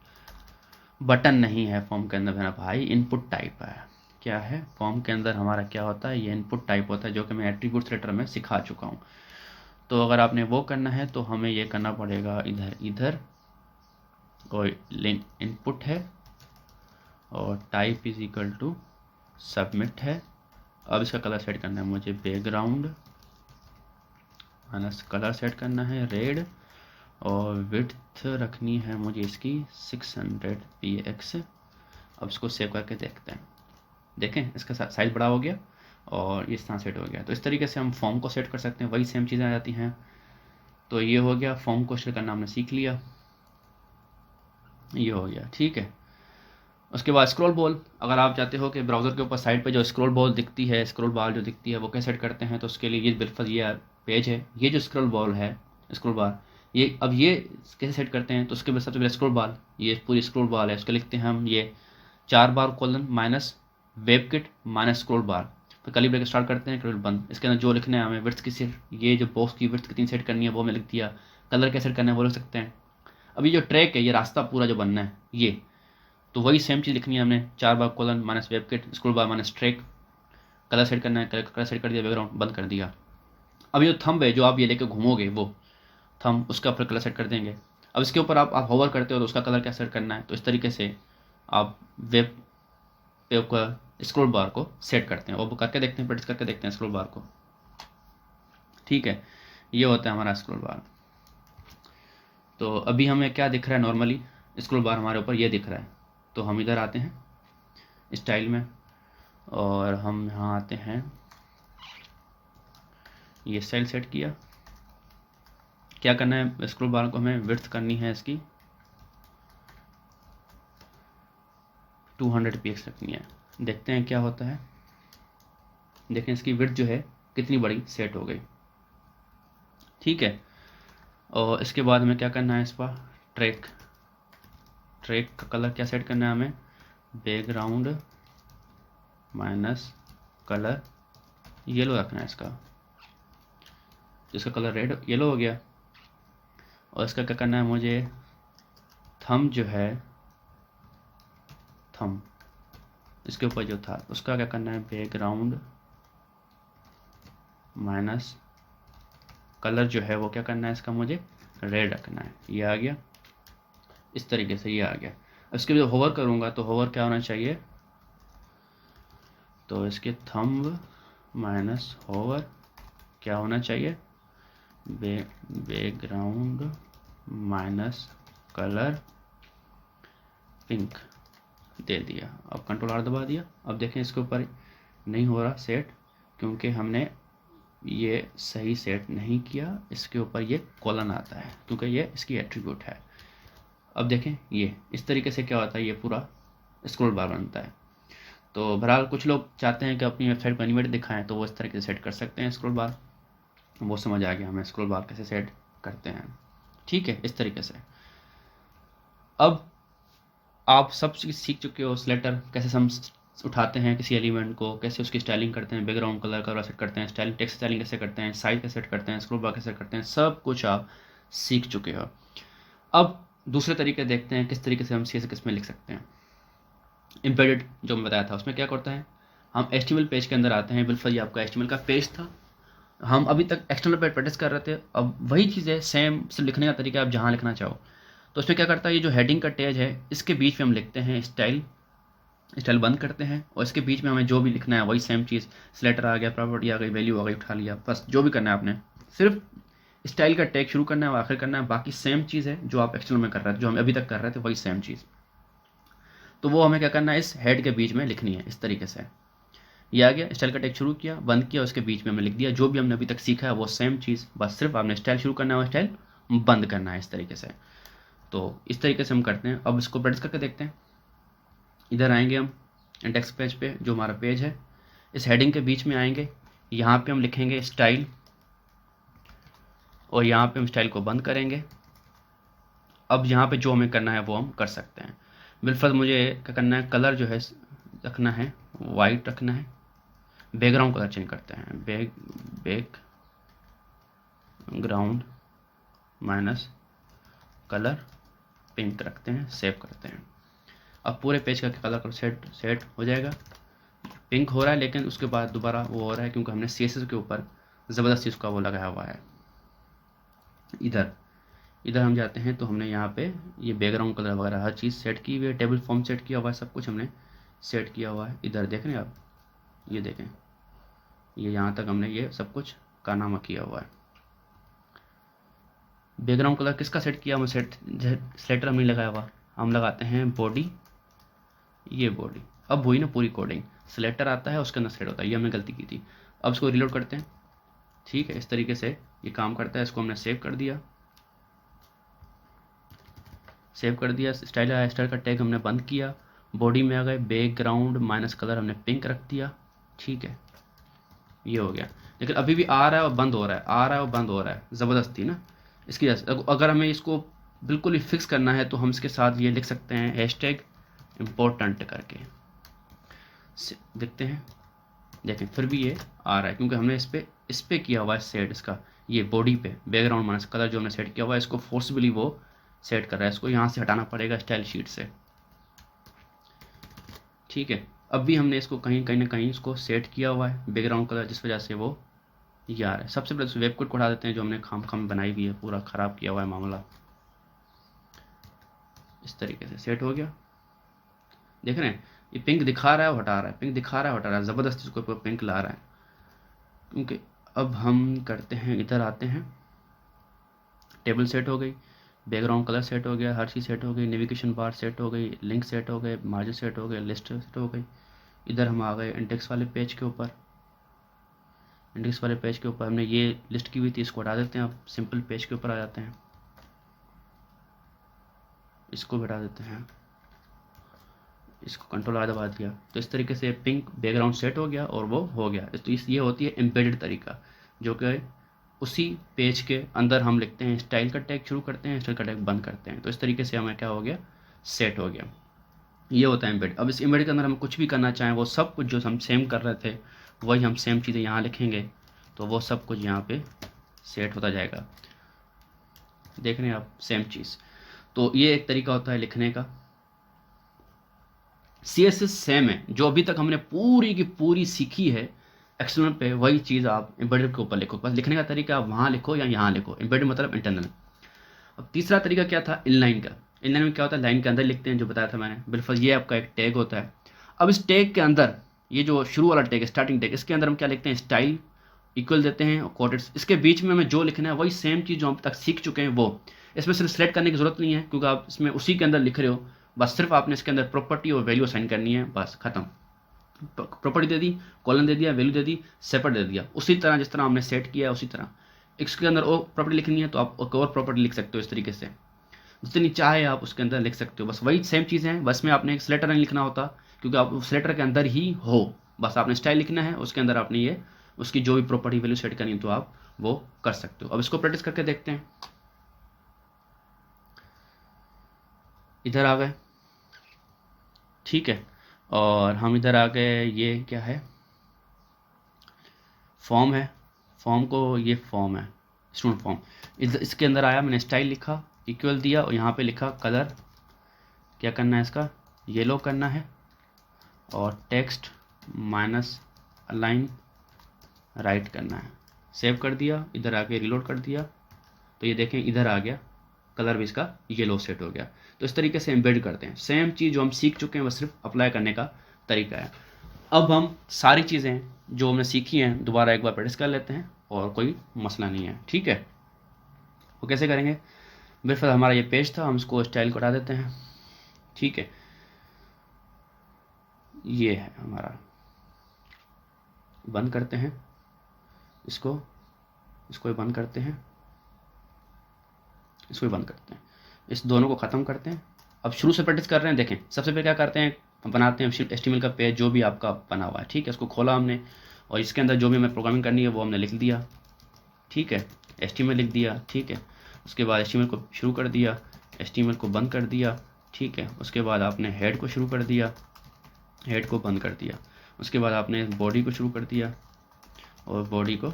बटन नहीं है फॉर्म के अंदर मेरा भाई, इनपुट टाइप है। क्या है फॉर्म के अंदर हमारा, क्या होता है, ये इनपुट टाइप होता है, जो कि मैं एट्रीब्यूट्स लेटर में सिखा चुका हूँ। तो अगर आपने वो करना है तो हमें ये करना पड़ेगा, इधर कोई इनपुट है, और type is equal to submit है। अब इसका कलर सेट करना है मुझे, बैकग्राउंड माइनस कलर सेट करना है रेड, और विड्थ रखनी है मुझे इसकी 600 px। अब इसको सेव करके देखते हैं। देखें इसका साइज़ बड़ा हो गया, और इस तरह सेट हो गया। तो इस तरीके से हम फॉर्म को सेट कर सकते हैं, वही सेम चीज़ें आ जाती हैं। तो ये हो गया, फॉर्म को सेट करना हमने सीख लिया, ये हो गया, ठीक है। उसके बाद स्क्रॉल बॉल, अगर आप चाहते हो कि ब्राउज़र के ऊपर साइड पे जो स्क्रॉल बॉल दिखती है, स्क्रॉल बार जो दिखती है, वो कैसे सेट करते हैं, तो उसके लिए ये बिल्कुल ये पेज है, ये जो स्क्रॉल बॉल है, स्क्रॉल बार, ये अब ये कैसे सेट करते हैं, तो उसके बाद सबसे पहले स्क्रॉल बार, ये पूरी स्क्रॉल बार है, उसके लिखते हैं हम ये 4 बार colon minus webkit minus scroll bar. तो कली ब्रेक स्टार्ट करते हैं, कर्ली बंद। इसके अंदर जो लिखना है हमें, विड्थ की सिर्फ ये जो बॉक्स की विड्थ कितनी सेट करनी है वो हमें लिख दिया, कलर कैसे सेट करना है वो लिख सकते हैं। अब ये जो ट्रैक है, ये रास्ता पूरा जो बनना है, ये तो वही सेम चीज़ लिखनी है हमने, 4 बार colon minus webkit scroll bar minus track, colour set करना है, कलर सेट कर दिया, बैकग्राउंड बंद कर दिया। अब ये थंब है जो आप ये लेके घूमोगे, वो थंब, उसका फिर कलर सेट कर देंगे। अब इसके ऊपर आप होवर करते हो तो उसका कलर क्या सेट करना है, तो इस तरीके से आप वेब पे स्क्रॉल बार को सेट करते हैं। और वो करके देखते हैं, प्रैक्टिस करके देखते हैं स्क्रॉल बार को, ठीक है। ये होता है हमारा स्क्रॉल बार। तो अभी हमें क्या दिख रहा है, नॉर्मली स्क्रॉल बार हमारे ऊपर ये दिख रहा है। तो हम इधर आते हैं स्टाइल में, और हम यहाँ आते हैं, ये स्टाइल सेट किया। क्या करना है, स्क्रॉल बार को हमें विड्थ करनी है इसकी 200 px रखनी है। देखते हैं क्या होता है, देखें इसकी विड्थ जो है कितनी बड़ी सेट हो गई, ठीक है। और इसके बाद हमें क्या करना है, इस पर ट्रैक का कलर क्या सेट करना है हमें, बैकग्राउंड माइनस कलर येलो रखना है इसका, जिसका कलर रेड येलो हो गया। और इसका क्या करना है मुझे, थंब जो है, थंब इसके ऊपर जो था उसका क्या करना है, बैकग्राउंड माइनस कलर जो है वो क्या करना है इसका, मुझे रेड रखना है। ये आ गया, इस तरीके से ये आ गया। इसके लिए होवर करूँगा तो होवर क्या होना चाहिए, तो इसके थंब माइनस होवर क्या होना चाहिए, बैकग्राउंड माइनस कलर पिंक दे दिया। अब कंट्रोल आर दबा दिया। अब देखें इसके ऊपर नहीं हो रहा सेट, क्योंकि हमने ये सही सेट नहीं किया। इसके ऊपर ये कॉलन आता है क्योंकि ये इसकी एट्रीब्यूट है। अब देखें ये इस तरीके से क्या होता है, ये पूरा स्क्रॉल बार बनता है। तो बहरहाल कुछ लोग चाहते हैं कि अपनी वेबसाइट पर एनिमेटेड दिखाएं, तो वो इस तरीके से सेट कर सकते हैं स्क्रॉल बार। वो समझ आ गया हमें स्क्रॉल बार कैसे सेट करते हैं, ठीक है, इस तरीके से। अब आप सब चीज़ सीख चुके हो, स्लेटर कैसे हम उठाते हैं किसी एलिमेंट को, कैसे उसकी स्टाइलिंग करते हैं, बैकग्राउंड कलर सेट करते हैं, स्टाइलिंग टेक्स्ट स्टाइलिंग कैसे करते हैं, साइज कैसे सेट करते हैं, स्क्रॉल बार कैसे करते हैं, सब कुछ आप सीख चुके हो। अब दूसरे तरीके देखते हैं किस तरीके से हम CSS में लिख सकते हैं। एम्बेडेड जो मैं बताया था उसमें क्या करता है, हम HTML पेज के अंदर आते हैं। बिल्कुल ये आपका HTML का पेज था, हम अभी तक एक्सटर्नल पे प्रैक्टिस कर रहे थे। अब वही चीज़ है, सेम सिर्फ लिखने का तरीका आप जहाँ लिखना चाहो। तो उसमें क्या करता है, ये जो हेडिंग का टैग है इसके बीच में हम लिखते हैं स्टाइल बंद करते हैं, और इसके बीच में हमें जो भी लिखना है वही सेम चीज़, स्लेटर आ गया, प्रॉपर्टी आ गई, वैल्यू आ गई, उठा लिया, बस जो भी करना है आपने, सिर्फ स्टाइल का टैग शुरू करना है और आखिर करना है। बाकी सेम चीज़ है जो आप एक्सटर्नल में कर रहे थे, जो हम अभी तक कर रहे थे वही सेम चीज़। तो वो हमें क्या करना है, इस हेड के बीच में लिखनी है इस तरीके से। ये आ गया, स्टाइल का टैग शुरू किया, बंद किया, उसके बीच में हमने लिख दिया जो भी हमने अभी तक सीखा है वो सेम चीज़, बस सिर्फ आपने स्टाइल शुरू करना है और स्टाइल बंद करना है इस तरीके से। तो इस तरीके से हम करते हैं। अब इसको प्रैक्टिस करके देखते हैं। इधर आएंगे हम इंडेक्स पेज पे, जो हमारा पेज है, इस हेडिंग के बीच में आएंगे, यहाँ पे हम लिखेंगे स्टाइल, और यहाँ पे हम स्टाइल को बंद करेंगे। अब यहाँ पे जो हमें करना है वो हम कर सकते हैं। बिलफर्ज मुझे क्या करना है, कलर जो है रखना है वाइट रखना है, बैकग्राउंड कलर चेंज करते हैं, बैकग्राउंड माइनस कलर पिंक रखते हैं, सेव करते हैं। अब पूरे पेज का कलर सेट हो जाएगा। पिंक हो रहा है लेकिन उसके बाद दोबारा वो हो रहा है क्योंकि हमने CSS के ऊपर ज़बरदस्ती उसका वो लगाया हुआ है। इधर हम जाते हैं तो हमने यहाँ पे ये बैकग्राउंड कलर वगैरह हर चीज़ सेट की हुई है, टेबल फॉर्म सेट किया हुआ है, सब कुछ हमने सेट किया हुआ है। इधर देख रहे हैं आप, ये देखें, ये यहाँ तक हमने ये सब कुछ कारनामा किया हुआ है। बैकग्राउंड कलर किसका सेट किया, हम स्लेटर हम नहीं लगाया हुआ, हम लगाते हैं बॉडी, ये बॉडी, अब हुई ना पूरी कोडिंग, सिलेक्टर आता है उसके अंदर सेट होता है, ये हमने गलती की थी। अब इसको रीलोड करते हैं, ठीक है, इस तरीके से ये काम करता है। इसको हमने सेव कर दिया, सेव कर दिया। स्टाइल का टैग हमने बंद किया, बॉडी में आ गए, बैकग्राउंड माइनस कलर हमने पिंक रख दिया, ठीक है, ये हो गया। लेकिन अभी भी आ रहा है और बंद हो रहा है, आ रहा है और बंद हो रहा है, ज़बरदस्ती ना। इसकी वजह से अगर हमें इसको बिल्कुल ही फिक्स करना है तो हम इसके साथ ये लिख सकते हैं हैशटैग इम्पोर्टेंट करके, देखते हैं, देखें फिर भी ये आ रहा है क्योंकि हमने इस पे किया हुआ है सेट। इसका ये बॉडी पे बैकग्राउंड माइनस कलर जो हमने सेट किया हुआ है, इसको फोर्सबली वो सेट कर रहा है। इसको यहाँ से हटाना पड़ेगा स्टाइल शीट से, ठीक है। अब भी हमने इसको कहीं ना कहीं इसको सेट किया हुआ है बैकग्राउंड कलर, जिस वजह से वो ये आ रहा है। सबसे पहले वेब कोड को हटा देते हैं जो हमने खाम बनाई हुई है, पूरा ख़राब किया हुआ है मामला। इस तरीके से सेट हो गया, देख रहे हैं ये पिंक दिखा रहा है और हटा रहा है, पिंक दिखा रहा है हटा रहा है, ज़बरदस्ती इसको पिंक ला रहा है। क्योंकि अब हम करते हैं, इधर आते हैं, टेबल सेट हो गई, बैकग्राउंड कलर सेट हो गया, हर चीज़ सेट हो गई, नेविगेशन बार सेट हो गई, लिंक सेट हो गए, मार्जिन सेट हो गए, लिस्ट सेट हो गई। इधर हम आ गए इंडेक्स वाले पेज के ऊपर, इंडेक्स वाले पेज के ऊपर हमने ये लिस्ट की हुई थी, इसको हटा देते हैं। अब सिंपल पेज के ऊपर आ जाते हैं, इसको भी हटा देते हैं, इसको कंट्रोल आ दबा दिया, तो इस तरीके से पिंक बैकग्राउंड सेट हो गया और वो हो गया। तो ये होती है एम्बेडेड तरीका, जो कि उसी पेज के अंदर हम लिखते हैं, स्टाइल का टैग शुरू करते हैं, स्टाइल का टैग बंद करते हैं। तो इस तरीके से हमें क्या हो गया, सेट हो गया। ये होता है एम्बेड। अब इस एम्बेड के अंदर हम कुछ भी करना चाहें, वो सब कुछ जो हम सेम कर रहे थे वही हम सेम चीज़ें यहाँ लिखेंगे, तो वो सब कुछ यहाँ पे सेट होता जाएगा। देख रहे हैं आप, सेम चीज़। तो ये एक तरीका होता है लिखने का। CSS सेम है, जो अभी तक हमने पूरी की पूरी सीखी है एक्सटर्नल पे, वही चीज़ आप एम्बेडेड के ऊपर लिखो। बस लिखने का तरीका आप वहाँ लिखो या यहाँ लिखो, एम्बेडेड मतलब इंटरनल। अब तीसरा तरीका क्या था, इनलाइन का। इनलाइन में क्या होता है, लाइन के अंदर लिखते हैं, जो बताया था मैंने बिल्कुल। ये आपका एक टैग होता है। अब इस टैग के अंदर ये जो शुरू वाला टैग है, स्टार्टिंग टैग, इसके अंदर हम क्या लिखते हैं, स्टाइल इक्वल देते हैं और कोटेड्स। इसके बीच में हमें जो लिखना है वही सेम चीज़ जो हम तक सीख चुके हैं वो। इसमें सिर्फ सेलेक्ट करने की जरूरत नहीं है क्योंकि आप इसमें उसी के अंदर लिख रहे हो। बस सिर्फ आपने इसके अंदर प्रॉपर्टी और वैल्यू असाइन करनी है, बस खत्म। प्रॉपर्टी दे दी, कॉलन दे दिया, वैल्यू दे दी, सेपरेट दे दिया, उसी तरह जिस तरह हमने सेट किया है उसी तरह। इसके अंदर और प्रॉपर्टी लिखनी है तो आप और प्रॉपर्टी लिख सकते हो, इस तरीके से जितनी चाहे आप उसके अंदर लिख सकते हो। बस वही सेम चीज़ है, बस में आपने एक सिलेक्टर नहीं लिखना होता क्योंकि आप सिलेक्टर के अंदर ही हो। बस आपने स्टाइल लिखना है, उसके अंदर आपने ये उसकी जो भी प्रॉपर्टी वैल्यू सेट करनी है तो आप वो कर सकते हो। अब इसको प्रैक्टिस करके देखते हैं। इधर आ गए, ठीक है, और हम इधर आ गए, ये क्या है, फॉर्म है। फॉर्म को, ये फॉर्म है, स्टूडेंट फॉर्म। इसके अंदर आया, मैंने स्टाइल लिखा, इक्वल दिया और यहाँ पे लिखा कलर, क्या करना है इसका, येलो करना है, और टेक्स्ट माइनस अलाइन राइट करना है। सेव कर दिया, इधर आके रिलोड कर दिया, तो ये देखें इधर आ गया, कलर भी इसका येलो सेट हो गया। तो इस तरीके से एम्बेड करते हैं। सेम चीज़ जो हम सीख चुके हैं बस सिर्फ अप्लाई करने का तरीका है। अब हम सारी चीज़ें जो हमने सीखी हैं दोबारा एक बार प्रैक्टिस कर लेते हैं और कोई मसला नहीं है, ठीक है। वो कैसे करेंगे, बिल्कुल हमारा ये पेज था, हम इसको स्टाइल को हटा देते हैं, ठीक है। ये है हमारा, बंद करते हैं इसको, इसको भी बंद करते हैं, इसको भी बंद करते हैं, इस दोनों को ख़त्म करते हैं। अब शुरू से प्रैक्टिस कर रहे हैं, देखें सबसे पहले क्या करते हैं, बनाते हैं HTML का पेज जो भी आपका बना हुआ है, ठीक है। इसको खोला हमने और इसके अंदर जो भी हमें प्रोग्रामिंग करनी है वो हमने लिख दिया, ठीक है, HTML लिख दिया, ठीक है। उसके बाद HTML को शुरू कर दिया, HTML को बंद कर दिया, ठीक है। उसके बाद आपने हेड को शुरू कर दिया, हेड को बंद कर दिया। उसके बाद आपने बॉडी को शुरू कर दिया और बॉडी को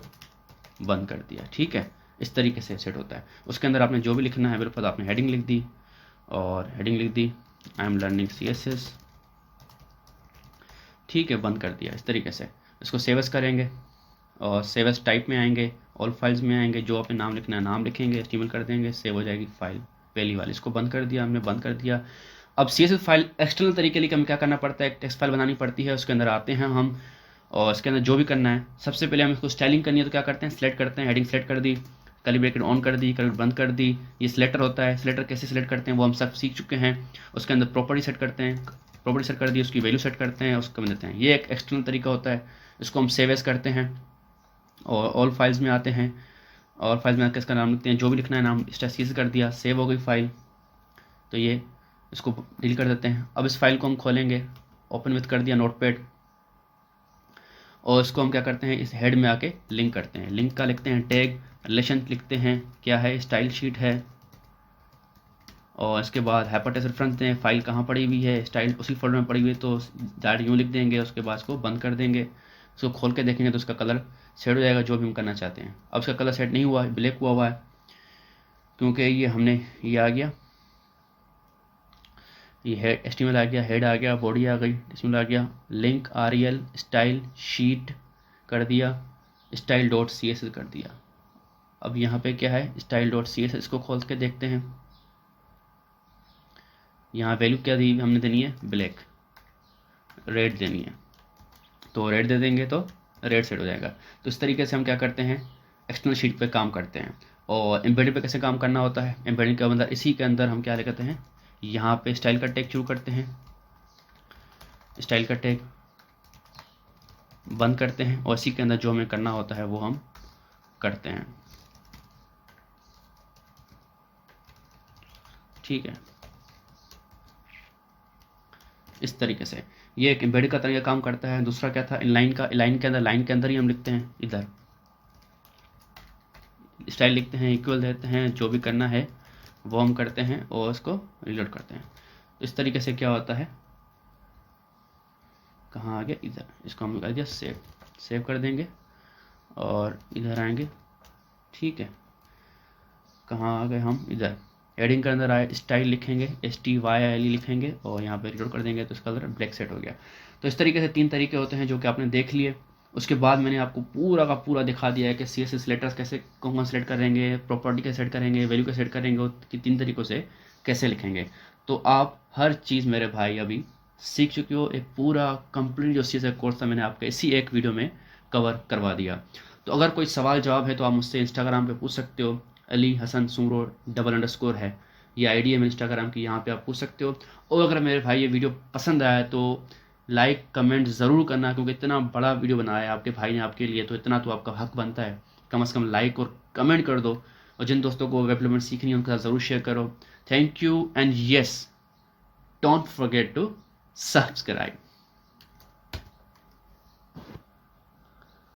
बंद कर दिया, ठीक है। इस तरीके से सेट होता है। उसके अंदर आपने जो भी लिखना है बिल्कुल आपने हेडिंग लिख दी, और हेडिंग लिख दी आई एम लर्निंग CSS, ठीक है, बंद कर दिया। इस तरीके से इसको सेव एज करेंगे और सेव एज टाइप में आएंगे, ऑल फाइल्स में आएंगे, जो आपने नाम लिखना है नाम लिखेंगे, HTML कर देंगे, सेव हो जाएगी फाइल पहली वाली। इसको बंद कर दिया हमने, बंद कर दिया। अब CSS फाइल एक्सटर्नल तरीके लिए हमें क्या करना पड़ता है, एक टेक्स्ट फाइल बनानी पड़ती है। उसके अंदर आते हैं हम और इसके अंदर जो भी करना है, सबसे पहले हम इसको स्टाइलिंग करनी है तो क्या करते हैं, सेलेक्ट करते हैं, हेडिंग सेलेक्ट कर दी, कर्ली ब्रैकेट ऑन कर दी, कर्ली बंद कर दी। ये सिलेक्टर होता है, सिलेक्टर कैसे सिलेक्ट करते हैं वो हम सब सीख चुके हैं। उसके अंदर प्रॉपर्टी सेट करते हैं, प्रॉपर्टी सेट कर दी, उसकी वैल्यू सेट करते हैं, उसको देते हैं। ये एक एक्सटर्नल तरीका होता है। इसको हम सेव एज करते हैं और ऑल फाइल्स में आते हैं, और फाइल्स में आकर इसका नाम लिखते हैं, जो भी लिखना है नाम स्टैटिस्टिक्स कर दिया, सेव हो गई फाइल। तो ये इसको डिलीट कर देते हैं। अब इस फाइल को हम खोलेंगे, ओपन विथ कर दिया नोटपैड, और इसको हम क्या करते हैं, इस हेड में आके लिंक करते हैं। लिंक का लिखते हैं टैग, रिलेशन लिखते हैं, क्या है, स्टाइल शीट है, और इसके बाद हाइपरटेक्स्ट रेफरेंस दें, फाइल कहाँ पड़ी हुई है, स्टाइल उसी फोल्डर में पड़ी हुई है तो डायरेक्ट यूँ लिख देंगे। उसके बाद इसको बंद कर देंगे। इसको खोल के देखेंगे तो उसका कलर सेट हो जाएगा, जो भी हम करना चाहते हैं। अब इसका कलर सेट नहीं हुआ है, ब्लैक हुआ है, क्योंकि ये आ गया, ये हेड HTML आ गया, हेड आ गया, बॉडी आ गई, HTML आ गया, लिंक REL, स्टाइल शीट कर दिया, स्टाइल डॉट CSS कर दिया। अब यहाँ पे क्या है, स्टाइल डॉट CSS, इसको खोल के देखते हैं। यहाँ वैल्यू क्या दी हमने, देनी है ब्लैक, रेड देनी है, तो रेड दे देंगे तो रेड सेट हो जाएगा। तो इस तरीके से हम क्या करते हैं, एक्सटर्नल शीट पे काम करते हैं। और एम्बेडेड पे कैसे काम करना होता है, एम्बेडेड के अंदर, इसी के अंदर हम क्या करते हैं, यहाँ पे स्टाइल का टैग शुरू करते हैं, स्टाइल का टैग बंद करते हैं, और इसी के अंदर जो हमें करना होता है वो हम करते हैं। ठीक है, इस तरीके से ये एक एम्बेडेड का तरीका काम करता है। दूसरा क्या था, इनलाइन का, इनलाइन के अंदर, लाइन के अंदर ही हम लिखते हैं, इधर स्टाइल लिखते हैं, इक्वल देते हैं, जो भी करना है वो हम करते हैं, और उसको रिलोड करते हैं। तो इस तरीके से क्या होता है, कहाँ आ गया, इधर, इसको हम कर दिया सेव कर देंगे, और इधर आएंगे। ठीक है, कहाँ आ गए हम, इधर हेडिंग के अंदर आए, स्टाइल लिखेंगे, STYLE लिखेंगे, और यहाँ पे रिलोड कर देंगे तो इसका कलर ब्लैक सेट हो गया। तो इस तरीके से 3 तरीके होते हैं जो कि आपने देख लिए। उसके बाद मैंने आपको पूरा का पूरा दिखा दिया है कि CSS लेटर्स कैसे कौन सेलेक्ट करेंगे, प्रॉपर्टी कैसे सेट करेंगे, वैल्यू कैसे सेट करेंगे, और 3 तरीक़ों से कैसे लिखेंगे। तो आप हर चीज़ मेरे भाई अभी सीख चुके हो। एक पूरा कंप्लीट जो CSS कोर्स था मैंने आपके इसी एक वीडियो में कवर करवा दिया। तो अगर कोई सवाल जवाब है तो आप मुझसे इंस्टाग्राम पे पूछ सकते हो, अली हसन सुमरो __ है, ये ID है मेरे इंस्टाग्राम की, यहाँ पे आप पूछ सकते हो। और अगर मेरे भाई ये वीडियो पसंद आया तो लाइक कमेंट ज़रूर करना, क्योंकि इतना बड़ा वीडियो बनाया है आपके भाई ने आपके लिए, तो इतना तो आपका हक बनता है, कम से कम लाइक और कमेंट कर दो। और जिन दोस्तों को वेब डेवलपमेंट सीखनी है उनके साथ ज़रूर शेयर करो। Thank you, and yes, don't forget to subscribe.